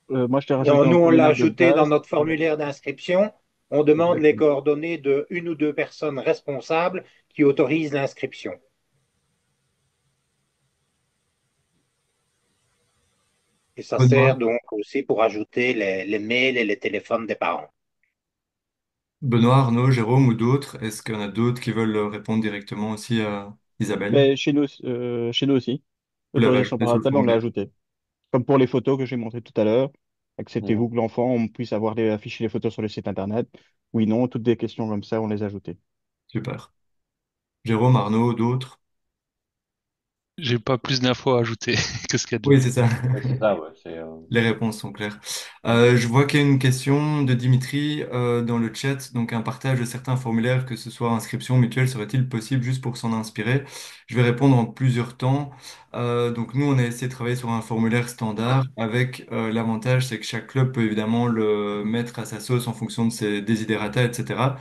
Moi, je t'ai rajouté Non, dans nous, le on l'a formulaire de ajouté dans base. notre formulaire d'inscription. On demande les Exactement. coordonnées de une ou deux personnes responsables qui autorisent l'inscription. Et ça sert Benoît, donc aussi pour ajouter les mails et les téléphones des parents. Benoît, Arnaud, Jérôme ou d'autres, est-ce qu'il y en a d'autres qui veulent répondre directement aussi à Isabelle? Mais chez nous aussi, Vous l'avez l'autorisation ajouté sur le parentale, on l'a formulaire. ajouté. Comme pour les photos que j'ai montrées tout à l'heure, Mhm. acceptez-vous que l'enfant on puisse afficher les photos sur le site internet? Oui, non, toutes des questions comme ça, on les a ajoutées. Super. Jérôme, Arnaud, d'autres? J'ai pas plus d'infos à ajouter que ce qu'il y a déjà. Oui, c'est ça. Ouais, c'est ça, ouais. Les réponses sont claires. Je vois qu'il y a une question de Dimitri dans le chat, donc un partage de certains formulaires, que ce soit inscription mutuelle, serait-il possible juste pour s'en inspirer? Je vais répondre en plusieurs temps. Donc nous, on a essayé de travailler sur un formulaire standard avec l'avantage, c'est que chaque club peut évidemment le mettre à sa sauce en fonction de ses desiderata, etc.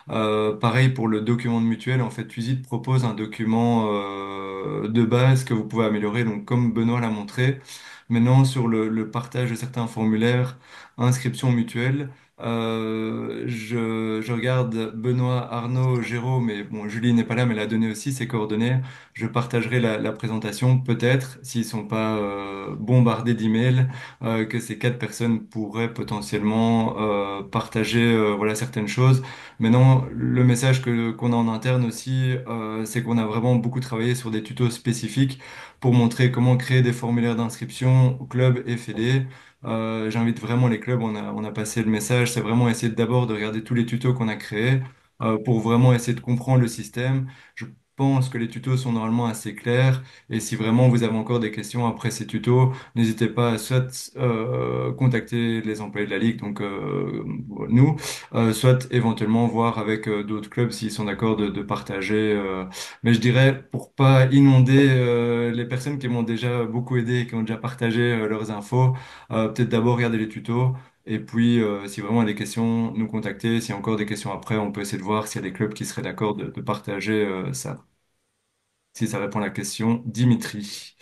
Pareil pour le document de mutuelle, en fait, Twizy propose un document de base que vous pouvez améliorer, donc comme Benoît l'a montré. Maintenant, sur le partage de certains formulaires, inscription mutuelle, je regarde Benoît, Arnaud, Jérôme, et bon, Julie n'est pas là, mais elle a donné aussi ses coordonnées. Je partagerai la présentation, peut-être, s'ils sont pas bombardés d'emails, que ces quatre personnes pourraient potentiellement partager voilà, certaines choses. Maintenant, le message qu'on a en interne aussi, c'est qu'on a vraiment beaucoup travaillé sur des tutos spécifiques pour montrer comment créer des formulaires d'inscription au club et fédé. J'invite vraiment les clubs, on a passé le message, c'est vraiment essayer d'abord de regarder tous les tutos qu'on a créés pour vraiment essayer de comprendre le système. Je pense que les tutos sont normalement assez clairs et si vraiment vous avez encore des questions après ces tutos, n'hésitez pas à soit contacter les employés de la ligue, donc nous, soit éventuellement voir avec d'autres clubs s'ils sont d'accord de partager. Mais je dirais, pour pas inonder les personnes qui m'ont déjà beaucoup aidé et qui ont déjà partagé leurs infos, peut-être d'abord regarder les tutos. Et puis, si vraiment il y a des questions, nous contacter. S'il y a encore des questions après, on peut essayer de voir s'il y a des clubs qui seraient d'accord de partager ça. Si ça répond à la question, Dimitri.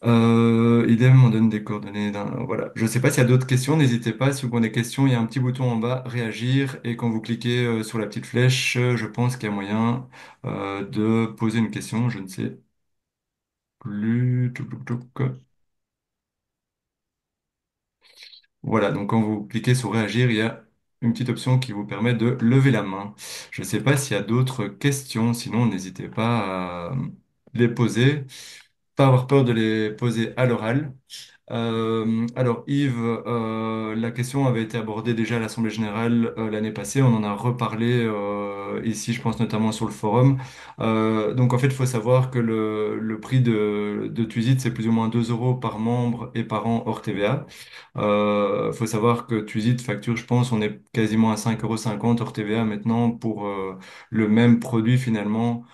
Idem, on donne des coordonnées Voilà. Je ne sais pas s'il y a d'autres questions, n'hésitez pas. Si vous avez des questions, il y a un petit bouton en bas, réagir. Et quand vous cliquez sur la petite flèche, je pense qu'il y a moyen de poser une question. Je ne sais plus. Touc, touc, touc. Voilà, donc quand vous cliquez sur réagir, il y a une petite option qui vous permet de lever la main. Je ne sais pas s'il y a d'autres questions, sinon n'hésitez pas à les poser. Pas avoir peur de les poser à l'oral. Alors Yves, la question avait été abordée déjà à l'Assemblée générale l'année passée. On en a reparlé ici, je pense notamment sur le forum. Donc en fait, il faut savoir que le prix de Twisit, c'est plus ou moins 2 euros par membre et par an hors TVA. Faut savoir que Twisit facture, je pense, on est quasiment à 5,50 € hors TVA maintenant pour le même produit finalement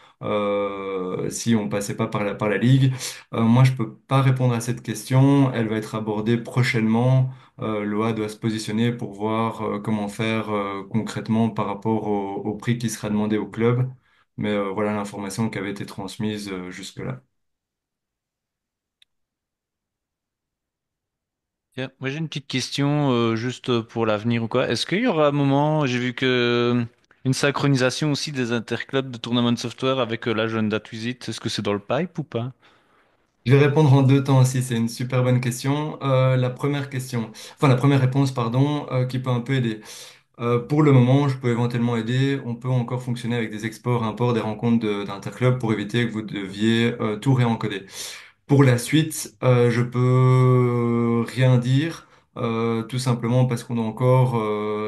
si on passait pas par la Ligue. Moi, je peux pas répondre à cette question. Elle va être abordée prochainement. L'OA doit se positionner pour voir comment faire concrètement par rapport au prix qui sera demandé au club. Mais voilà l'information qui avait été transmise jusque-là. Tiens, moi j'ai une petite question juste pour l'avenir ou quoi. Est-ce qu'il y aura un moment, j'ai vu que une synchronisation aussi des interclubs de Tournament Software avec la jeune Datuisit, est-ce que c'est dans le pipe ou pas? Je vais répondre en deux temps aussi, c'est une super bonne question. La première question, enfin la première réponse, pardon, qui peut un peu aider. Pour le moment, je peux éventuellement aider. On peut encore fonctionner avec des exports, imports, des rencontres d'interclubs pour éviter que vous deviez tout réencoder. Pour la suite, je peux rien dire, tout simplement parce qu'on doit encore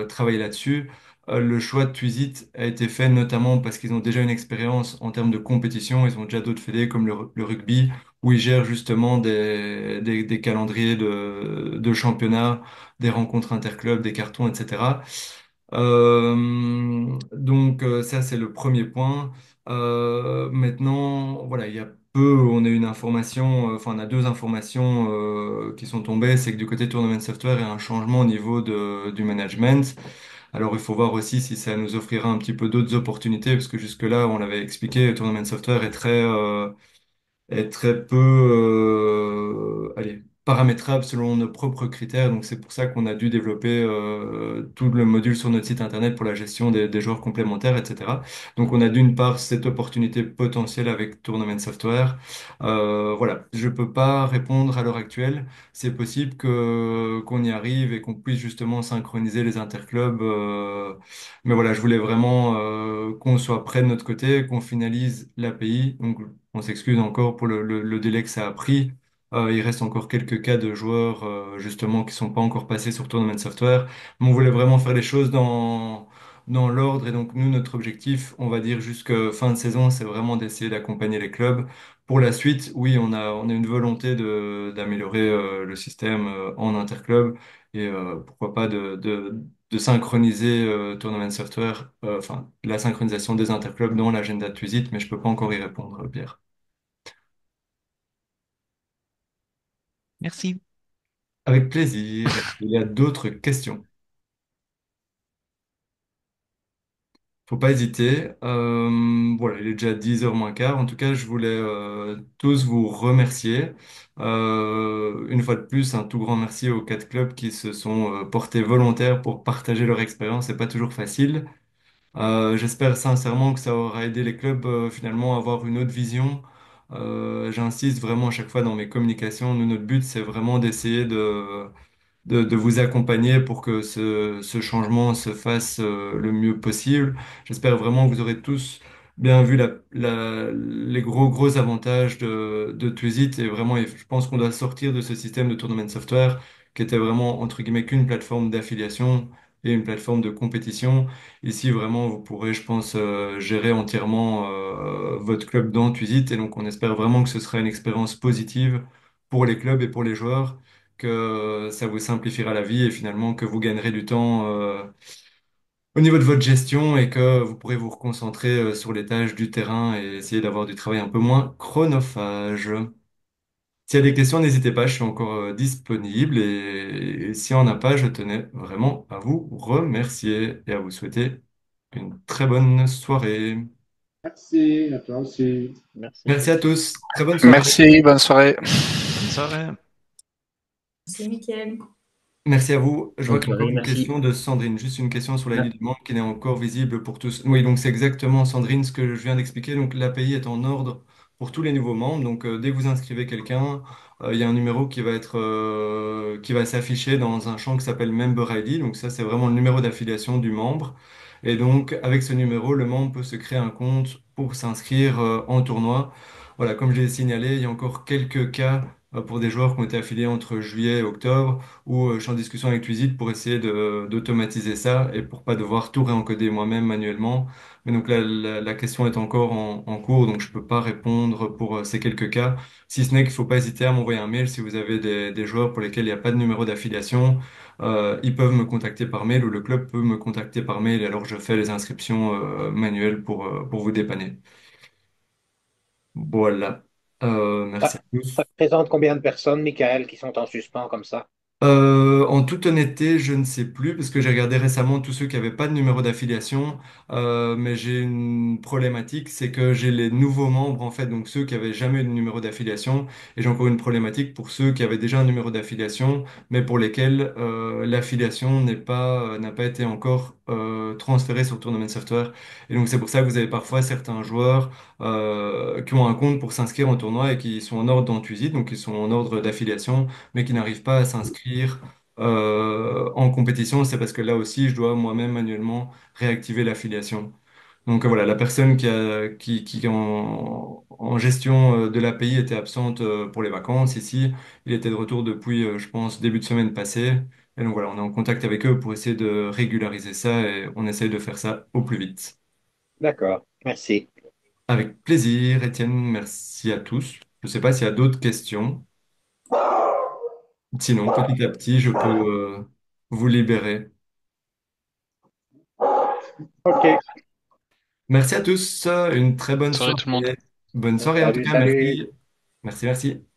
travailler là-dessus. Le choix de Twisit a été fait notamment parce qu'ils ont déjà une expérience en termes de compétition. Ils ont déjà d'autres fédés comme le rugby, où ils gèrent justement des calendriers de championnats, des rencontres interclubs, des cartons, etc. Donc ça, c'est le premier point. Maintenant, voilà, il y a peu, on a une information, enfin on a deux informations qui sont tombées, c'est que du côté Tournament Software, il y a un changement au niveau du management. Alors il faut voir aussi si ça nous offrira un petit peu d'autres opportunités, parce que jusque-là, on l'avait expliqué, Tournament Software est très peu allez, paramétrable selon nos propres critères. Donc c'est pour ça qu'on a dû développer tout le module sur notre site internet pour la gestion des joueurs complémentaires, etc. Donc on a d'une part cette opportunité potentielle avec Tournament Software. Voilà, je peux pas répondre à l'heure actuelle. C'est possible que qu'on y arrive et qu'on puisse justement synchroniser les interclubs. Mais voilà, je voulais vraiment qu'on soit prêt de notre côté, qu'on finalise l'API. Donc on s'excuse encore pour le délai que ça a pris. Il reste encore quelques cas de joueurs justement qui sont pas encore passés sur Tournament Software. Mais on voulait vraiment faire les choses dans l'ordre. Et donc nous, notre objectif, on va dire jusqu'à fin de saison, c'est vraiment d'essayer d'accompagner les clubs. Pour la suite, oui, on a une volonté d'améliorer le système en interclub et pourquoi pas de synchroniser Tournament Software, enfin la synchronisation des interclubs dans l'agenda de Twizy, mais je peux pas encore y répondre, Pierre. Merci. Avec plaisir. Il y a d'autres questions. Faut pas hésiter. Voilà, il est déjà 10h moins quart. En tout cas, je voulais tous vous remercier. Une fois de plus, un tout grand merci aux quatre clubs qui se sont portés volontaires pour partager leur expérience. C'est pas toujours facile. J'espère sincèrement que ça aura aidé les clubs finalement à avoir une autre vision. J'insiste vraiment à chaque fois dans mes communications. Nous, notre but, c'est vraiment d'essayer de vous accompagner pour que ce changement se fasse le mieux possible. J'espère vraiment que vous aurez tous bien vu les gros avantages de Twizy et vraiment, je pense qu'on doit sortir de ce système de tournament software qui était vraiment entre guillemets qu'une plateforme d'affiliation et une plateforme de compétition. Ici, vraiment, vous pourrez, je pense, gérer entièrement votre club dans Twizy et donc on espère vraiment que ce sera une expérience positive pour les clubs et pour les joueurs que ça vous simplifiera la vie et finalement que vous gagnerez du temps au niveau de votre gestion et que vous pourrez vous reconcentrer sur les tâches du terrain et essayer d'avoir du travail un peu moins chronophage. S'il y a des questions, n'hésitez pas, je suis encore disponible et si on n'a pas, je tenais vraiment à vous remercier et à vous souhaiter une très bonne soirée. Merci à toi aussi. Merci. Merci à tous, très bonne soirée. Merci, bonne soirée. Bonne soirée. C'est Mickaël. Merci à vous. Je vois Bonne qu'il y a encore soirée, une merci. question de Sandrine. Juste une question sur la Ah, liste de membres qui n'est encore visible pour tous. Oui, donc c'est exactement, Sandrine, ce que je viens d'expliquer. Donc l'API est en ordre pour tous les nouveaux membres. Donc dès que vous inscrivez quelqu'un, il y a un numéro qui va s'afficher dans un champ qui s'appelle Member ID. Donc ça, c'est vraiment le numéro d'affiliation du membre. Et donc avec ce numéro, le membre peut se créer un compte pour s'inscrire en tournoi. Voilà, comme je l'ai signalé, il y a encore quelques cas pour des joueurs qui ont été affiliés entre juillet et octobre où je suis en discussion avec Twizy pour essayer d'automatiser ça et pour pas devoir tout réencoder moi-même manuellement. Mais donc là, la question est encore en cours, donc je peux pas répondre pour ces quelques cas. Si ce n'est qu'il faut pas hésiter à m'envoyer un mail si vous avez des joueurs pour lesquels il n'y a pas de numéro d'affiliation. Ils peuvent me contacter par mail ou le club peut me contacter par mail et alors je fais les inscriptions manuelles pour vous dépanner. Voilà. Ça, Merci à ça tous. représente combien de personnes, Michael, qui sont en suspens comme ça? En toute honnêteté, je ne sais plus parce que j'ai regardé récemment tous ceux qui n'avaient pas de numéro d'affiliation, mais j'ai une problématique, c'est que j'ai les nouveaux membres en fait, donc ceux qui avaient jamais eu de numéro d'affiliation, et j'ai encore une problématique pour ceux qui avaient déjà un numéro d'affiliation, mais pour lesquels l'affiliation n'a pas été encore transférée sur Tournament Software. Et donc c'est pour ça que vous avez parfois certains joueurs qui ont un compte pour s'inscrire en tournoi et qui sont en ordre dans Twizy, donc ils sont en ordre d'affiliation mais qui n'arrivent pas à s'inscrire en compétition, c'est parce que là aussi, je dois moi-même manuellement réactiver l'affiliation. Donc voilà, la personne qui en gestion de l'API était absente pour les vacances ici, il était de retour depuis, je pense, début de semaine passée. Et donc voilà, on est en contact avec eux pour essayer de régulariser ça et on essaye de faire ça au plus vite. D'accord, merci. Avec plaisir, Étienne, merci à tous. Je ne sais pas s'il y a d'autres questions. Sinon, petit à petit, je peux vous libérer. OK. Merci à tous, une très bonne Bonne soirée tout le monde. soirée. Bonne soirée en tout Salut, cas, salut. merci. Merci, merci.